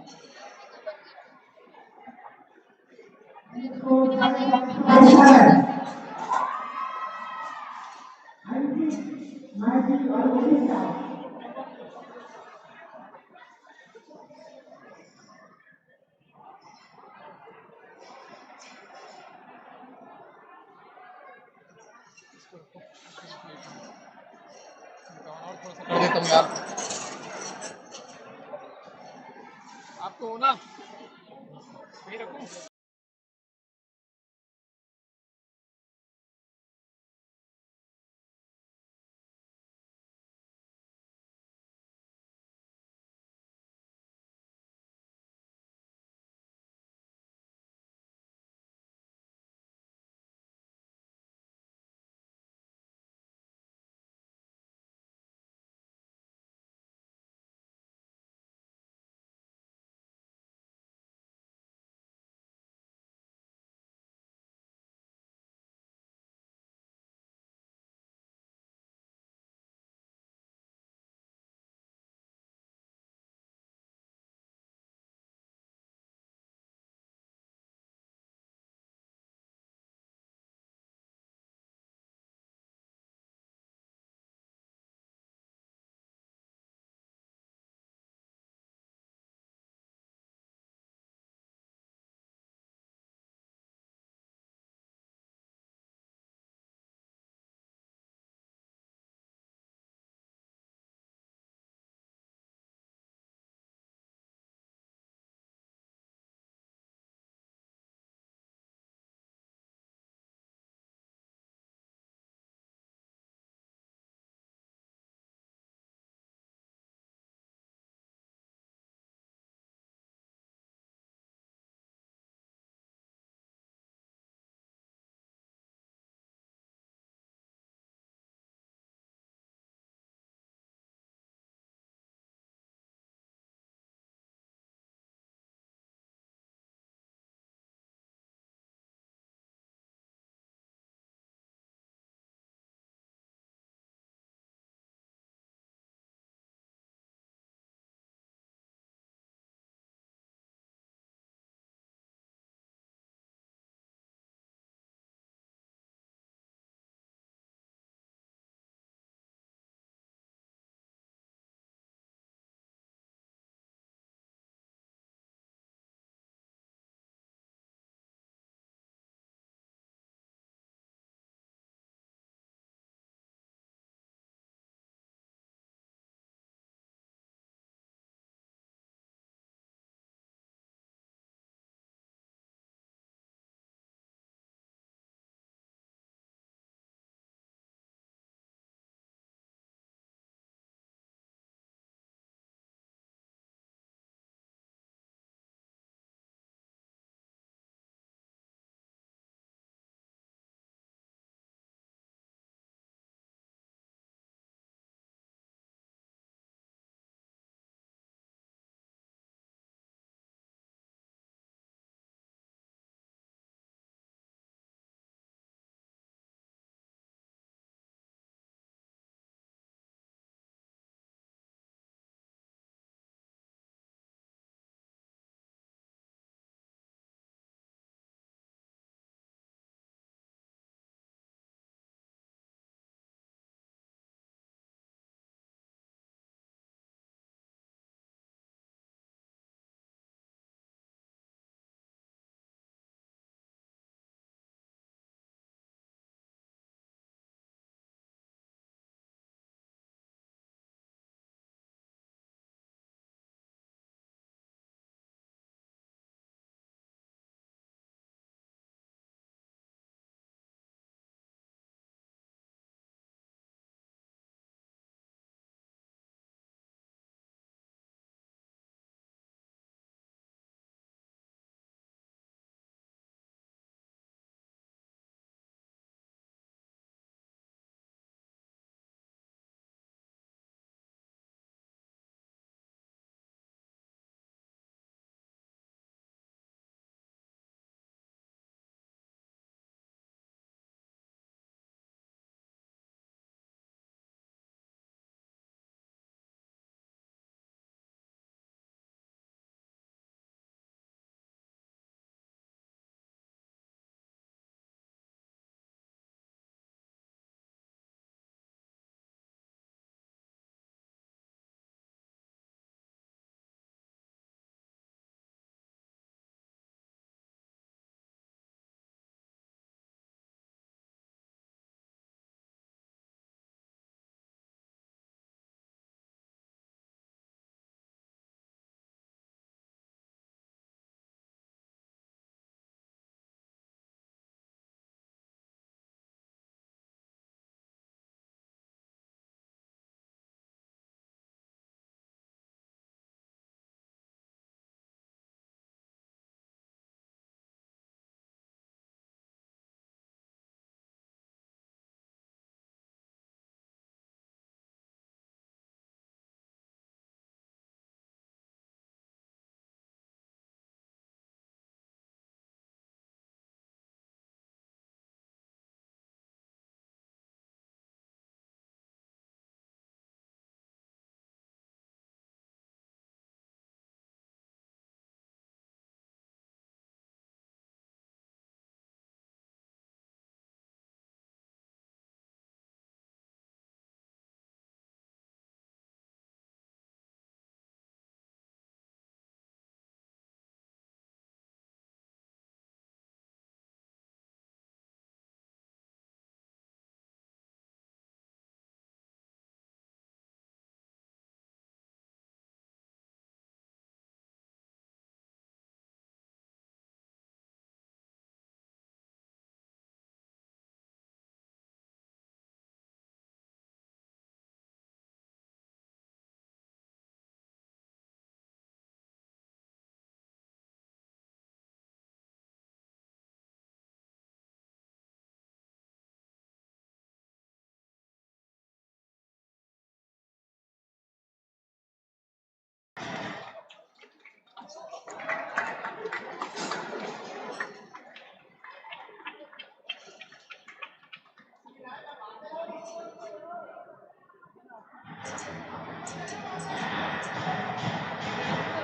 और थोड़ा सा कर देता हूँ यार आपको ना वही रखूँ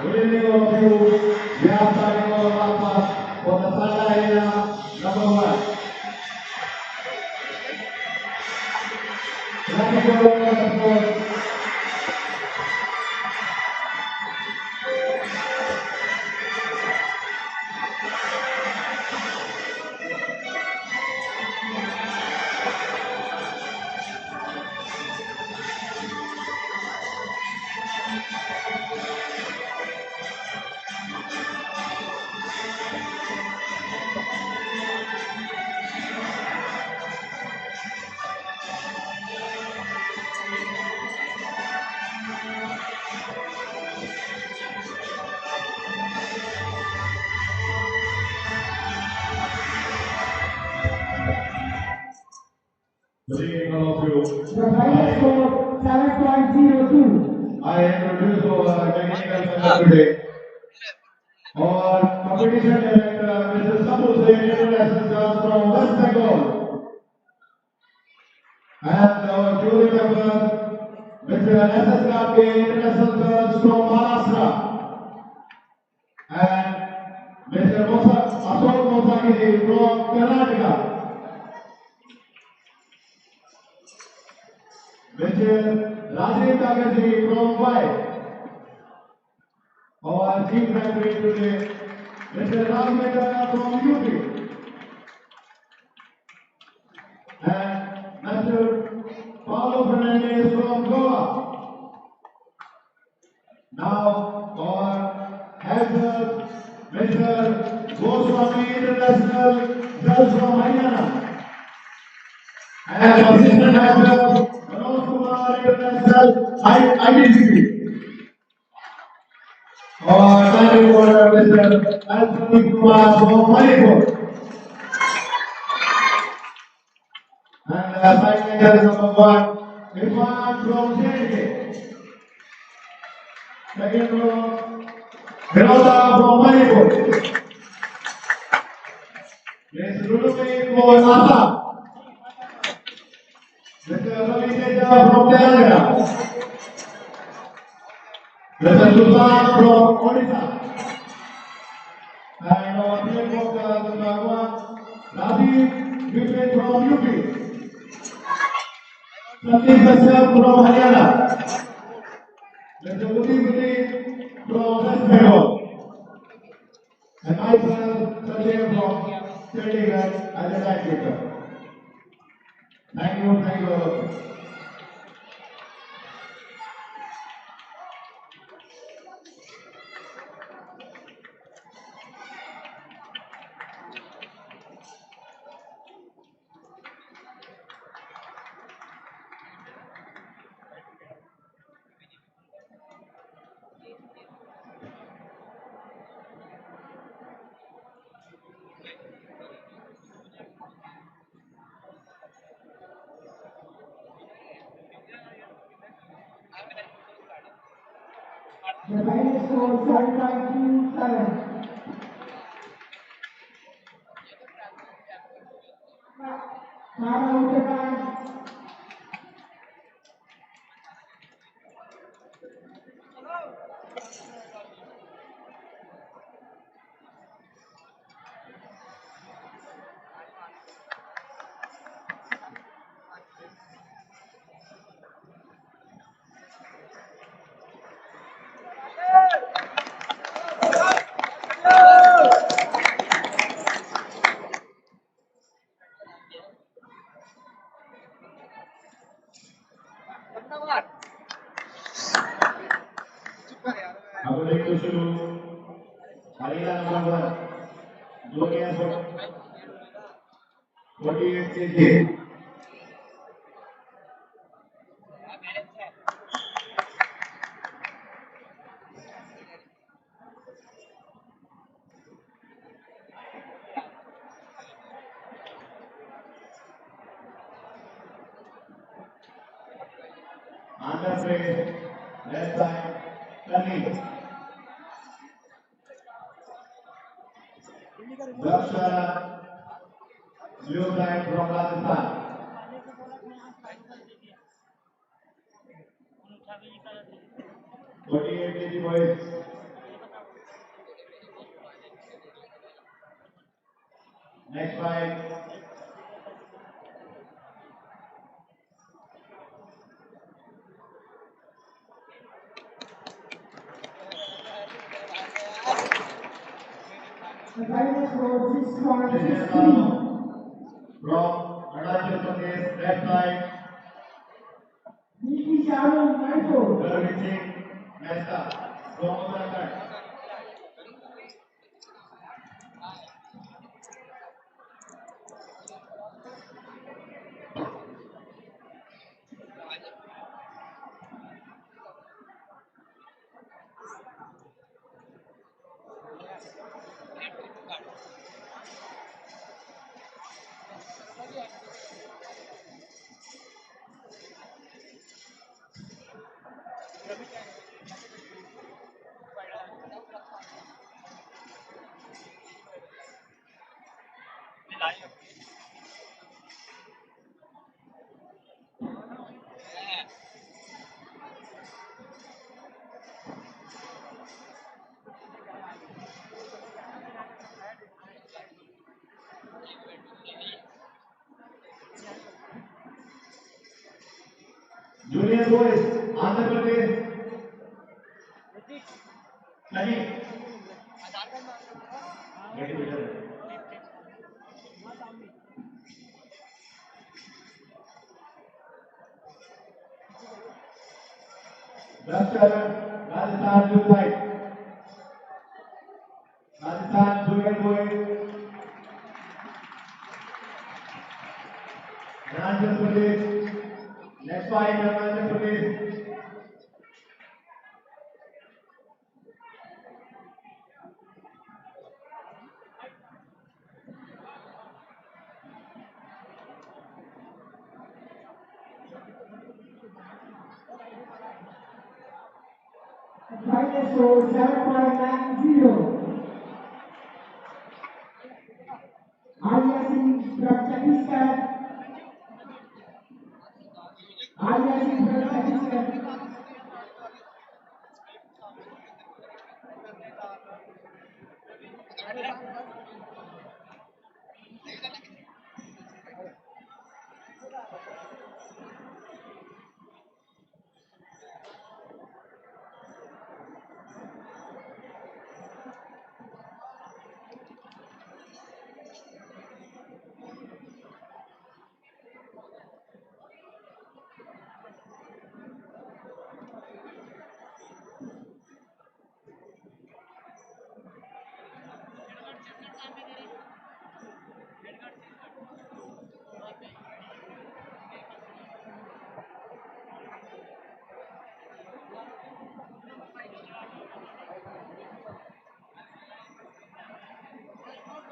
Good evening, all of you. We are starting our warm-up for the Santa Arena number 1. Thank you for your support. Good evening, all of you. The final score 7.02. I introduce our technical center today. Our competition director, Mr. Sabu Singh, international girls from West Bengal. And our jury member, Mr. S.S. Karke, international girls from Maharashtra. And Mr. Ashok Mosakiji from Karnataka. Mr. Rajiv Kagarji from Mumbai. Our chief referee today, Mr. Rajmendra from UP. And Mr. Paulo Fernandez from Goa. Now our head judge, Mr. Goswami International Judge from Haryana. And assistant head judge, Manoj Kumar International IDCP. Our title order, Mr. Anthony Kumar from Manipur. And second judge number 1, Irfan from JNK. Second row, Vinodha from Manipur. Ms. Rudumi from Assam. Mr. Ravi Teja from Telangana. Mr. Susan from Odisha. And our field worker, number 1, Rajiv Vipin from UP. Sandeep Kashyap from Haryana. Mr. Udit Udit from West Bengal. And myself, Sanjay from Chandigarh as a timekeeper. Thank you all. The final score 7.27. Nara Uttarakhand. According to Shuru, Harila number 1, junior 48 kg. Andhra Pradesh, left side, Kali. Dakshara, blue side from Rajasthan. 48 kg boys. Next fight. The final score 6 points, This is 6 from Arunachal Pradesh, left side. Niki Sharon, Mysore. Garvit Singh, Mehta, from Uttarakhand. Junior boys, Andhra Pradesh. Sunny. Ready, better. Rajasthan, blue side. Rajasthan, junior boys. Arunachal Pradesh. Next fight, Arunachal Pradesh. The final score 7.90. Arya Singh from Chhattisgarh. Arya Singh from Chhattisgarh.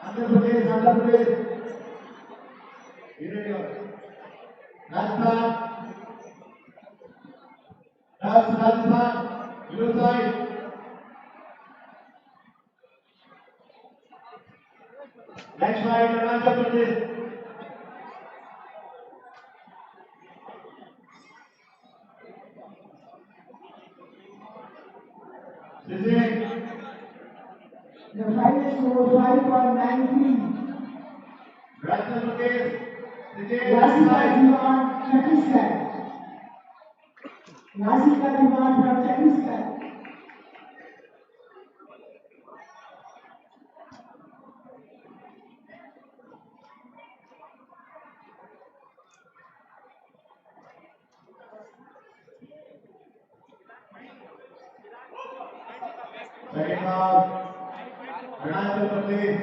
Andhra Pradesh, Andhra Pradesh. Here you go. Rajasthan, Rajasthan, blue side. Next fight, Arunachal Pradesh. This is The final score 5.93. Arunachal Pradesh. This is Yasika Diwan, Chhattisgarh. Yasika Diwan from Chhattisgarh. second round. Arunachal Pradesh.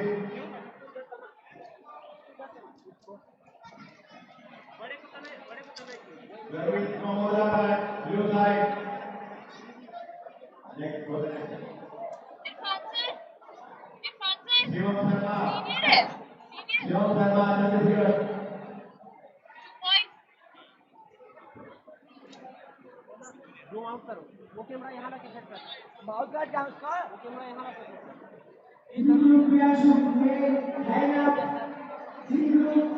Garvit from Uttarakhand, blue side. Next person. Shivam Sharma. Shivam Sharma, Chhattisgarh. Group Yashu male lineup. Group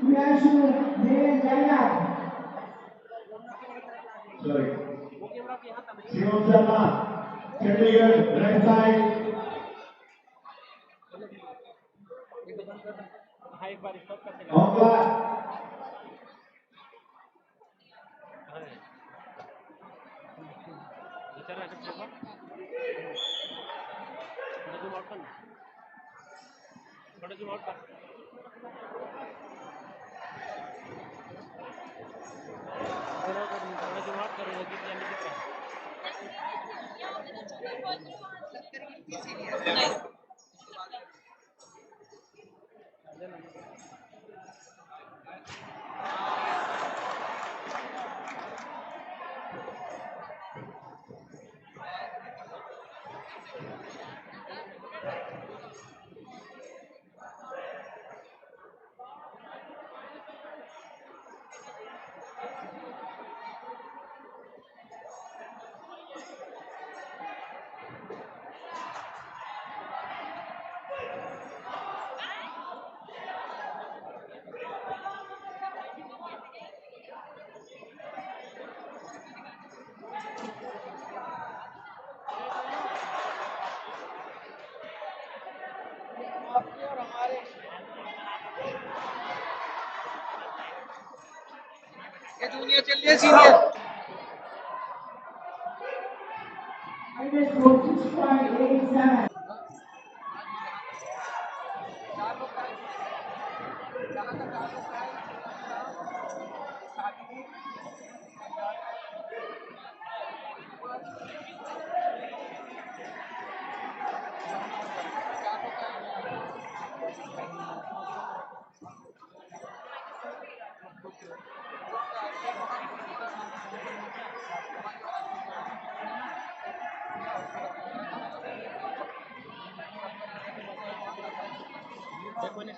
Yashu male lineup. Sorry. Shivam Sharma, Chandigarh, right side. Ongla, ये junior चल रही है senior Minus 6.87. Minus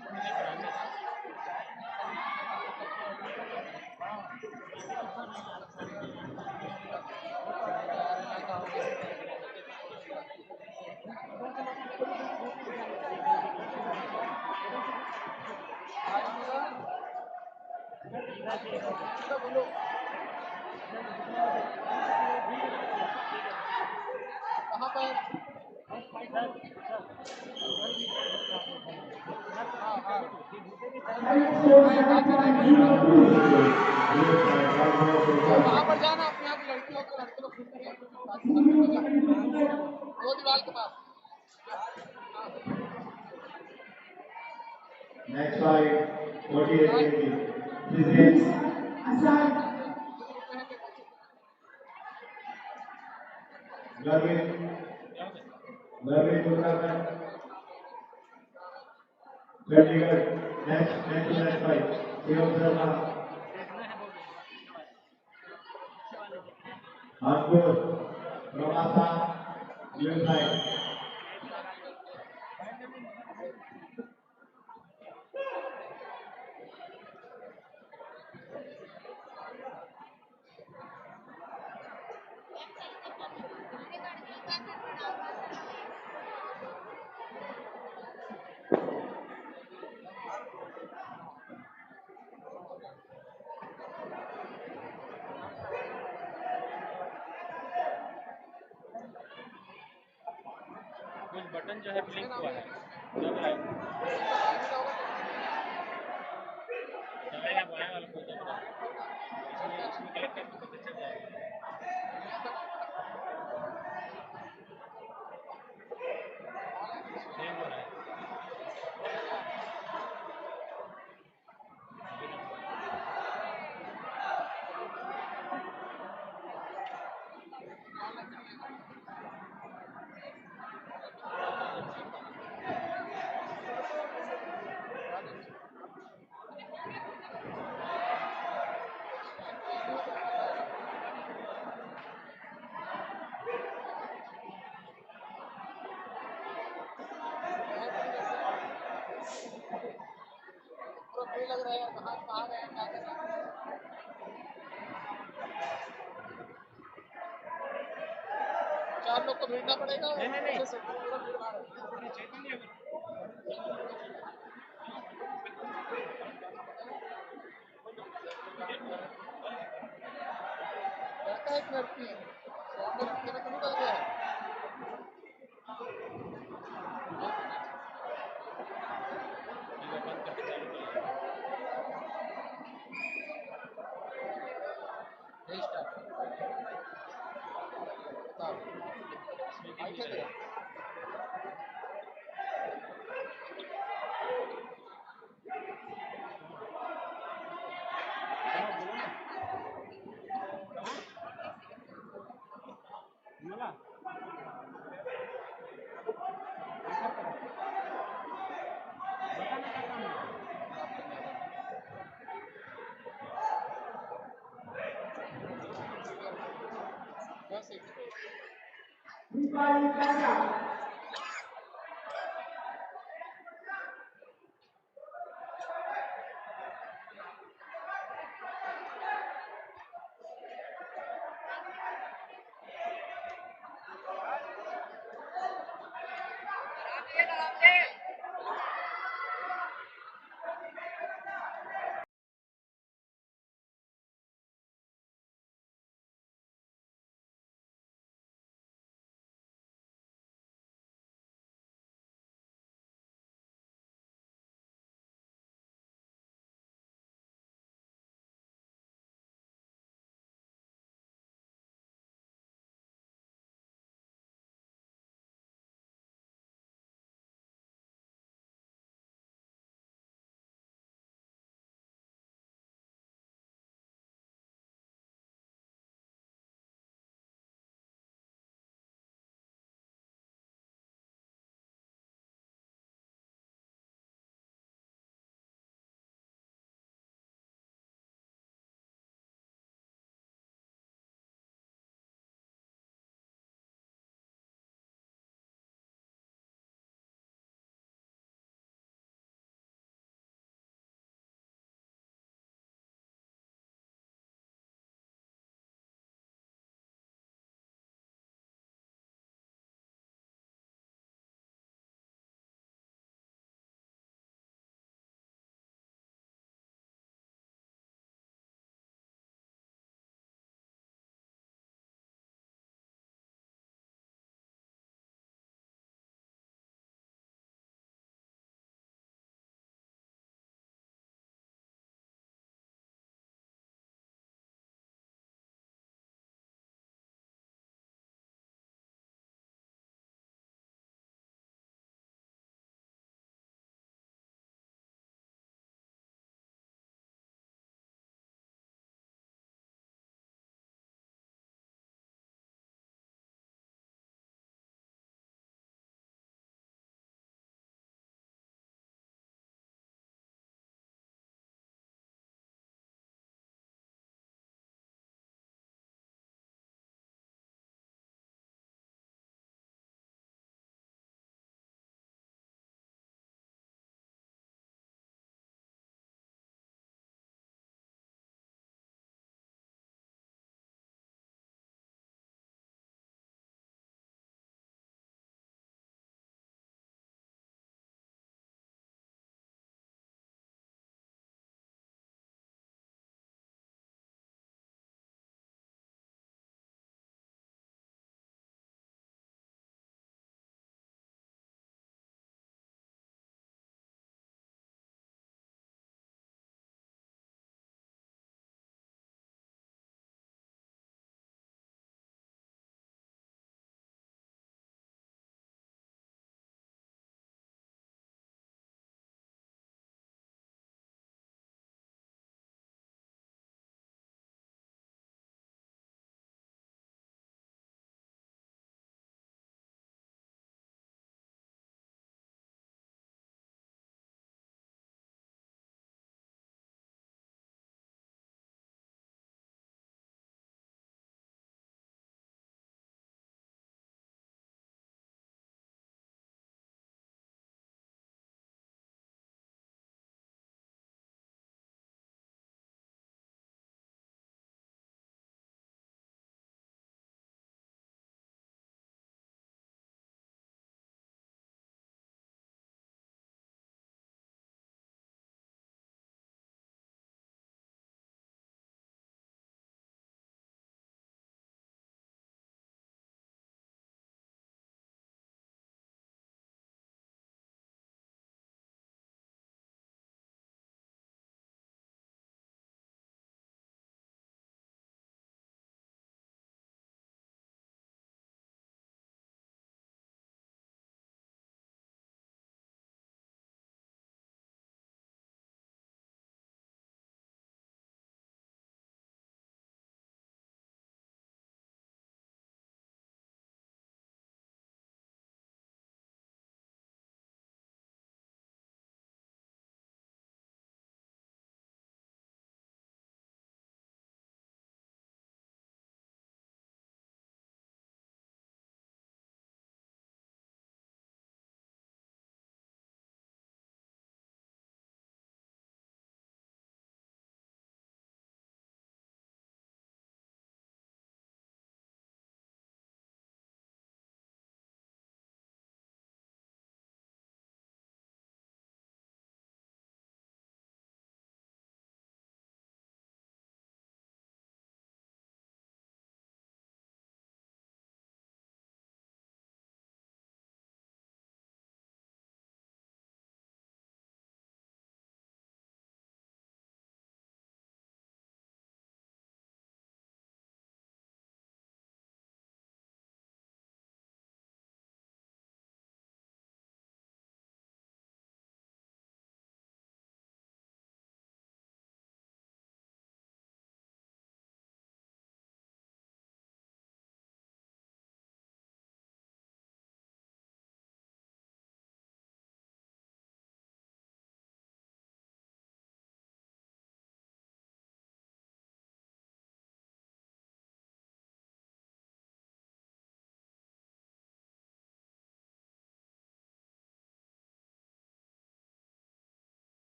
7.02. वहां पर जाना अपने आप लड़कियों को लड़के लोग घूमते हैं वो दीवार के पास next fight, 48 kg. This Aside. Garvin Uttarakhand, Chandigarh, next fight, Shivam Sharma, Kanpur, Ramasa, blue side. कुछ बटन जो है ब्लिंक हुआ है चलेगा बाएं वाला को दबा इसमें क्लिक करके पता चल जाएगा नहीं हो रहा है लग रहा है कहाँ गए क्या कर रहे हैं चार लोग को भेजना पड़ेगा नहीं पूरा भीड़ भाड़ है एक लड़की है तेरा तो निकल गया है। बंद करके चालू कर ले। रीस्टार्ट बताओ मीटिंग आई नहीं थे चल तेरा रही। बोला बस एक Viva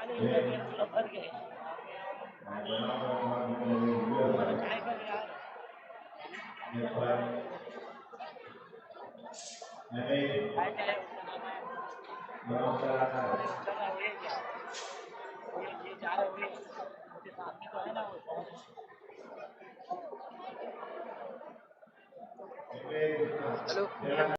भर गए काय कर यार काय चले ये जा रहे हुए उसके सामने तो है ना वो hello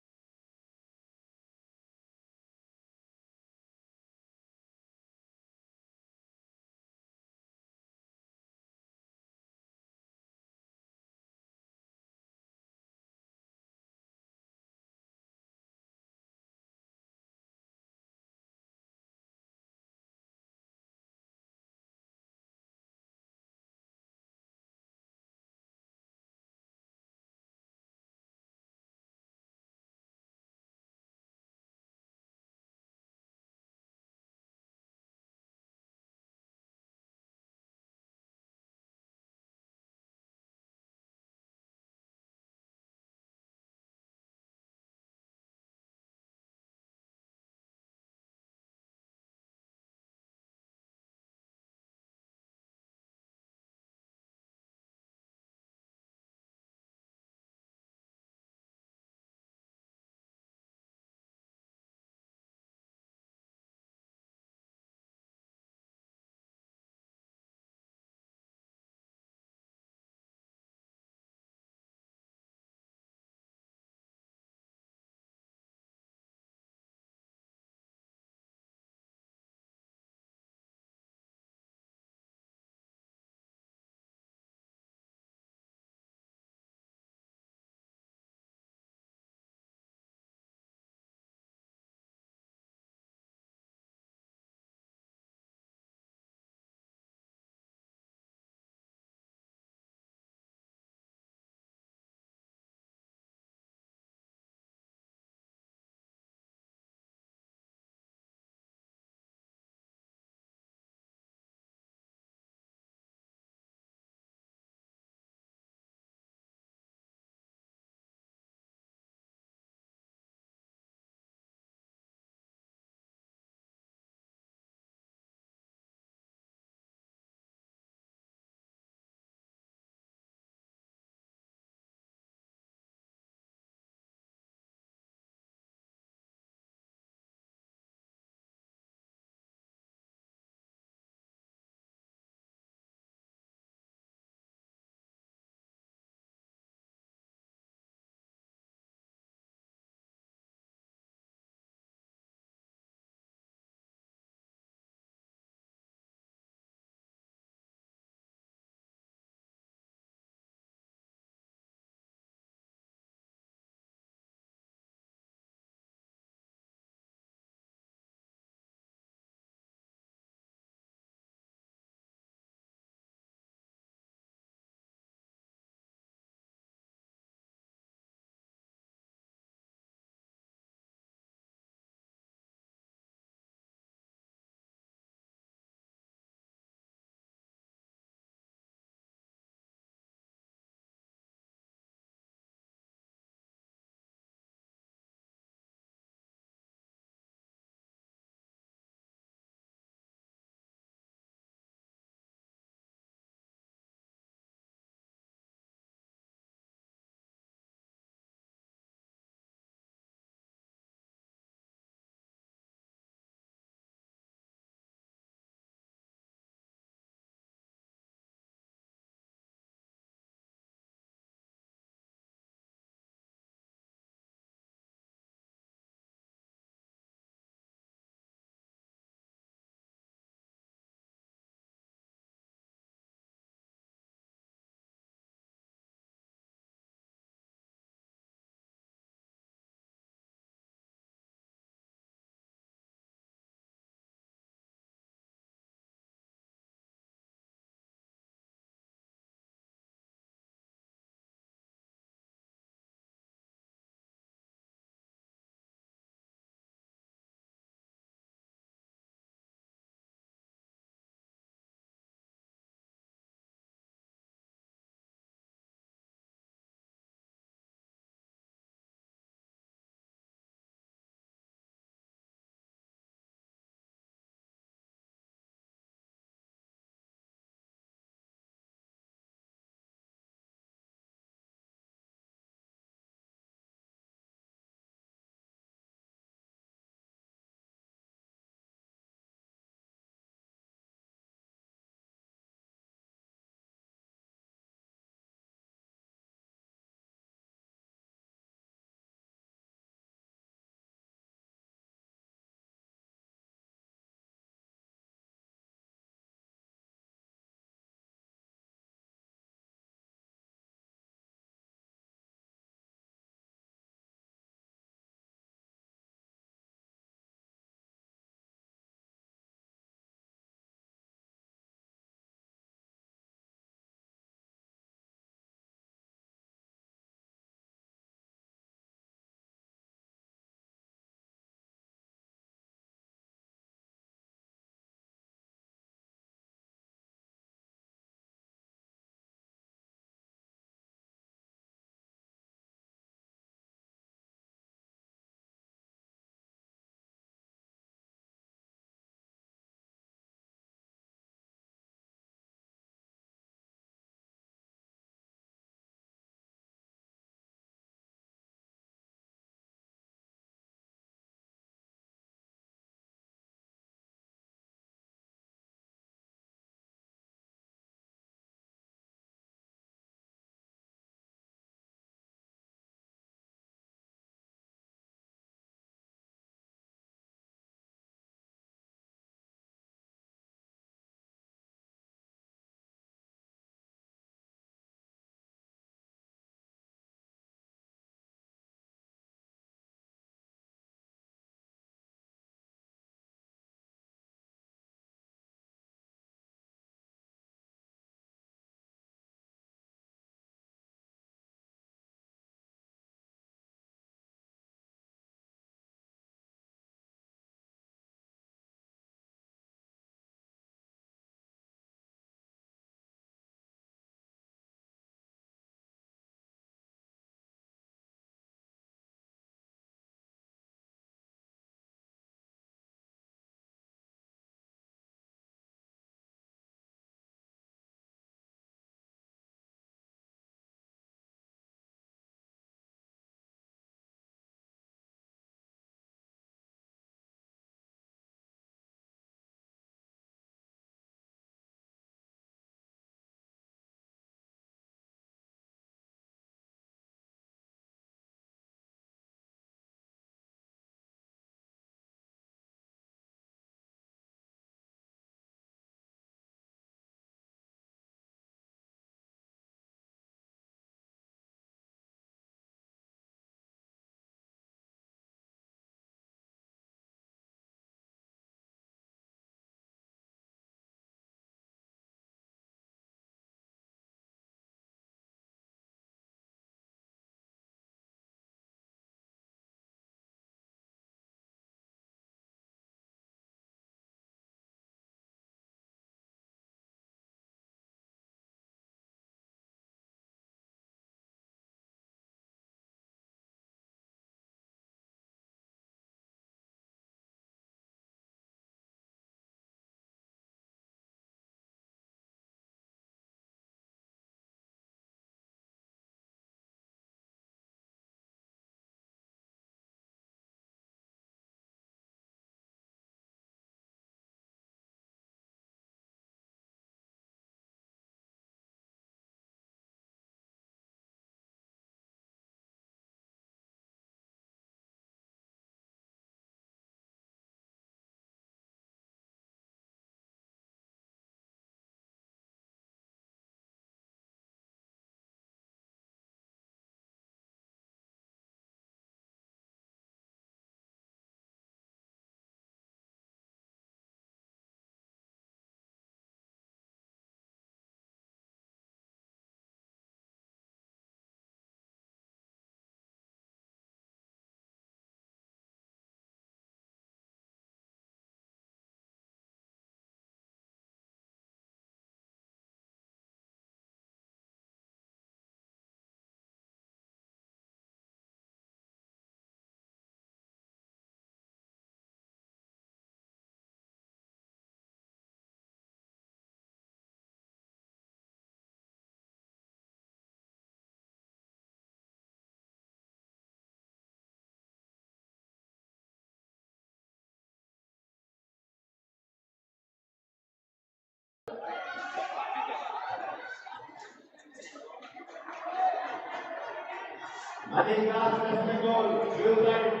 Adidas West Bengal, blue side.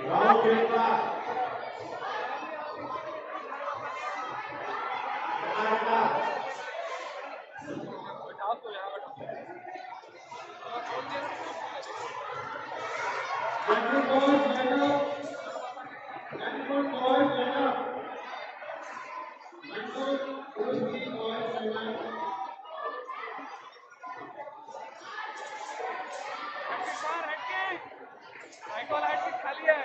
Rahul Chandra, Karnataka. बैठाओ तो यहाँ बैठाओ छोड़ दिया Country boys, stand up. Country boys, stand up. Country boys, stand up. बाहर हट के माइकल हट के खाली है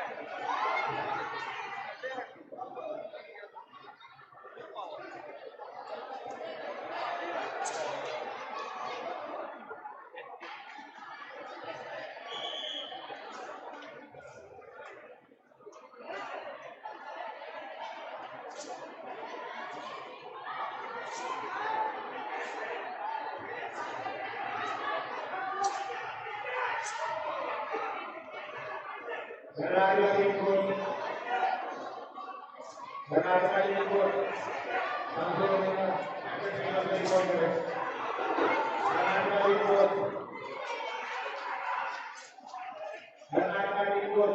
Karnataka input. Karnataka input. Sanjay Karnataka input. Karnataka input.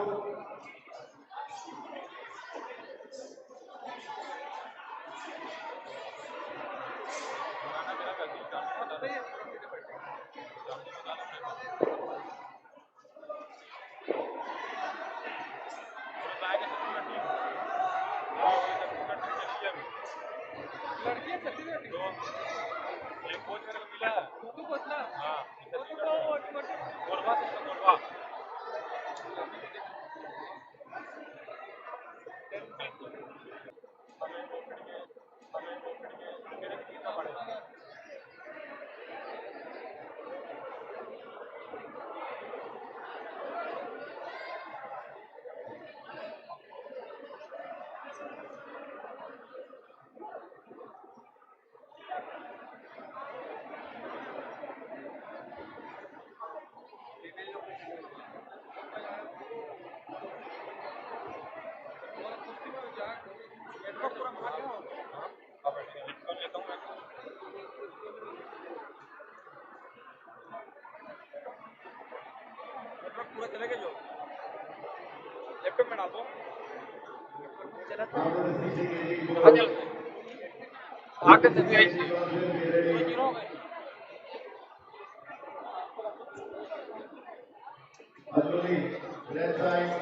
लड़की चलती रहती है एक कोच मेरे को मिला तू कोचला हाँ तू तो कोरबा से कोरबा पूरा मार गया अब कर लेता हूँ मैं पूरा चलेगा जो लैपटॉप में डाल दो आगे से भी ऐसी जीरो हो गए Adluli, left side,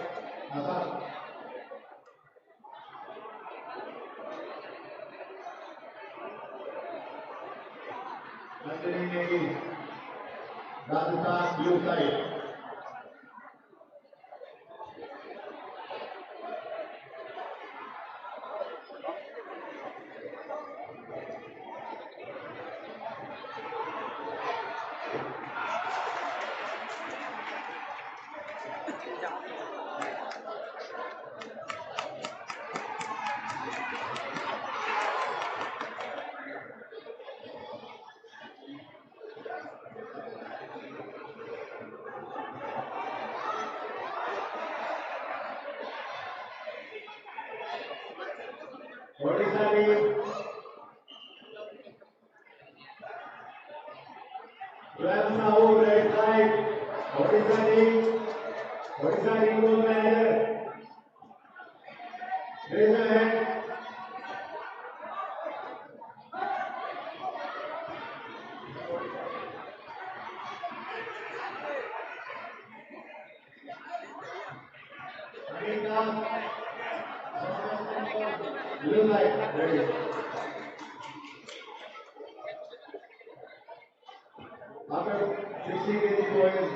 Assam. Nandini Negi, Rajasthan, blue side. Odisha team, Prem Sahu, right side. Odisha team goal manager. Raise your hand. Anita, blue side, ready. After 60 kg points,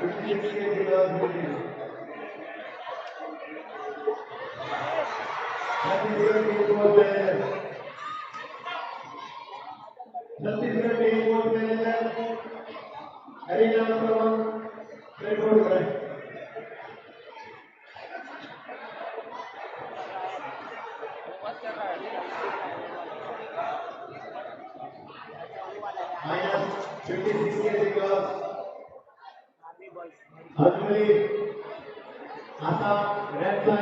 56 kg girls will be. Chhattisgarh team goal manager. Chhattisgarh team goal manager. Arena number 1, Redwood Gray. Minus 56 kg girls. Adluli, Assam, red side.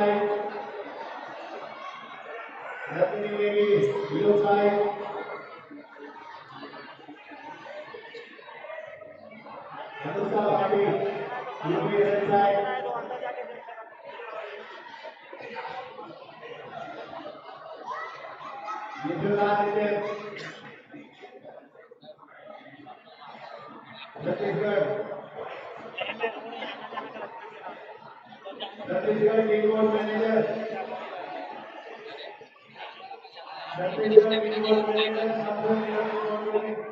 Nityanaditya, Chhattisgarh. Chhattisgarh team board manager. Chhattisgarh team board manager. Samson team board manager.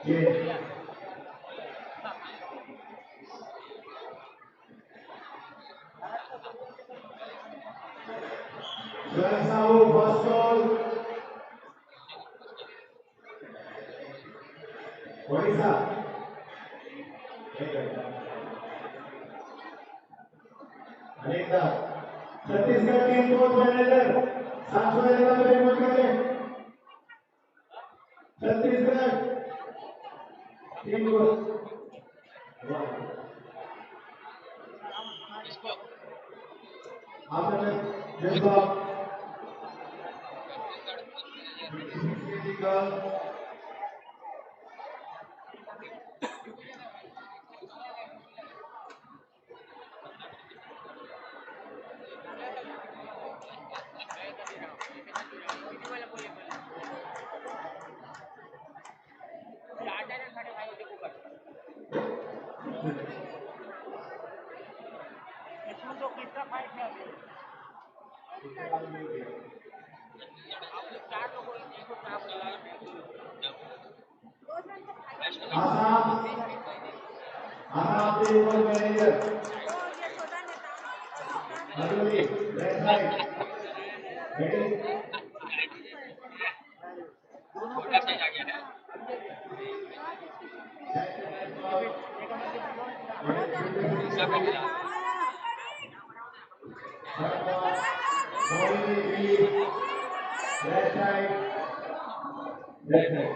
Yes. Sahu first ball. Odisha. Anita. Chhattisgarh team board manager. 711 पे report करें. Chhattisgarh team board. आपने जिसको इसमें तो कितना fight है अभी? आप लोग 4 लोग हो, देखो आप Assam Assam team board manager अदुली left side ready left side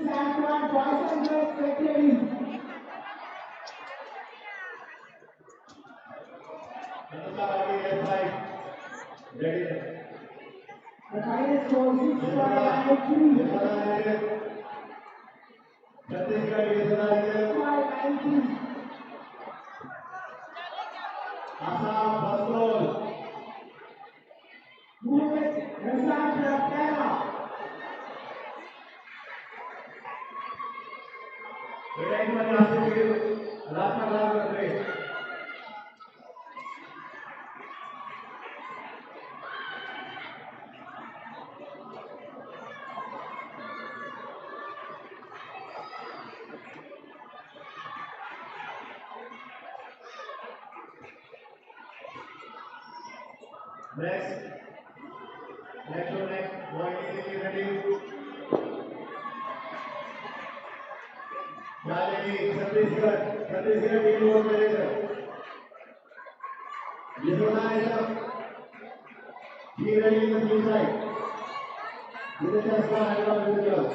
Track 1, 1, boys and girls, get ready. The final score 6-5-9-3. 6-5-9-3. Assam Basrol. Movement, Rashan Rapera. Ready for last last race. Next, boy, ready. Jalini, Chhattisgarh team vote करेगा. Yashoda Nisham, be ready in the blue side. With the chest bar, hand on with the glove.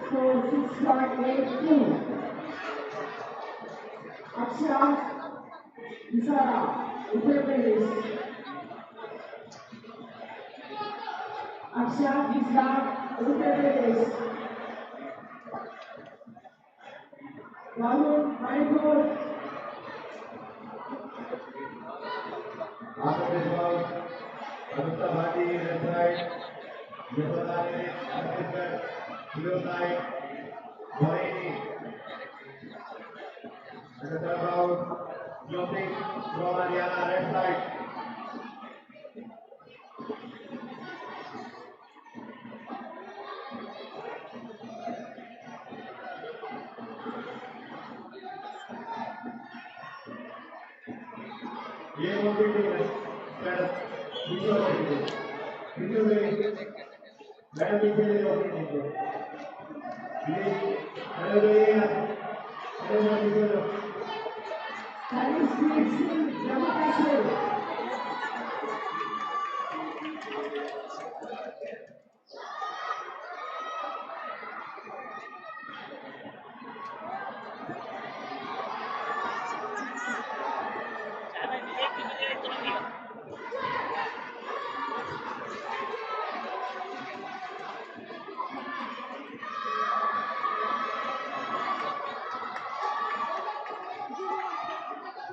Score 6-5-8-2. Akshay Isara, Uttar Pradesh. Akshay Isara, Uttar Pradesh. Rahul Manipur. After this ball, Anutta Bhati, left side. Yashoda Nisham, Chhattisgarh, blue side. Moini. And the third round, Jyoti from Haryana, red side. ये कौन सी team है? Madam, पीछे हो जाइए. पीछे हो जाइए. Madam पीछे ले लो अपनी टीम को. प्लीज, खड़े हो जाइए आप. खड़े हो पीछे हो जाओ. Harris Smith Singh, Jammu Kashmir.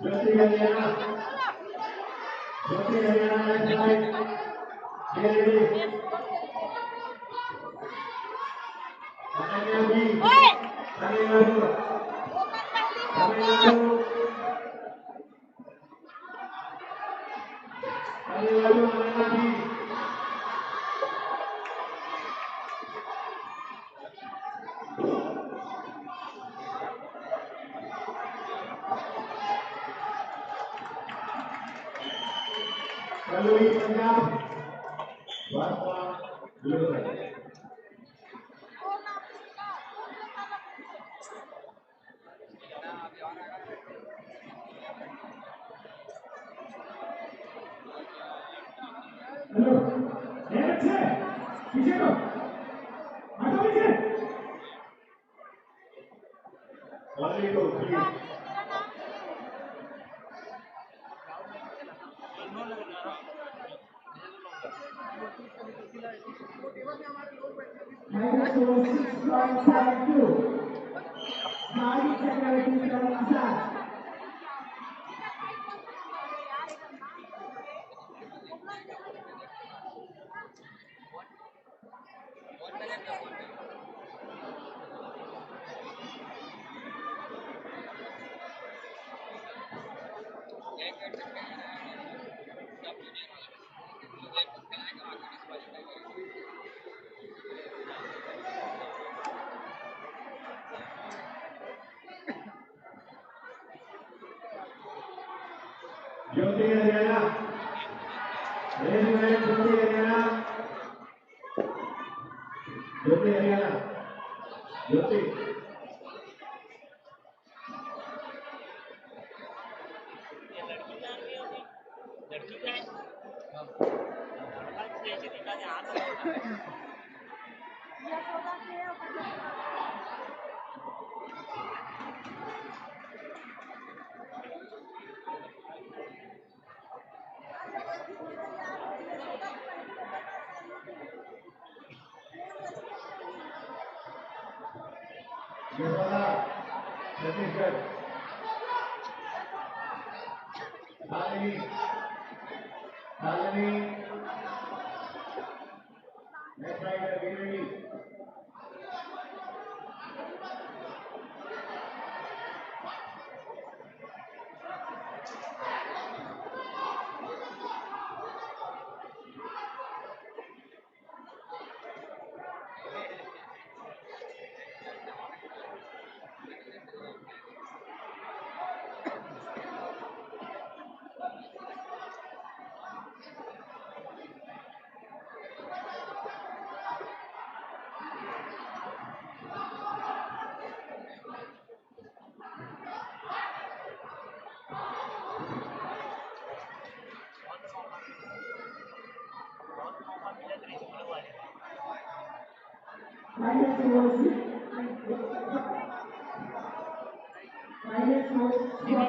ज्योति हरियाणा, ज्योति हरियाणा लेफ्ट साइड. ये रेडी. अनन्या भी. तमिलनाडु. तमिलनाडु. तमिलनाडु अनन्या भी. कलुई पंजाब. वास्ता ब्लू साइड. हेलो, ये बच्चे, पीछे को, हटो पीछे. Only two, please. Final score 6-5-7-2. Bali Chakravarti from Assam. Jyoti Haryana. Raise your hand, Jyoti Haryana. Jyoti Haryana. Jyoti. ये लड़की जान रही होगी लड़की जाए लड़का से दिखा दे हाथ Yashoda. Chhattisgarh. Shalini. Shalini. Next rider, be ready.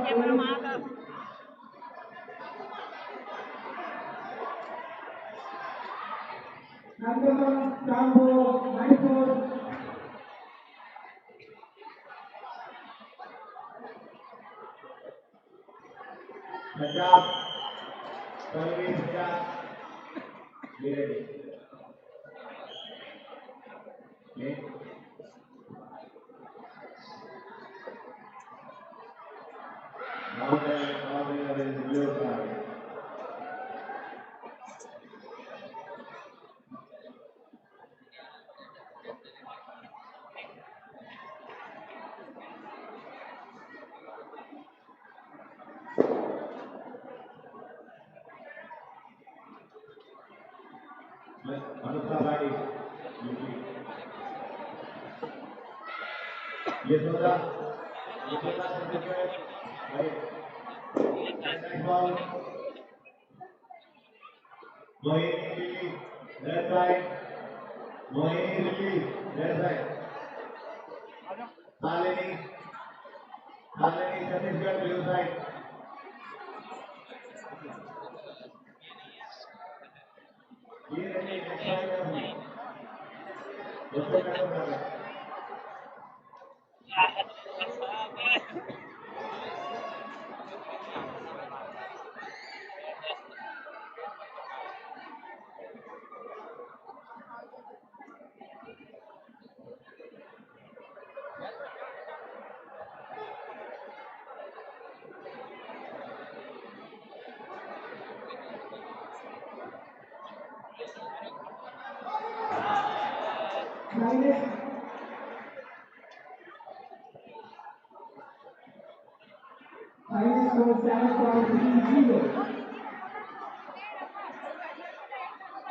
Camera मार Punjab. Parveen Punjab. Be ready. Okay. Now there is blue side. Anushka Bhatti. Yashoda. Yashoda Chhattisgarh. Right. Next ball. Mohini Lily. Left side. Mohini Lily. Left side. Shalini. Shalini Chhattisgarh. Blue side. Be ready. Next side. Let's go. Minus score 7.30.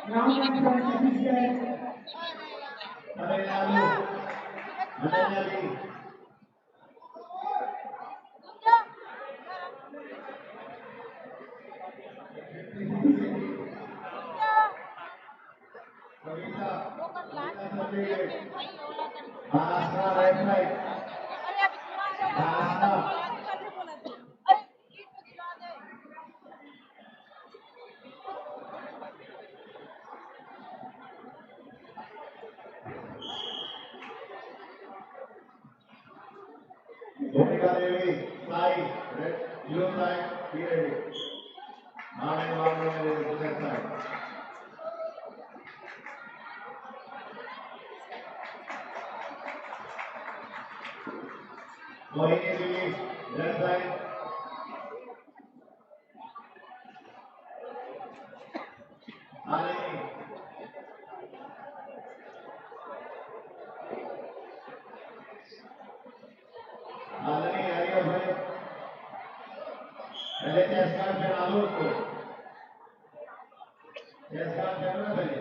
Round one from Chhattisgarh. Tamil Nadu. Ananya Lee. Kavita. Kavita Certificate. Maharashtra right side. Maharashtra. Bhumika Devi. Sai. Red. Blue side. Be ready. Anand Babu is left side. Mohini Lily. Left side. Shalini. Shalini, area side. पहले chest guard पहना लो उसको, chest guard पहनो ना पहले।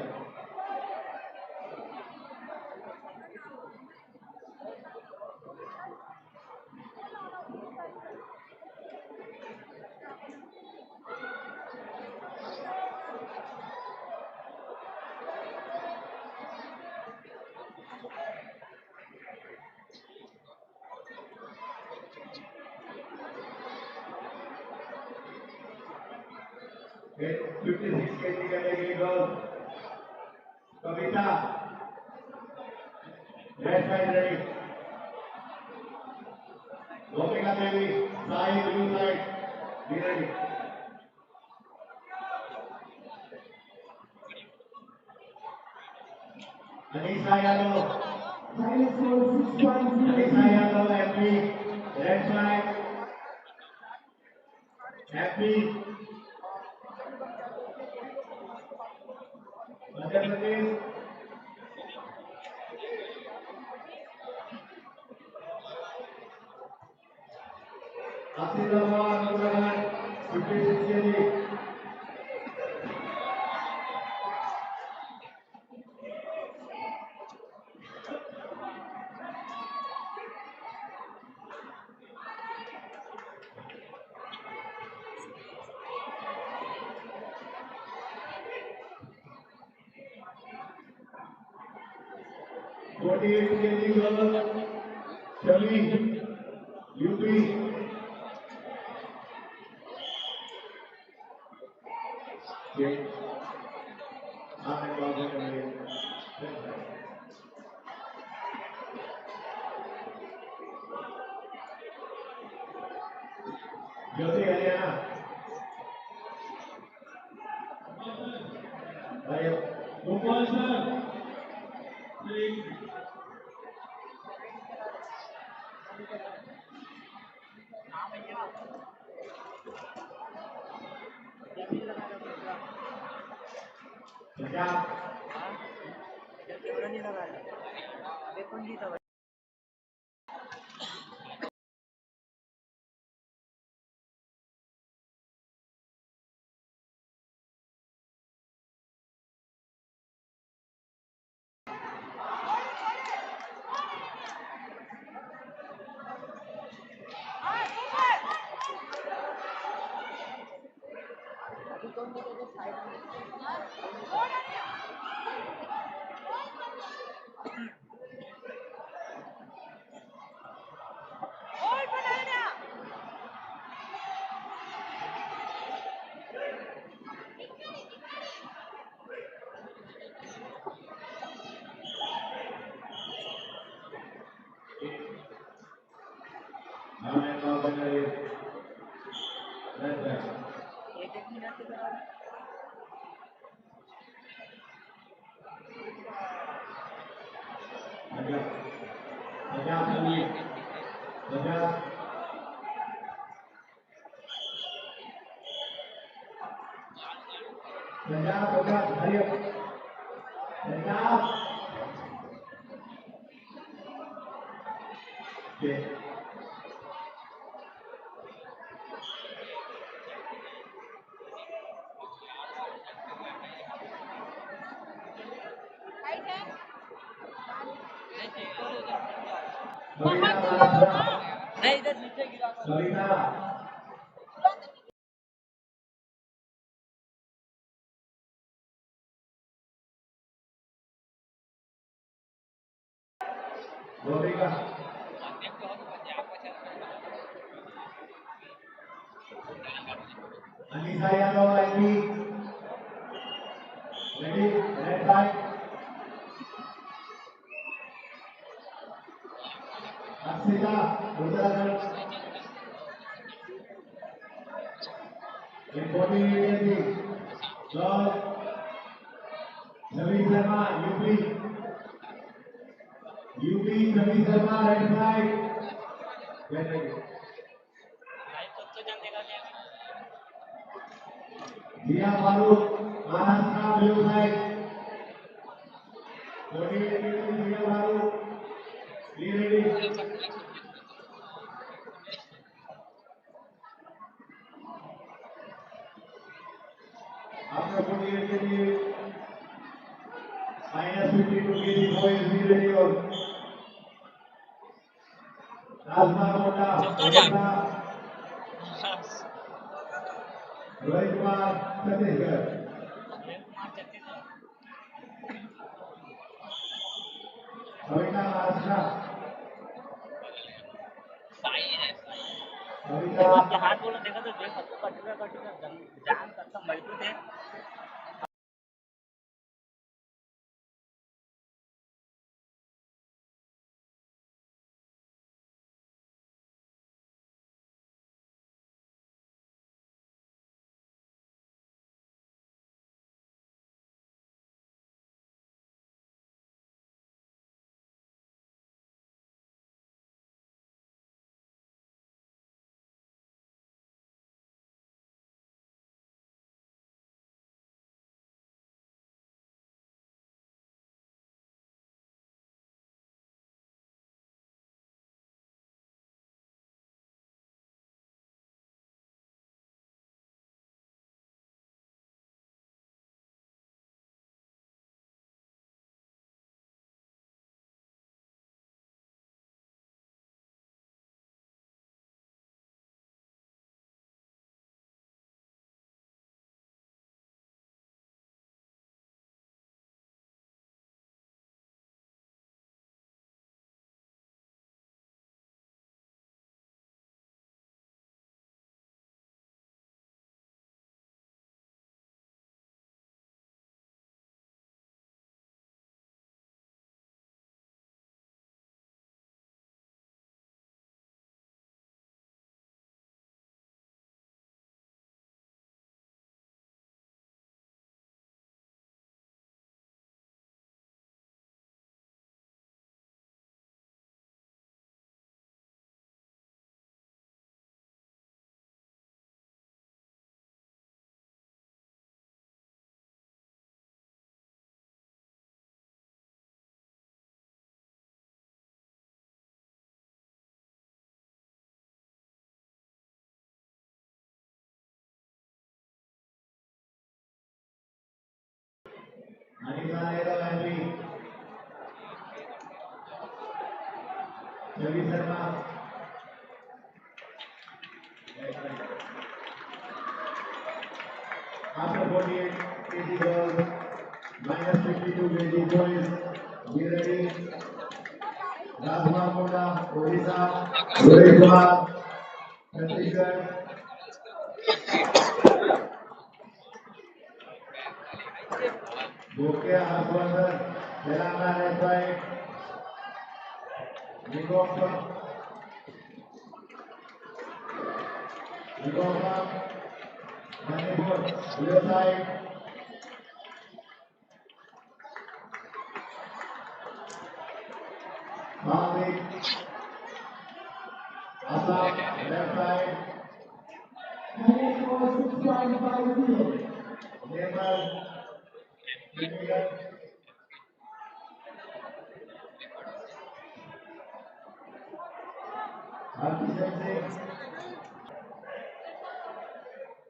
फिर 56 kg category girl Kavita, left side ready, Gopika Devi side blue side be ready, Anisa Yadav, Anisa Yadav MP red flag, MP Madhya Pradesh, Ashirwad Uttarakhand 56 kg, girl Shami UP, Jyoti Haryana, Gopal sir Punjab, नहीं लगा रहा देखो जीता भाई एक मिनट के बाद नहीं इधर नीचे गिरा Anisa Yadav MP ready red side, Akshita Uttarakhand, Chhavi Sharma UP, UP Chhavi Sharma red flag, Jiya Farooq Maharashtra blue flag, Jiya Farooq be ready, Rajma Kota Odisha Rohit Kumar Chhattisgarh Kavita Maharashtra Kavita आपके हाथ बोला देखा तो देख कटुरा जान करता मजबूत है Anita Yadav MP Ravi Sharma after 48 kg girls minus 52 kg boys be ready Rajma Kota Odisha Rohit Kumar Chhattisgarh बोके हर्षवर्धन तेलंगाना नेशनल निगोपा Manipur blue side Bhavik Assam left side Nepal Senegal Harkisan Singh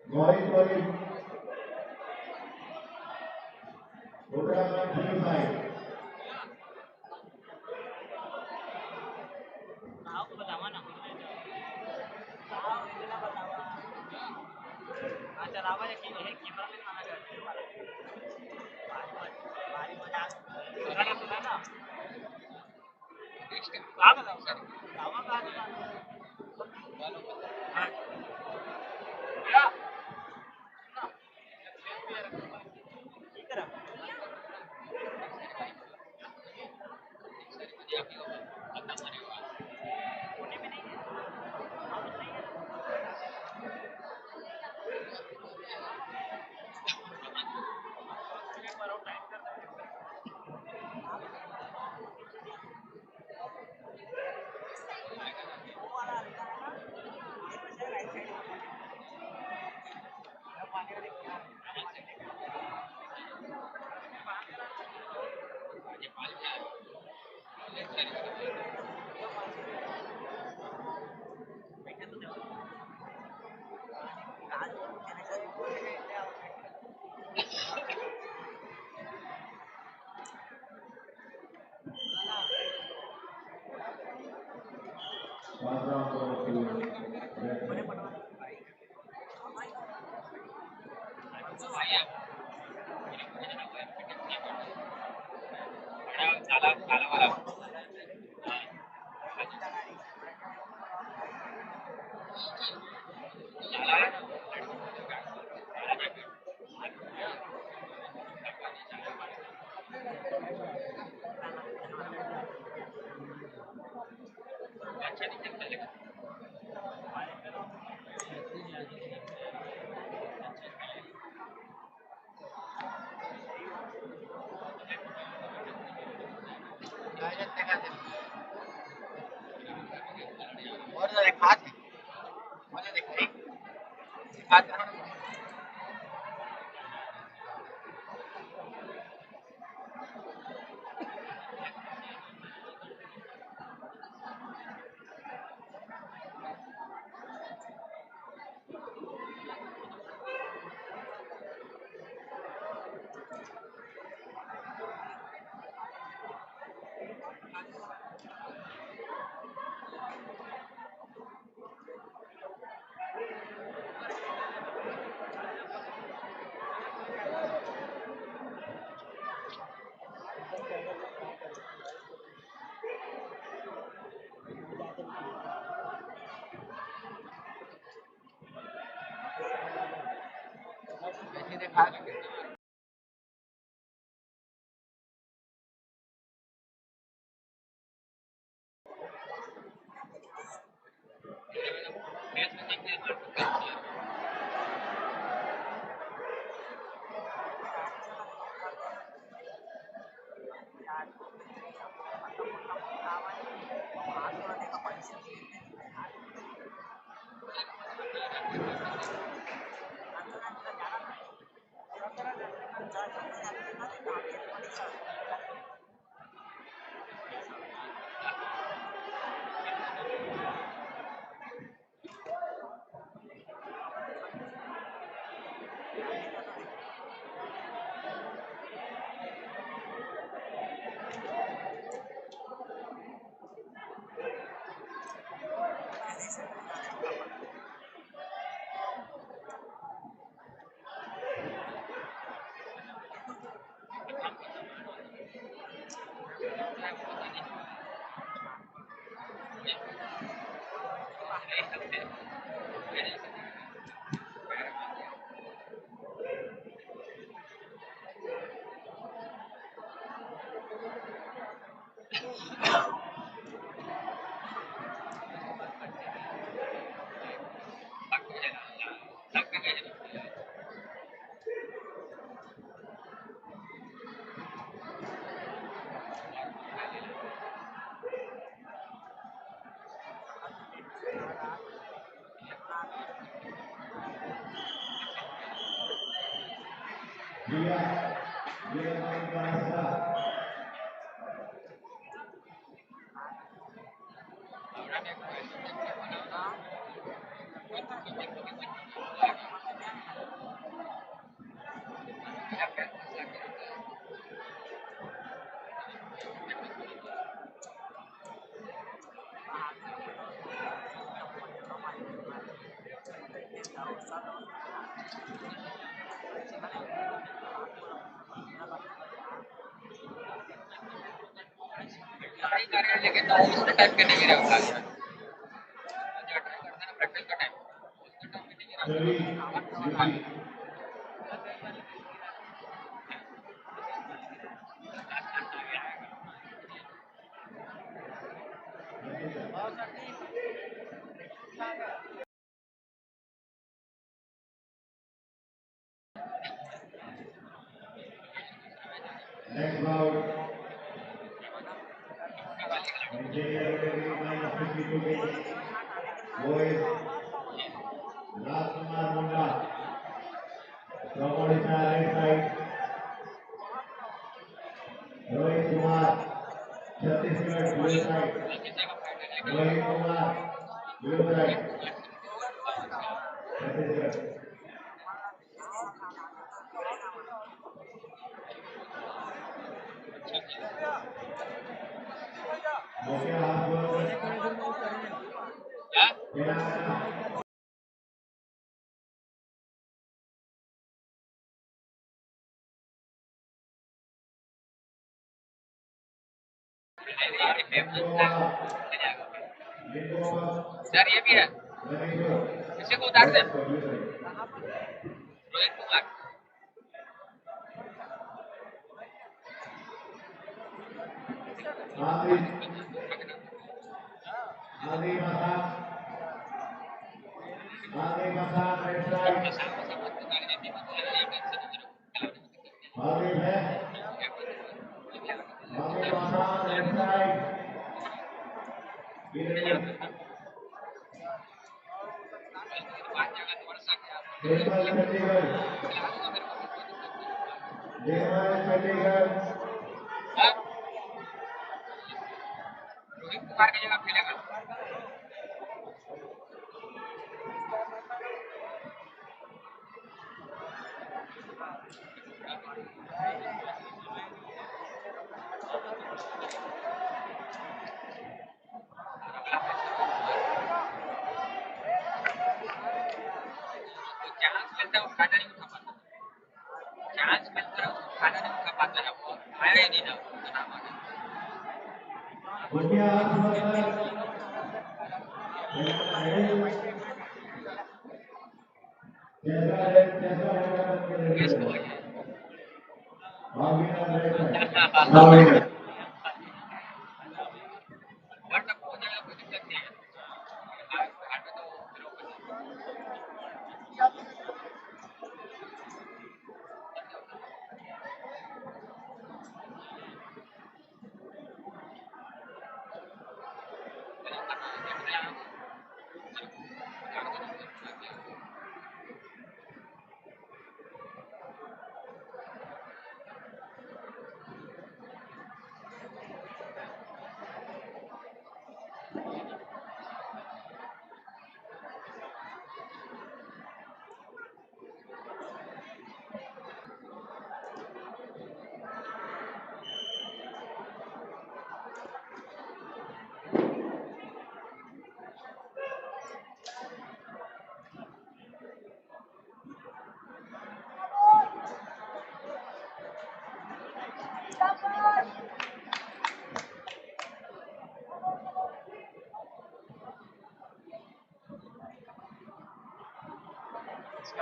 Mohit Mohit Uttarakhand blue side आपको बतावा ना हाँ चलावा ये कैमरा में खाना करते हैं भारी मजा सुना सुना ना कहाँ का सर दावा कहाँ का ठीक है कोने में नहीं है हाँ तो नहीं है एक बार और टाइट कर दो वो वाला रहता है ना First round goes to Red Side. Dia, dia main bahasa. लेकिन तो उसका टाइम पे नहीं गिरा होगा जो ट्राई करता है प्रैक्टिस का टाइम उसका टाइम पे नहीं गिरा Chali, Yuki. Next round. Nigeria category minus 52 kg. Boys, Rajkumar Munda. From Odisha, right side. Rohit Kumar, Chhattisgarh, blue side. Rohit Kumar, blue side. Chhattisgarh. Okay, half goal. Sir ये भी है, इसे को उतार दे। रोहित कुमार रोहित कुमार की जगह खेलेगा। चांस मिलता है वो खाना नहीं उठा पाता, चांस मिलता है उसको खाना नहीं उठा पाता है, वो आया ही नहीं था, उसका नाम आ गया। किसको आ गया? वर्ल्ड कप हो जाएगा कोई दिक्कत नहीं है, हार में तो ड्रॉ कर देंगे।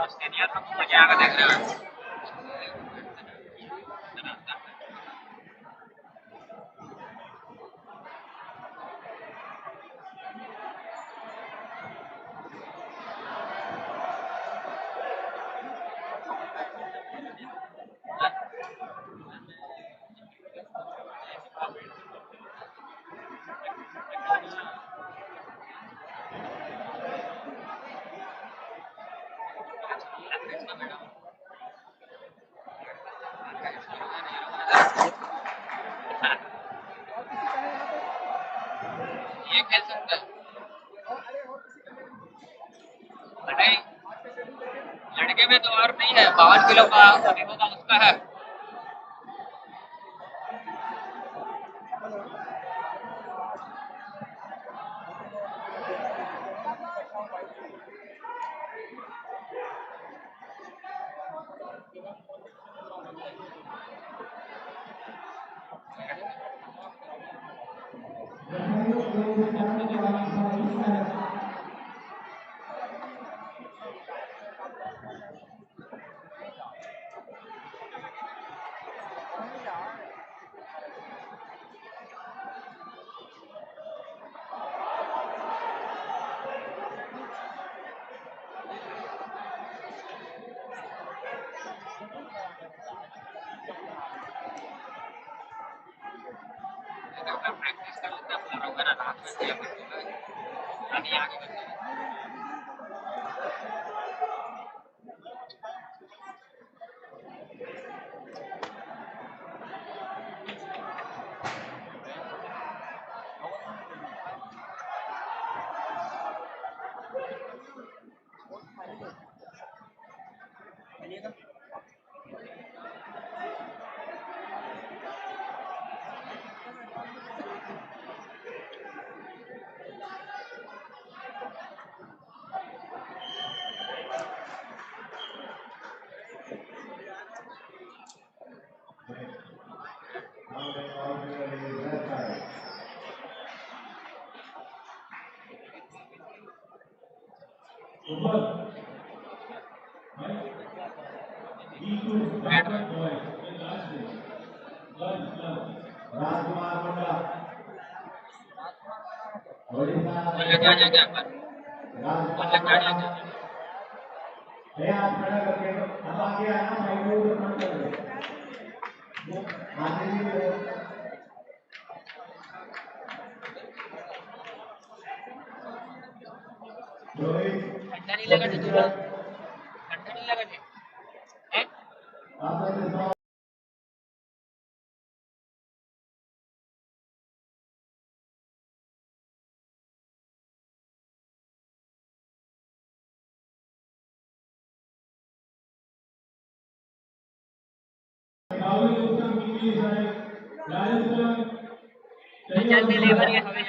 ऑस्ट्रेलिया का मजा आएगा देख रहे हो। ये खेल सकता है, नहीं लड़के में तो और नहीं है, 52 किलो का अभी होगा उसका है। प्रैक्टिस कर लेते हैं, पूरा होगा ना रात में या फिर सुबह अभी आगे करते हैं। Football. Right? E2 backward boys. The last name. Girls club. Rajkumar Manda. Odisha. Rajkumar. आप खड़ा करके अब आगे आना साइड में उधर मत कर आगे भी ठंडा नहीं लगा थे तुझे? ठंडा नहीं लगा थे? हैं? जल्दी लेबर ये हमें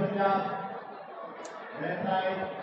Punjab left side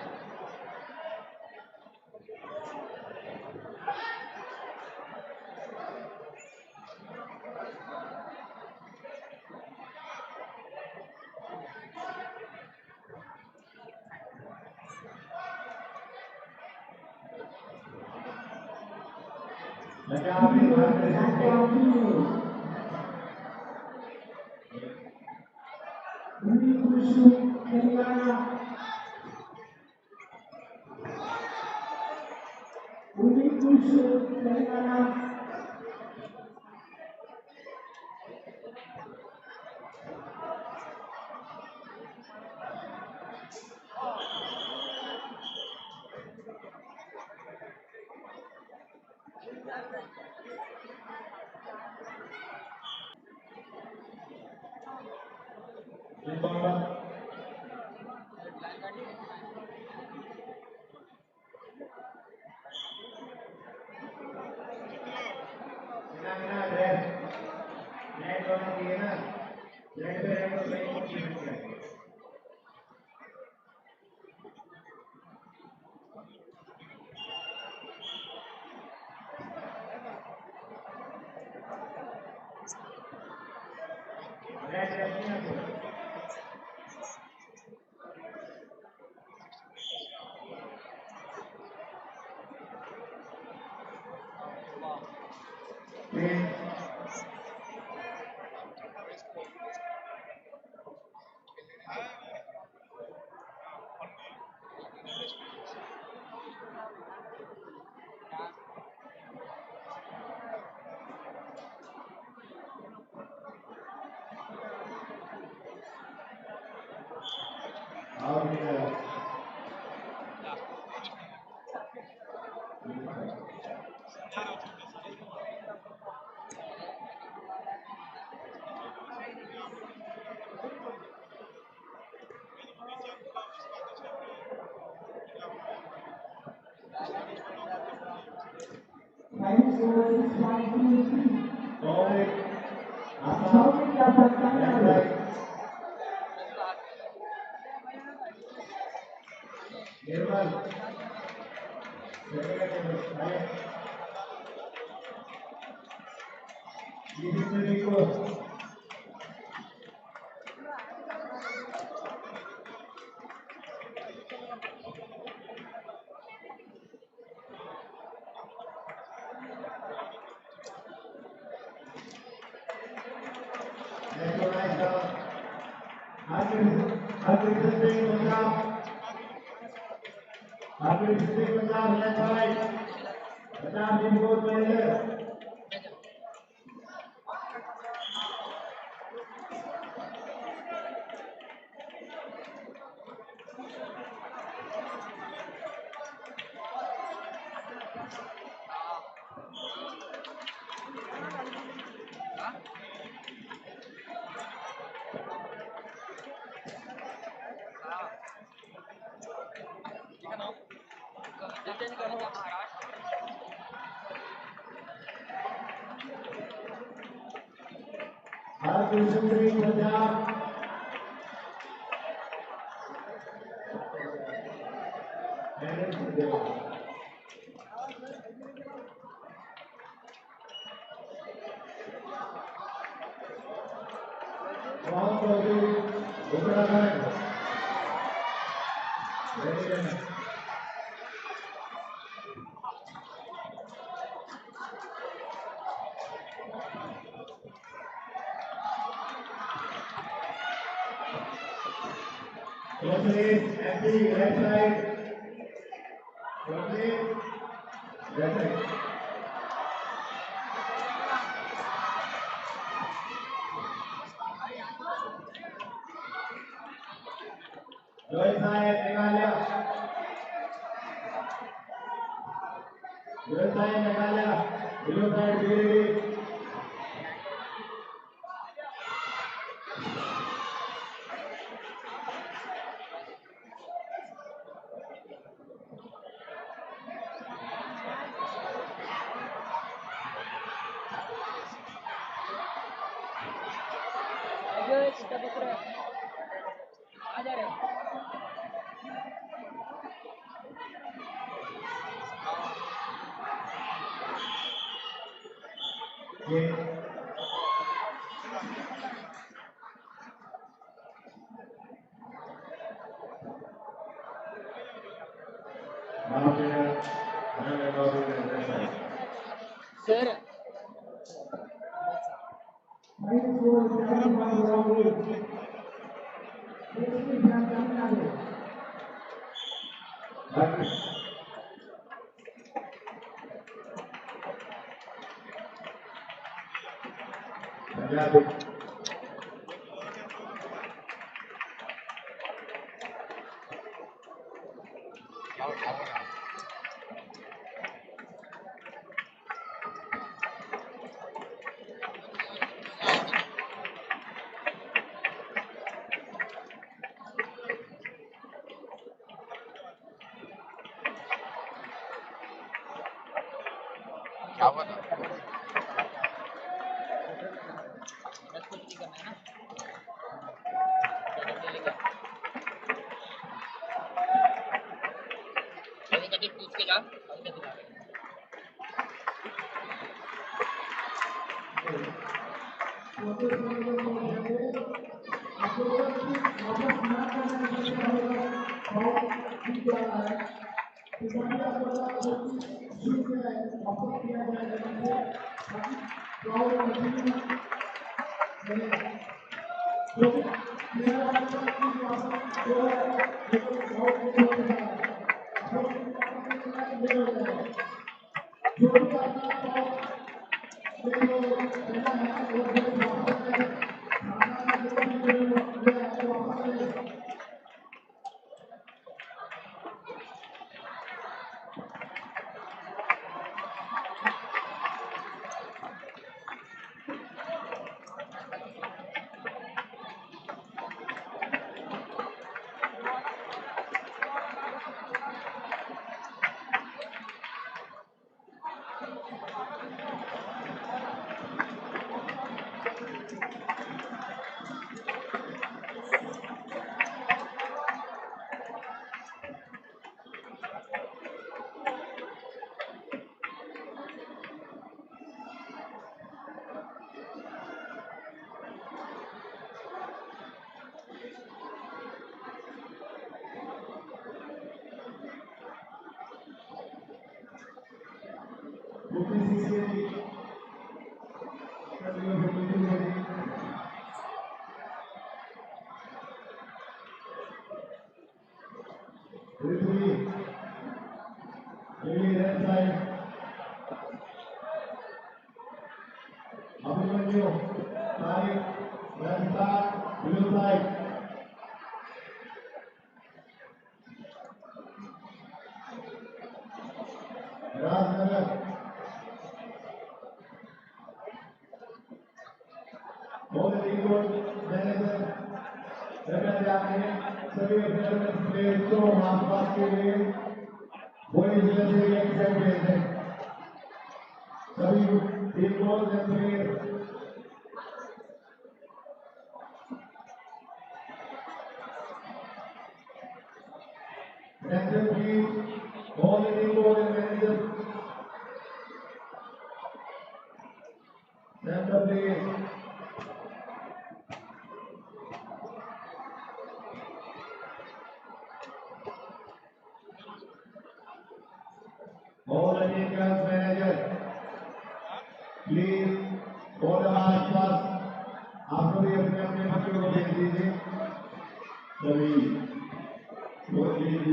Krishnan Singh Punjab. Round Uttarakhand. Very good. Complete, empty, right side. Complete, right side. Right side, Meghalaya. Right side, Meghalaya. Below side, BDD. Sir, Minus score 71 round 8. Basically, Tamil Nadu. Punjab. क्या हुआ था? बस कुछ नहीं करना है ना। जल्दी लेके कभी कभी पूछ के जा और क्या दिला attention please. All the team board and managers. Stand up please. All the team girls managers. Please, all the आस पास आप लोग भी अपने अपने बच्चों को भेज दीजिए। सभी वो चीज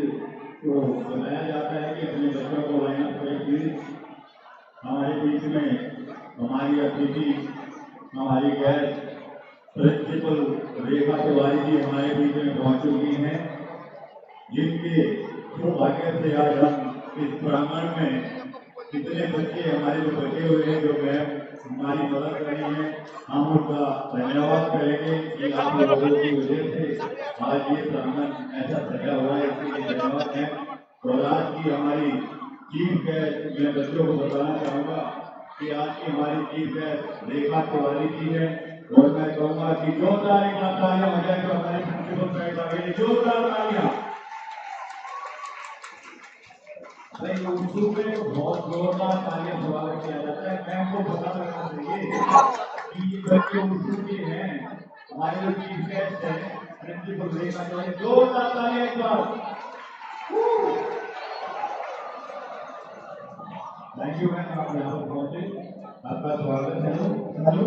को बताया जाता है कि अपने बच्चों को लाइन अप करें प्लीज। हमारे बीच में हमारी अतिथि हमारी गेस्ट प्रिंसिपल रेखा तिवारी जी हमारे बीच में पहुंच चुकी हैं, जिनके सौभाग्य से आज हम इस प्रांगण में कितने बच्चे हमारे जो बचे हुए हैं जो मैम हमारी मदद कर रही हैं, हम उनका धन्यवाद करेंगे कि आप लोगों की वजह से आज ये प्रांगण ऐसा सजा हुआ है, इसके लिए धन्यवाद है। और आज की हमारी चीफ गेस्ट मैं बच्चों को बताना चाहूँगा कि आज की हमारी चीफ गेस्ट रेखा तिवारी जी है और मैं कहूँगा कि जोरदार एक बार तालियां हो जाए तो हमारे प्रिंसिपल साहब आगे जोरदार तालियां। नहीं उर्दू में बहुत जोरदार तालियां स्वागत किया जाता है। मैं आपको पता लगना चाहिए कि ये बच्चे उर्दू के हैं, हमारे जो चीफ गेस्ट हैं प्रिंसिपल रेखा तिवारी, जोरदार तालियां एक बार। थैंक यू मैम, आप यहाँ पर पहुंचे, आपका स्वागत है। हेलो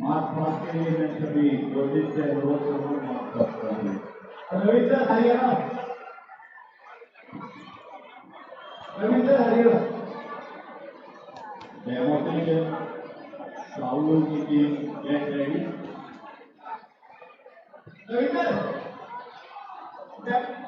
मार्च पास के लिए मैं सभी कोशिश से अनुरोध करूँगा मार्च पास करेंगे। रविंद्र हरियाणा, रविंद्र हरियाणा डेमोक्रेटिक राहुल की team get ready. Ravindra next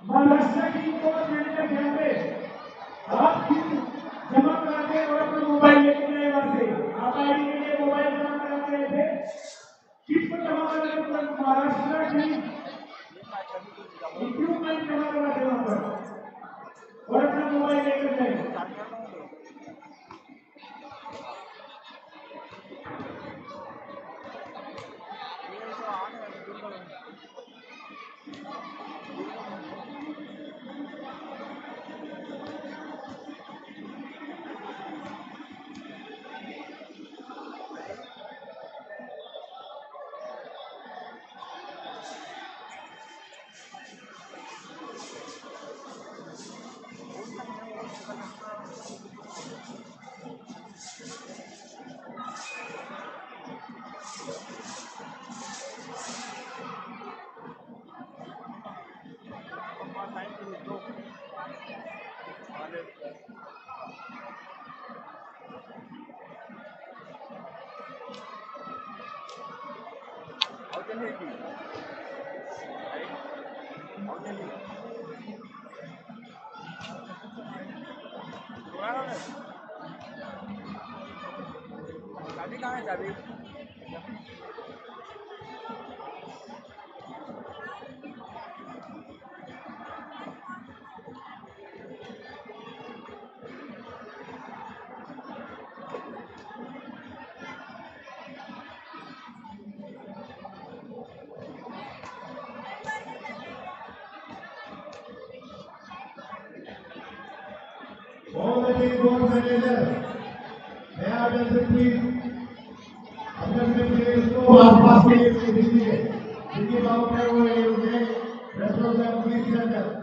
Maharashtra की को मैनेजर ध्यान दे, आप जमा कराते और अपना मोबाइल लेके गए वहां से, आप आईडी के लिए मोबाइल जमा कराते रहे थे, किसको जमा कराते थे? महाराष्ट्र की इक्विपमेंट जमा कराते वहां पर और अपना मोबाइल लेकर गए। चाबी कहाँ है? चाबी all the team board managers, may I attention please, अपने अपने प्लेयर्स को आसपास के लिए भेज दीजिए, जिनके आउट है वो ये रुके, rest of them please stand up.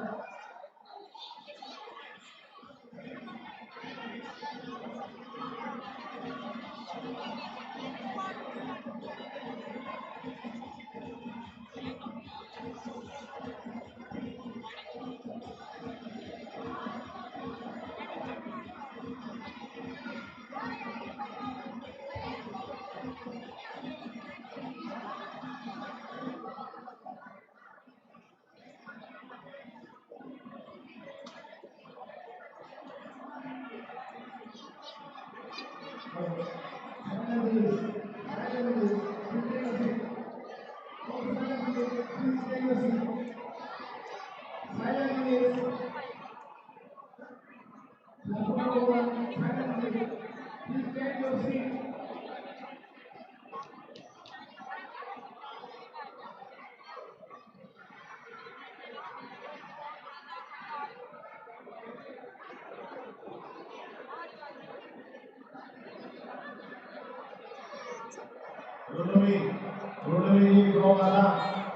Rotary from Assam,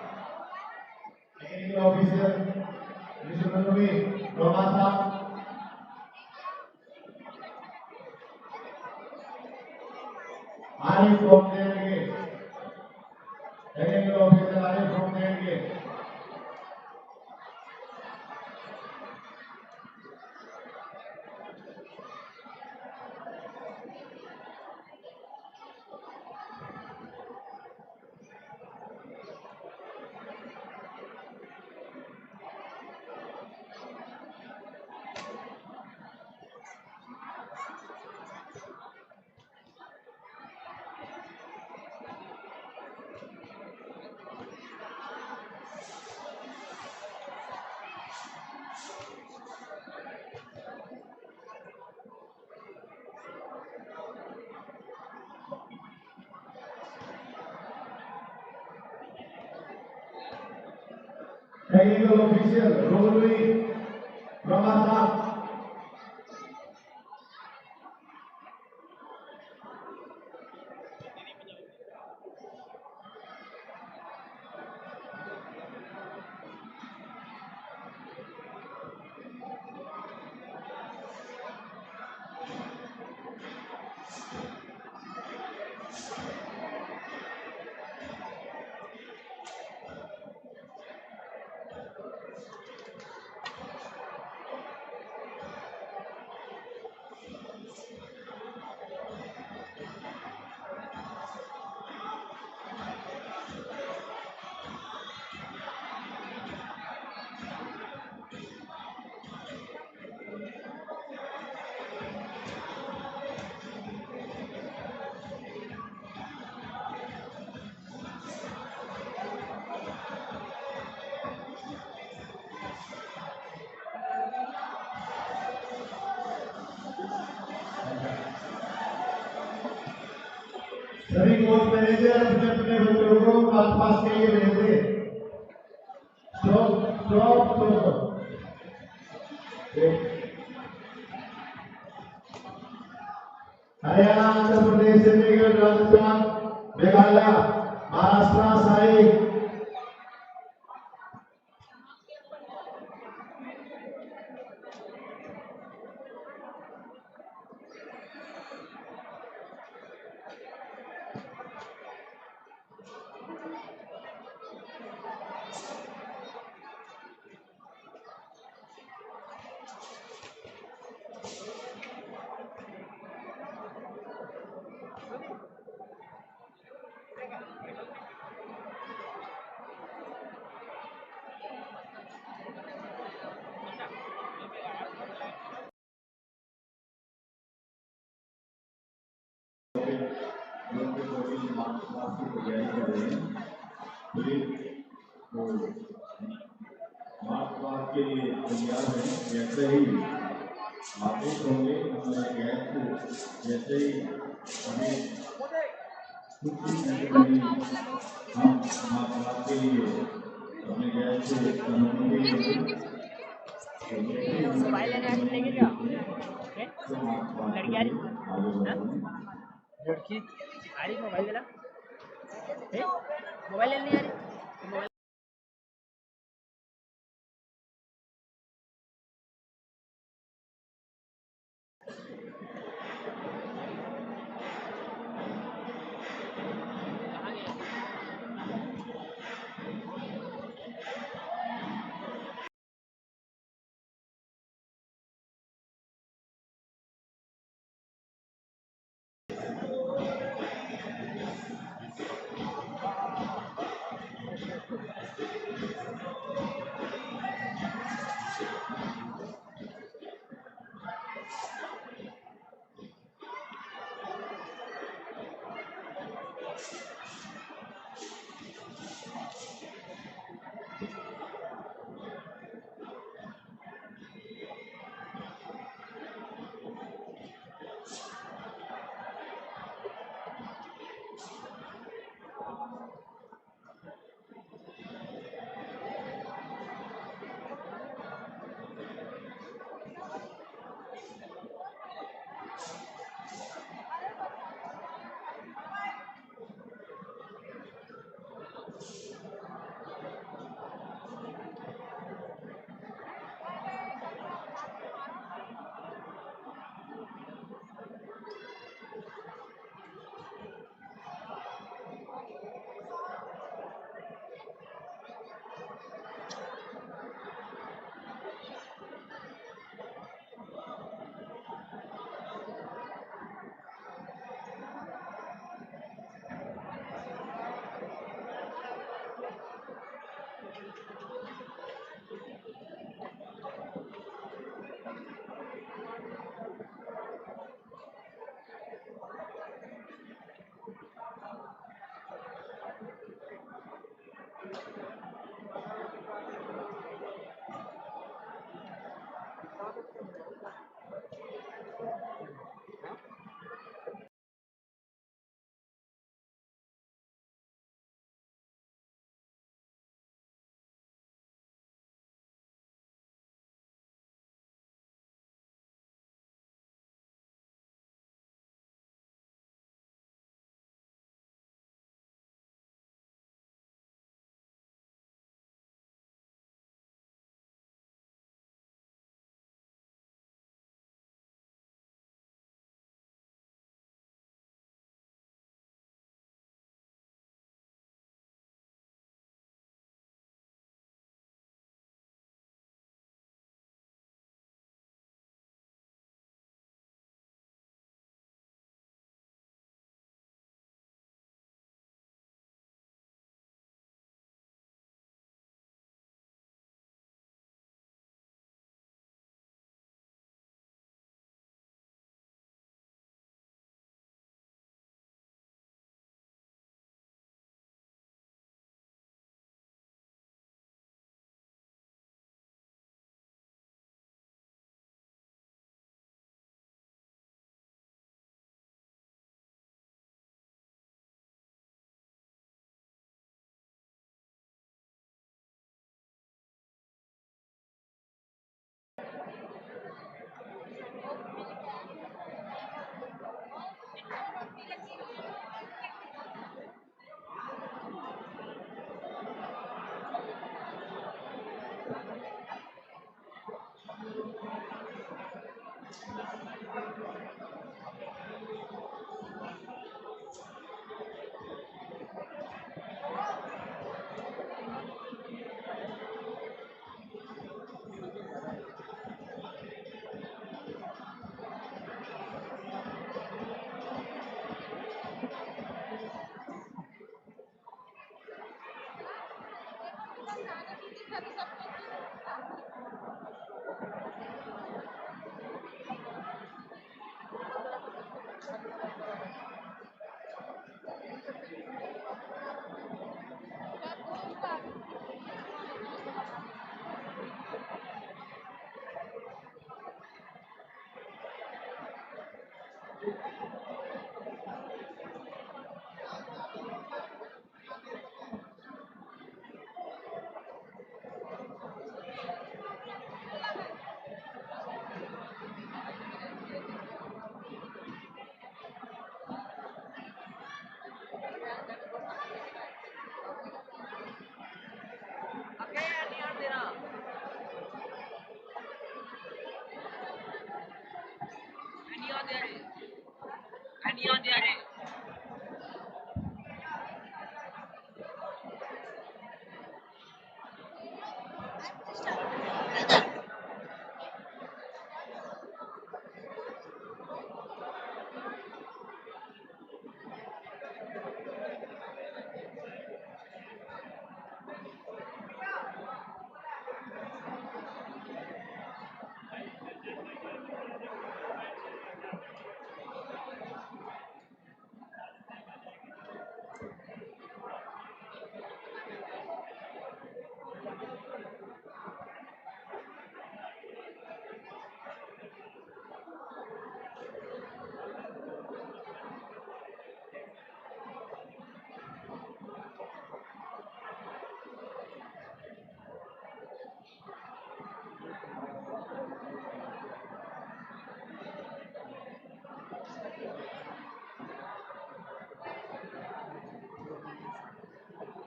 technical officer, Mr. Rotary from Assam, Arif from J&K, technical officer Arif from J&K. Technical official Rotary from Assam. सभी कोच मैनेजर अपने अपने बच्चों को पास के लिए भेजें। स्टॉप हरियाणा, आंध्र प्रदेश, चंडीगढ़, राजस्थान, मेघालय, महाराष्ट्र, साई मार्च के लिए तैयार है। जैसे ही आदेश होंगे हमारे गैस जैसे ही हमें कुछ नहीं हम मार्च के लिए अपने गैस से मोबाइल लेने आज लेके जाओ। लड़की आ रही? लड़की आ रही? मोबाइल देना? मोबाइल लेने आ रही? मोबाइल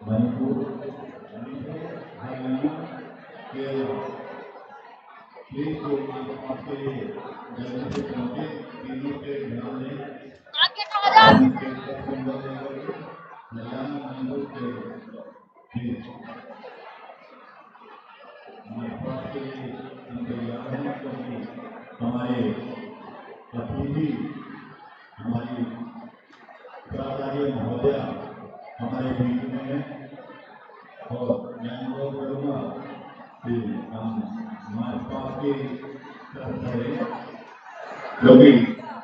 मणिपुर, हरियाणा, केरल, प्लीज जो आपके जल्दी से पहुंचे तीनों के ध्यान दें। हरियाणा, मणिपुर, केरल, प्लीज हमारे पास के लिए हम तैयार हैं क्योंकि हमारे अतिथि हमारी प्राचार्य महोदया हमारे बीच में है और मैं अनुरोध करूँगा कि हम हमारे पास की तरफ करें क्योंकि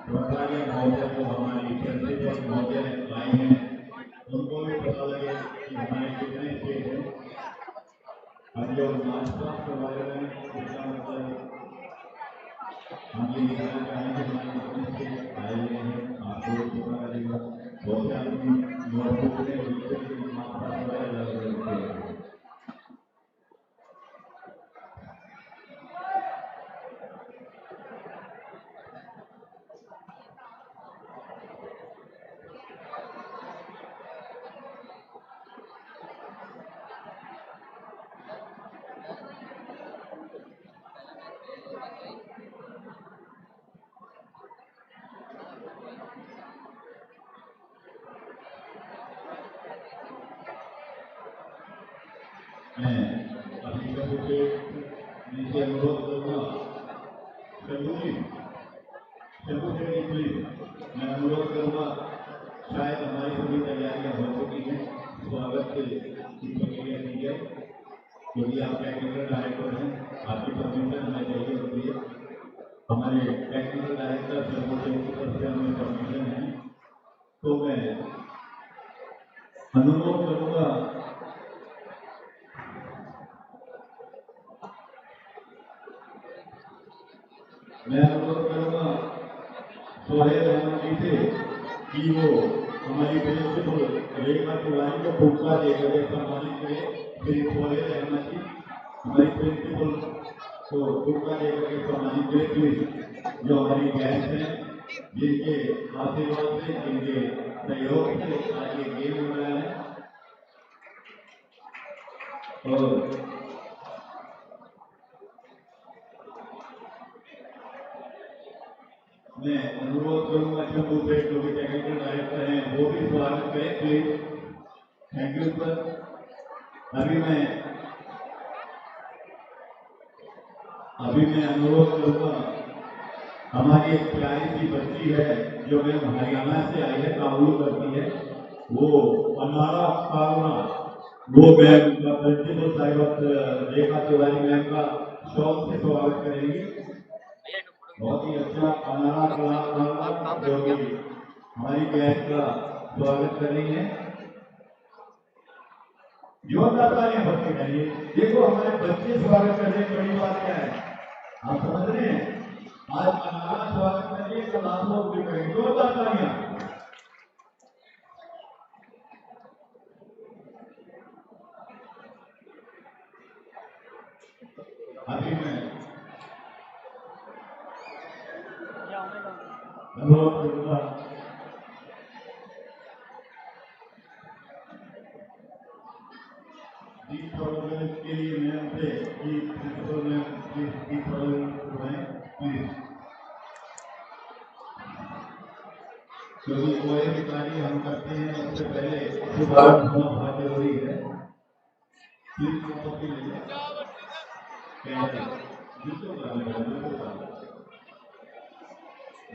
प्राचार्य महोदया को हमारी प्रिंसिपल महोदया आई हैं उनको भी पता लगे कि हमारे कितने स्टेट हैं। हम लोग हमारे पास के बारे में इसका मतलब हम ये कहना चाहेंगे हमारे कितने स्टेट आए हुए हैं आपको पता लगेगा। बहुत से आदमी नोटबुक में लिखते हैं हमारे पास वगैरह लग रहे हैं। मैं अपनी सबों से नीचे अनुरोध करूँगा शंभू से प्लीज मैं अनुरोध करूँगा शायद हमारी सभी तैयारियां हो चुकी हैं स्वागत की प्रक्रिया की जाए क्योंकि आप टेक्निकल डायरेक्टर हैं आपकी परमिशन हमें चाहिए होती है। हमारे टेक्निकल डायरेक्टर शंभू की तरफ से हमें परमिशन है तो मैं अनुरोध करूँगा सोहेल अहमद जी से कि वो हमारी प्रिंसिपल रेखा तिवारी को पुरस्कार देकर सम्मानित करें। श्री सोहेल अहमद जी हमारी प्रिंसिपल को पुरस्कार देकर के सम्मानित करें प्लीज। जो हमारी गेस्ट हैं जिनके आशीर्वाद से जिनके सहयोग से आज ये गेम हो रहा है और मैं अनुरोध करूंगा शंभू से जो भी टेक्निकल डायरेक्टर हैं वो भी स्वागत करें प्लीज। Thank you sir. अभी मैं अनुरोध करूंगा हमारी एक प्यारी सी बच्ची है जो मैम हरियाणा से आई है काबुल करती है वो अनारा कारुणा वो मैम का प्रिंसिपल साहिब रेखा तिवारी मैम का शौक से स्वागत करेंगी। बहुत ही अच्छा अनारा कलाकार जो कि हमारी गेस्ट का स्वागत कर रही है। जोरदार तालियां बच्चे के लिए। देखो हमारे बच्चे स्वागत कर रहे हैं, बड़ी बात क्या है आप समझ रहे हैं। आज अनारा स्वागत करिए, कल आप लोग भी करेंगे। जोरदार तालियां। अभी मैं अनुरोध करूंगा के लिए मैं उनसे क्योंकि कोई भी कार्य हम करते हैं उससे पहले शुभारंभ होना बहुत जरूरी है।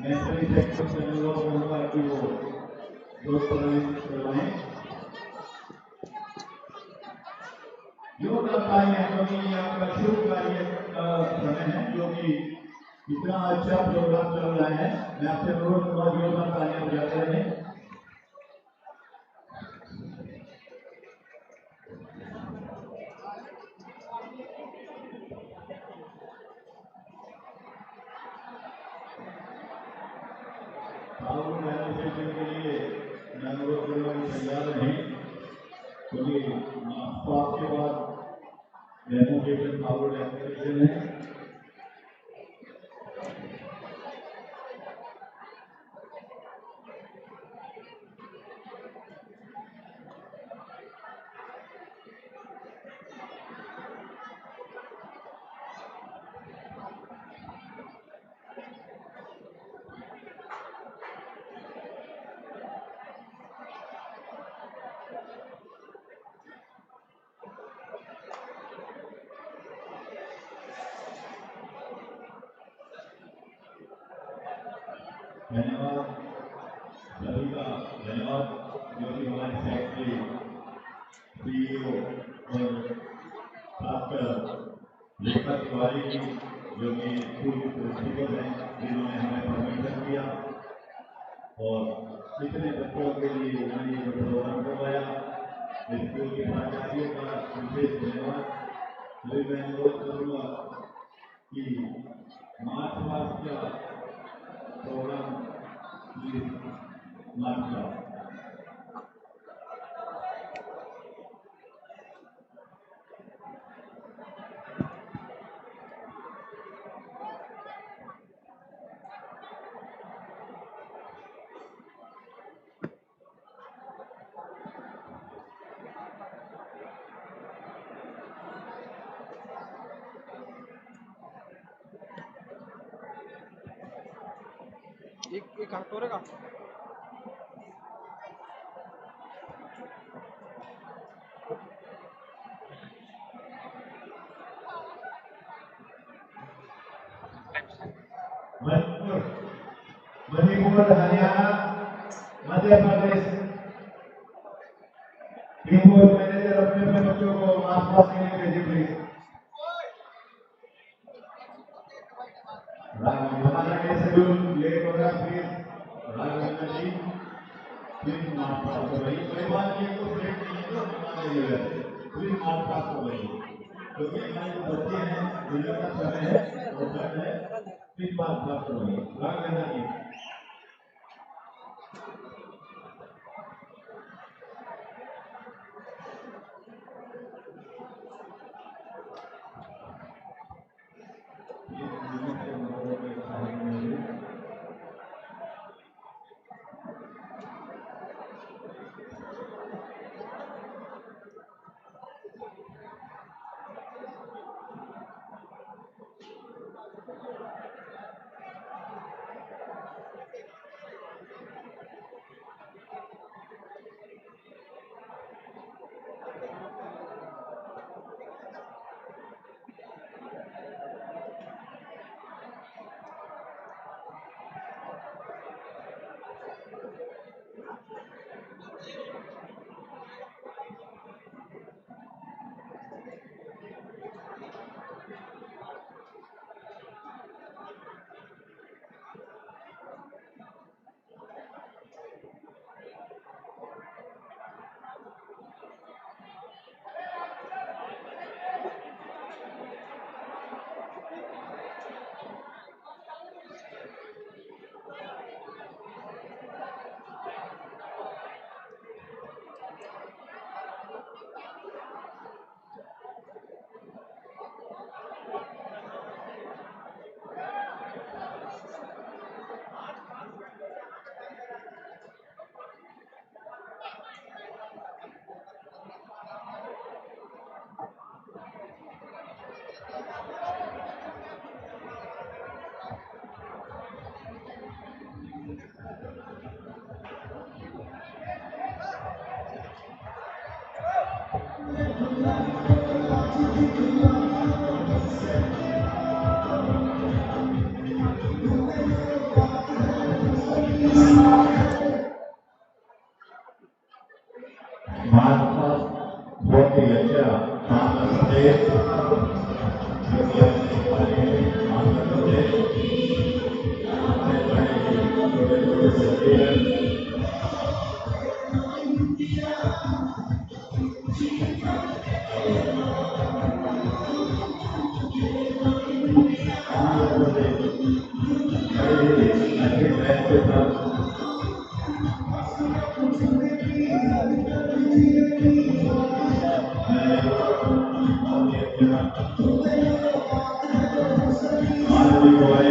मैं सभी सेक्टर से अनुरोध करूंगा कि वो लोग करवाएं। योगदान कार्य क्योंकि ये आपका शुभ कार्य का समय है, जो कि इतना अच्छा प्रोग्राम चल रहा है। मैं आपसे अनुरोध करूंगा योगदान कार्य बजाते रहें। के लिए मैं अनुरोध करूंगा कि तैयार रहें, क्योंकि आपके बाद डेमोक्रेशन पावर एप्लीकेशन है। धन्यवाद सभी का धन्यवाद, जो कि हमारे सेक्रेटरी सीईओ और खासकर लेखा तिवारी जी जो कि स्कूल के प्रिंसिपल हैं, जिन्होंने हमें परमिशन दिया और इतने बच्चों के लिए उन्होंने ये प्रोग्राम करवाया। स्कूल के प्राचार्यों का विशेष धन्यवाद। अभी मैं अनुरोध करूँगा कि मार्च पास्ट का प्रोग्राम मार्च एक हाथ तोड़ेगा। Manipur, Haryana, Madhya Pradesh team board manager अपने अपने बच्चों को मार्च पास के लिए भेजिए प्लीज। हमारा शेड्यूल लेट हो रहा है, प्लीज राघवेंद्र जी प्लीज मार्च पास हो रही। कोई बात नहीं, कुछ लेट नहीं है तो मान लीजिएगा, प्लीज मार्च पास हो रही। क्योंकि हमारे जो बच्चे हैं डिनर का समय है और समय है, प्लीज मार्च पास हो रही। राघवेंद्र जी बहुत ही अच्छा आंध्र प्रदेश आंध्र प्रदेश छोटे छोटे बच्चे हैं आंध्र प्रदेश बड़े अच्छे ट्रैक के साथ आनंदी बॉय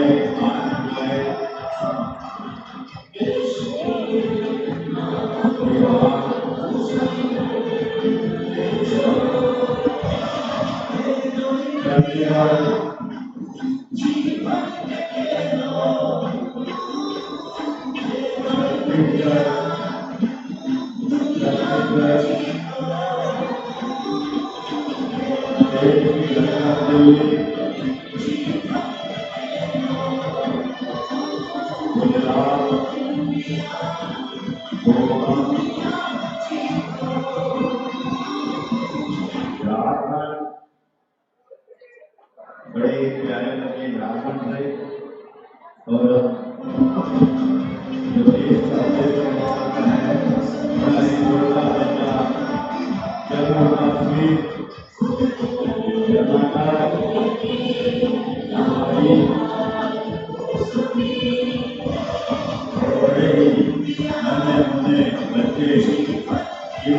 बड़े प्यारे लगे झारखंड से और जो देश का है बड़ा ही जोरदार बच्चा जम्मू कश्मीर कर्नाटक बड़े ही नन्हे मुन्ने बच्चे जो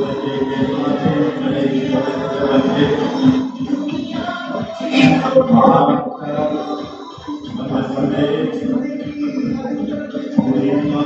बच्चे के साथ बड़े ही छोटे बच्चे महाराष्ट्र मध्य प्रदेश उड़ीसा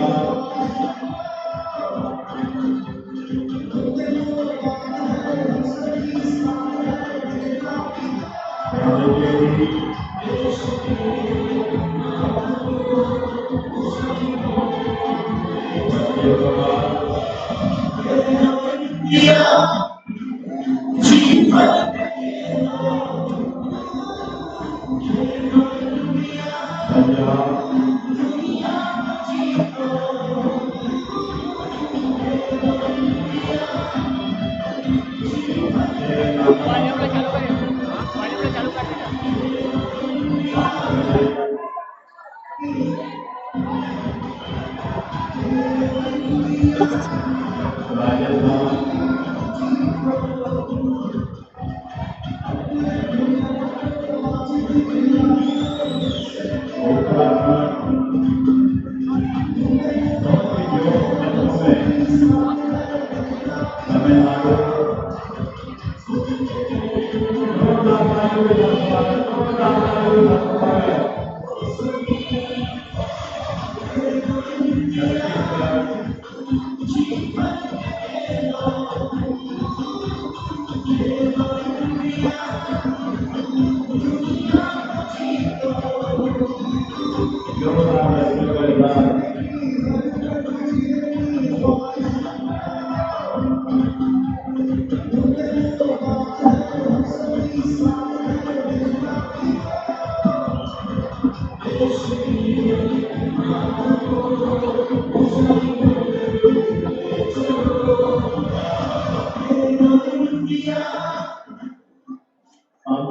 अब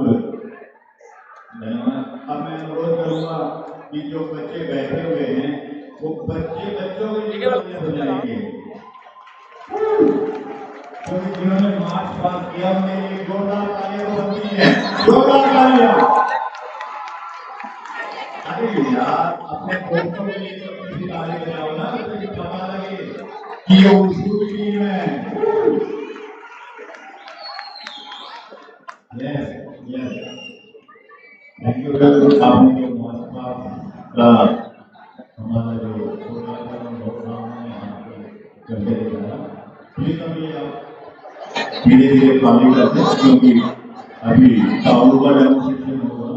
मैं अनुरोध करूंगा कि जो बच्चे बैठे हुए हैं वो बच्चों के लिए बुलाएंगे क्योंकि जिन्होंने मार्च पास किया उनके लिए जोरदार तालियां बनती है जोरदार तालियां। अरे यार अपने दोस्तों के लिए तो किसी ताली बजाओ ना तो पता लगे कि ये उसकी टीम है। यस थैंक यू सर आपने जो महोत्सव का हमारा जो प्रोग्राम करके दिखाया प्लीज अभी आप धीरे धीरे खाली करते हैं क्योंकि अभी साउंड का डेमोन्स्ट्रेशन होगा।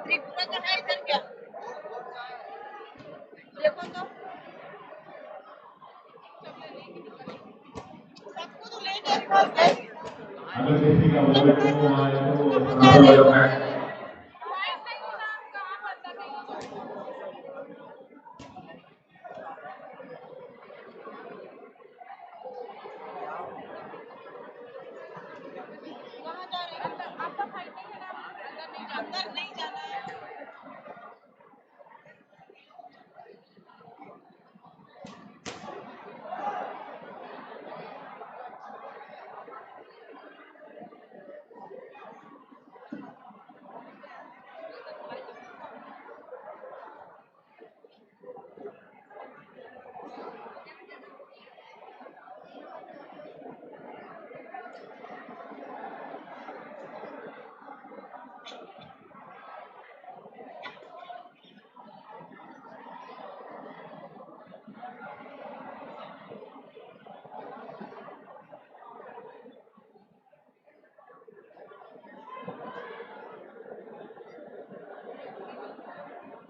त्रिपुरा का है इधर क्या? देखो तो सबको तो ले जाए। अगर किसी का वोट को आया तो सारा लोग हैं कहाँ जा रही है? आपका फाइट नहीं है ना? अंदर नहीं जाना है।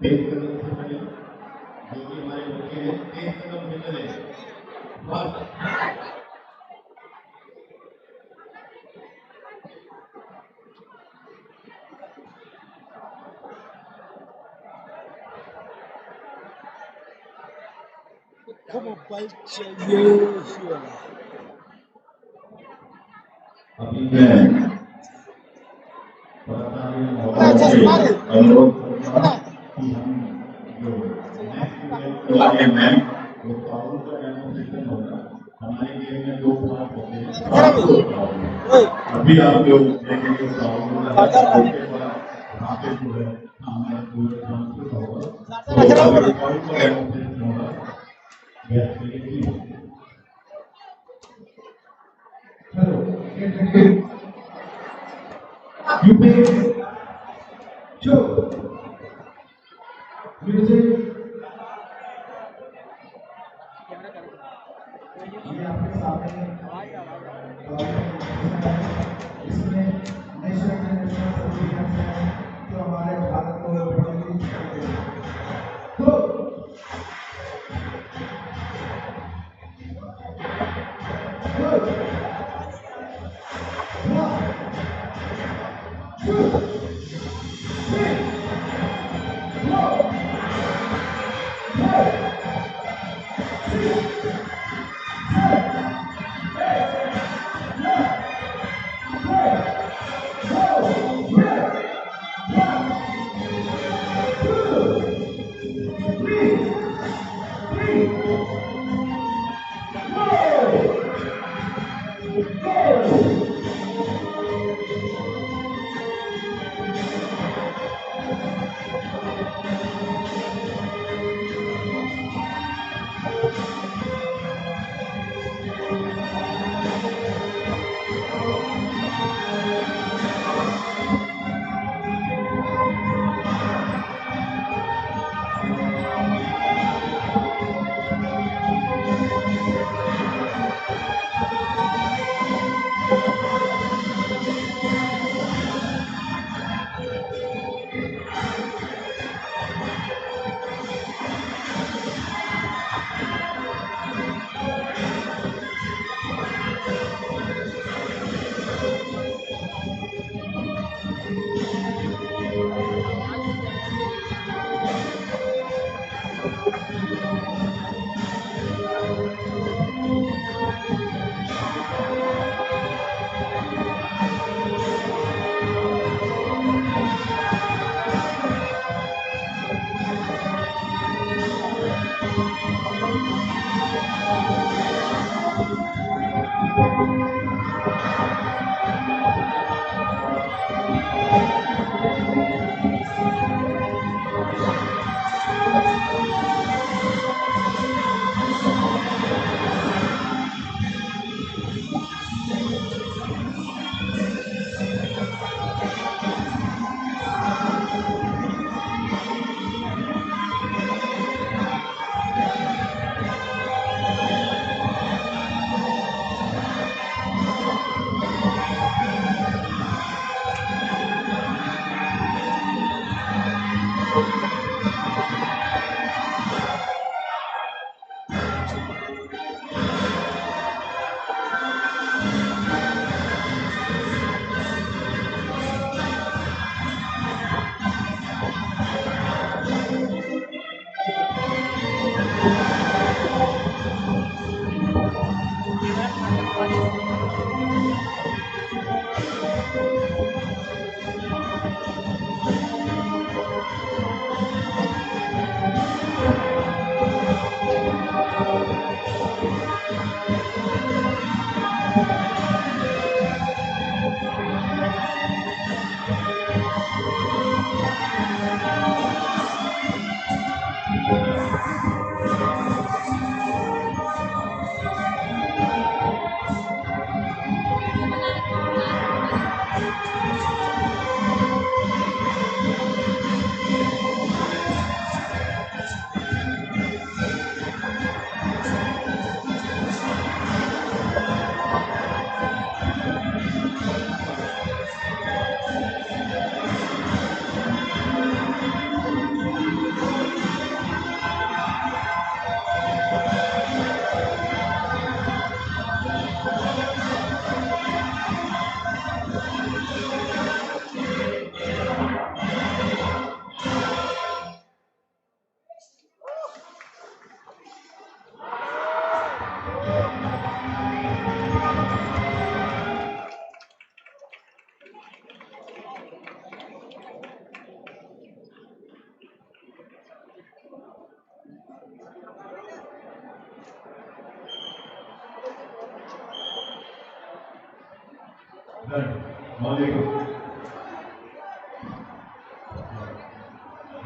तेज कदम से चले जो कि हमारे बच्चे हैं तेज कदम से चले बस अभी मैं अनुरोध करूंगा कि हम जो नेक्स्ट वाले मैच वो फाउल का डेमोन्स्ट्रेशन होगा हमारे गेम में 2 पार्ट होते हैं अभी आप लोग देखेंगे फाउल उसके बाद वहाँ पे जो है हमारा पूरा ट्रांसफर होगा तो अगर फाउल का डेमोन्स्ट्रेशन होगा यह सही हेलो you pay 2 music ये आपके सामने इसमें नेशनल इंटरनेशनल सर्टिफिकेट्स हैं जो हमारे भारत को रिप्रेजेंट करते हैं तो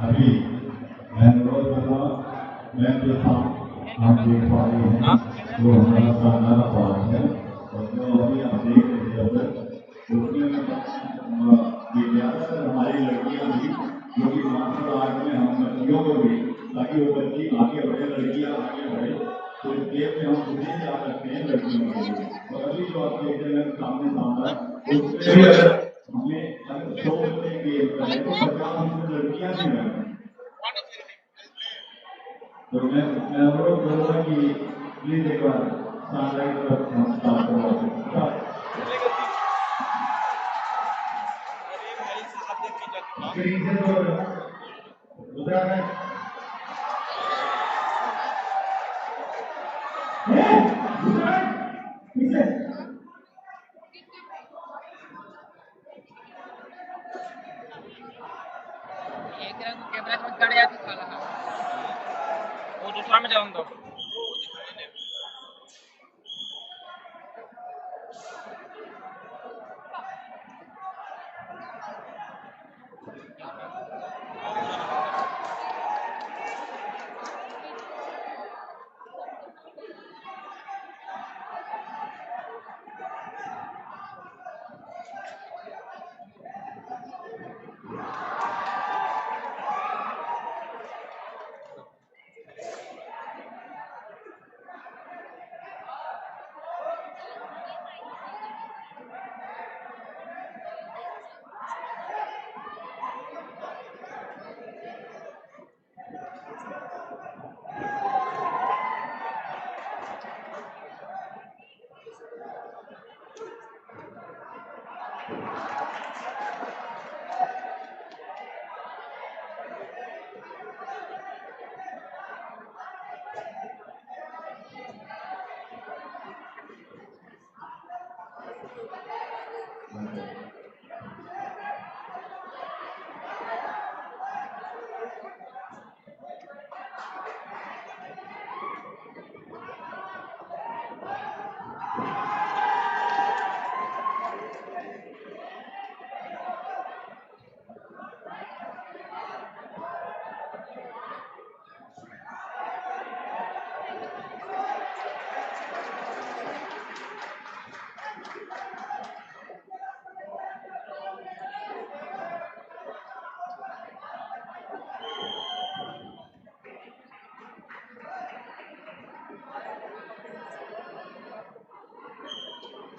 अभी मैं अनुरोध कर रहा हूँ, मैं जो था आप देख पा रहे हैं वो हमारा शानदार पार्क है और जो अभी आप देख रहे हैं उसमें ज्यादातर हमारी लड़कियां भी जो कि मार्शल आर्ट में हम बच्चियों को भी ताकि वो बच्ची आगे बढ़े, लड़कियां आगे बढ़े, तो इस गेम में हम उन्हें क्या करते हैं लड़कियों के लिए। और अभी जो आप देख रहे हैं सामने सामने उसमें भी अगर हमें अगर 100 बच्चे गेम करें तो 50 लड़कियां भी हैं। तो मैं अनुरोध करूँगा कि प्लीज एक बार सनलाइट पर हम स्टार्ट करवाते स्क्रीन से तो उत्तराखंड कैमरा में कट जाती साला वो दूसरा में जाऊँ तो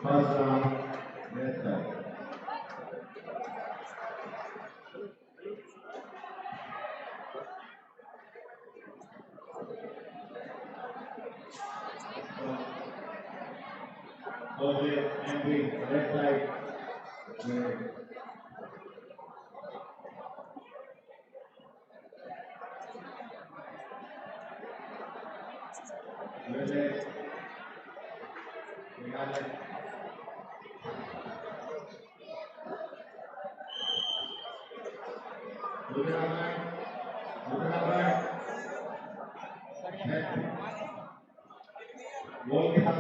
First round, red side. Okay, entry, red side. Red side. Ball के साथ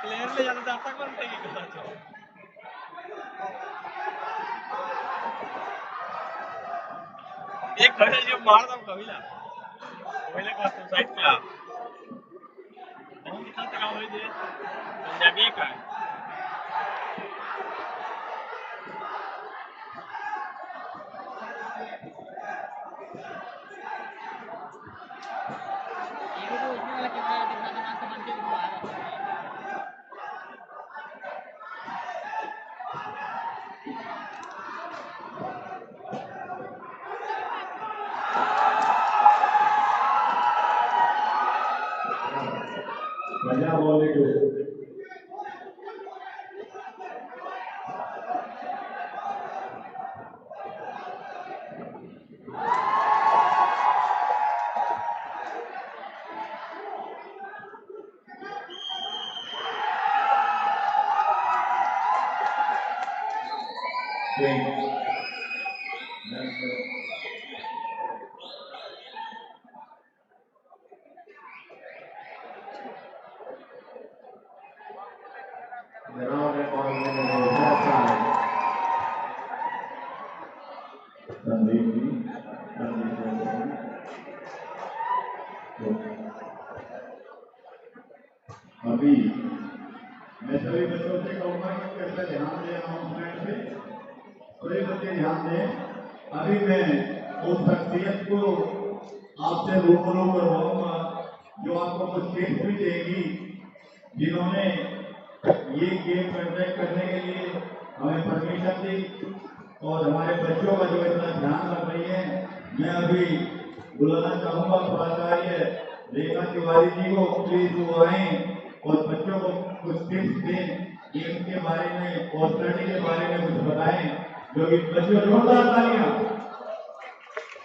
प्लेयर ले जाता था कौन टेकेगा एक खड़े जो मार दम कविला पहले का तो साइड का हम कितना तक हो दे पंजाबी का ये तो उसमें वाला कैमरा दिखा दो ना सामान के भी बाहर बढ़िया बॉल लेके अभी मैं सभी बच्चों से कहूँगा कि कृपया ध्यान दें अनाउंसमेंट पे सभी बच्चे ध्यान दें अभी मैं उस शख्सियत को आपसे रूबरू करवाऊंगा जो आपको कुछ टिप्स भी देगी जिन्होंने ये गेम कंडक्ट करने के लिए हमें परमिशन दी और हमारे बच्चों का जो इतना ध्यान रख रही है मैं अभी बुलाना चाहूँगा प्राचार्य रेखा तिवारी जी को प्लीज वो आए और बच्चों को कुछ टिप्स दें गेम के बारे में और स्टडी के बारे में कुछ बताएं जो कि बच्चों जोरदार तालियां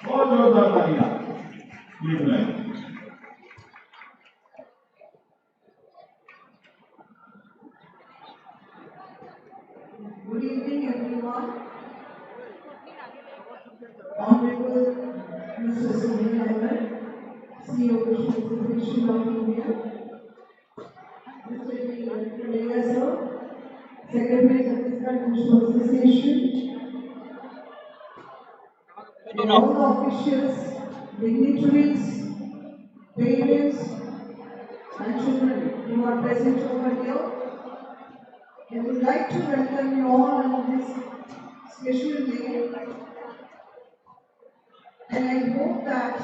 बहुत जोरदार तालियां please ma'am Good evening, everyone. Honorable Mr. Sunil Ahmed, CEO of Institution of India, Mr. Director ASO, Secretary Chhattisgarh Municipal Association, all the officials, dignitaries, parents, and children who are present over here. I would like to welcome you all on this special day, and I hope that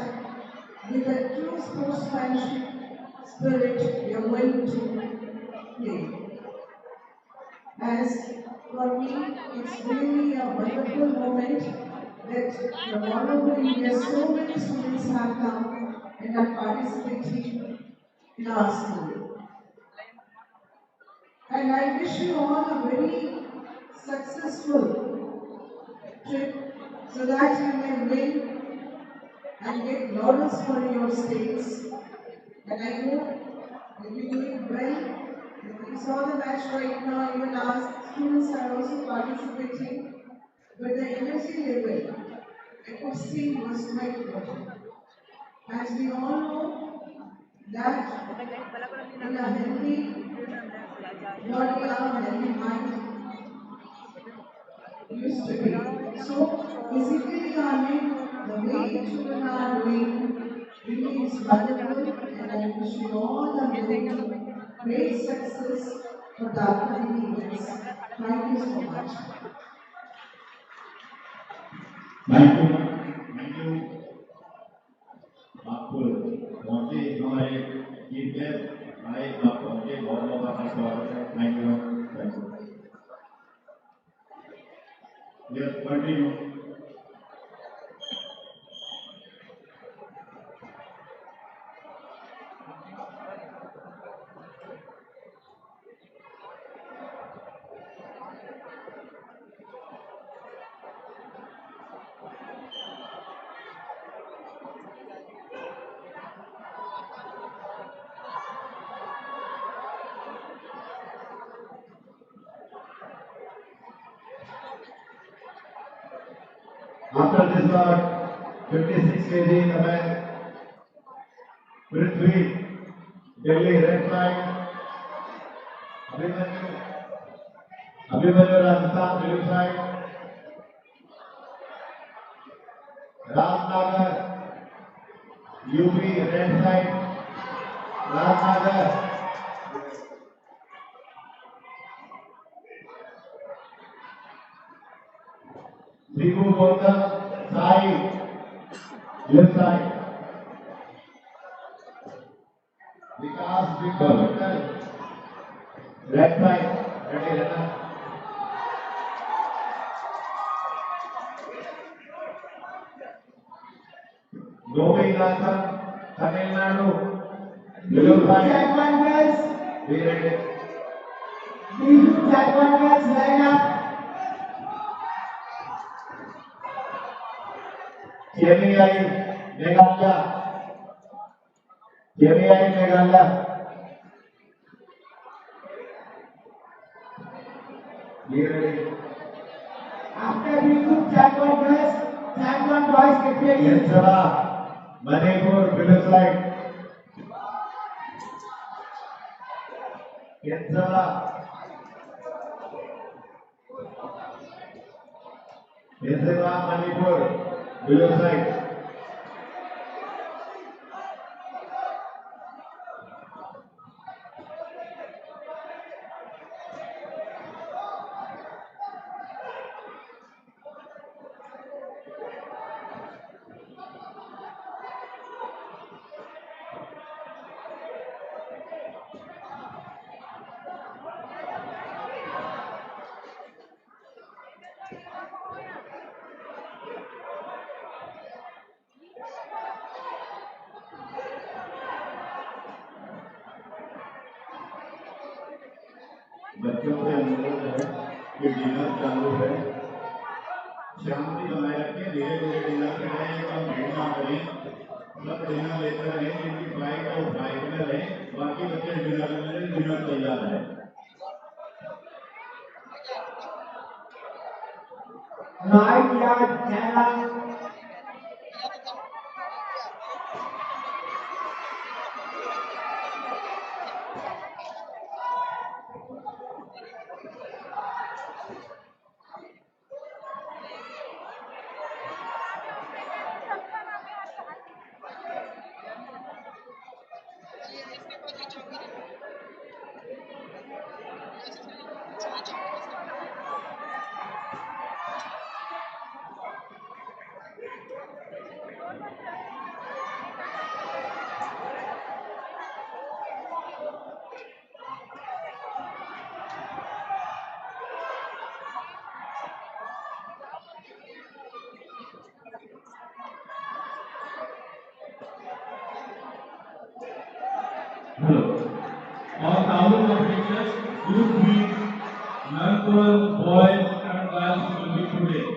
with a true sportsmanship spirit, you are going to play. As for me, it's really a wonderful moment that the Honorable India, so many students have come and are participating in our school. And I wish you all a very successful trip so that you may win and get laurels for your states. And I hope that you do it well. You saw the match right now, even our students are also participating, but the energy level I could see was quite good. As we all know that in a healthy body, our healthy mind used to be. So physically learning, the way children are doing really is wonderful, and I wish you all the very great success for the upcoming events. Thank you so much. Thank you. Thank you. आपको पहुंचे हमारे chief guest आए आप पहुंचे बहुत बहुत आपका स्वागत है thank you yes continue After this lot, 56 kg event, Prithvi, Delhi red flag, Abhimanyu Rajasthan blue flag, Rajnagar, UP red flag, Rajnagar, Shibu Gautam, Sai, left side. Vikas Vikram, right side. Ready, runner. Gopi Dasan, Tamil Nadu, blue side. Be ready. Line up. KVI Meghalaya. KVI Meghalaya. Be ready. After we took Jaguar boys get ready. Yensala, Manipur, blue side. Yensala. Yensala, Manipur, blue side. बच्चों से अनुरोध है कि dinner चालू है शांति बनाए रखें धीरे धीरे डिनर करें एकदम भीड़ ना करें सब डिनर लेकर रहें जिनकी फ्लाइट है वो फ्लाइट में रहें बाकी बच्चे डिनर में डिनर तैयार है Right yard channel. Nagpur boys and girls will be today.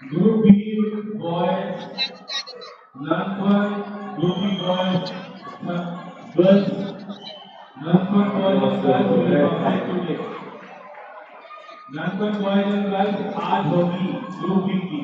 Group B boys, Nagpur, Group B boys, girls, Nagpur boys and girls will compete today. Nagpur boys and girls आज होगी Group B की.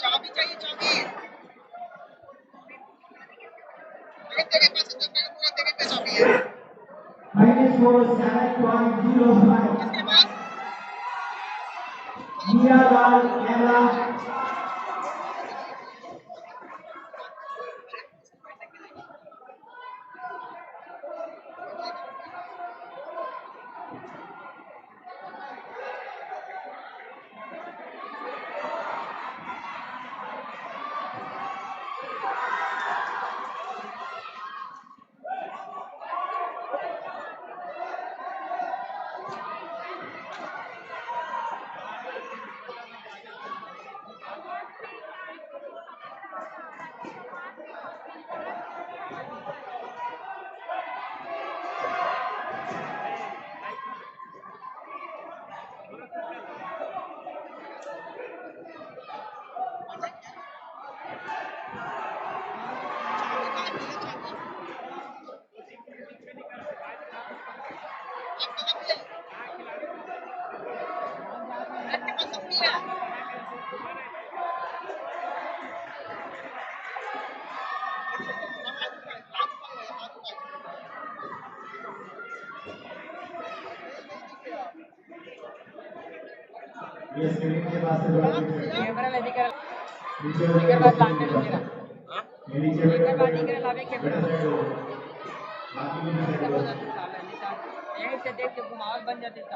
चाबी चाहिए चाबी अगर तेरे पास है तो मेरे पूरा तेरे पे चाबी है Final score 7.05. किसके पास Meeralal Kerala. ये स्क्रीन के पास से कैमरा ले दिखा नीचे दिखा बात लाने लगे ना नीचे दिखा बात दिखा लावे कैमरा बाकी भी यहीं से देख के घुमावट बन जाती है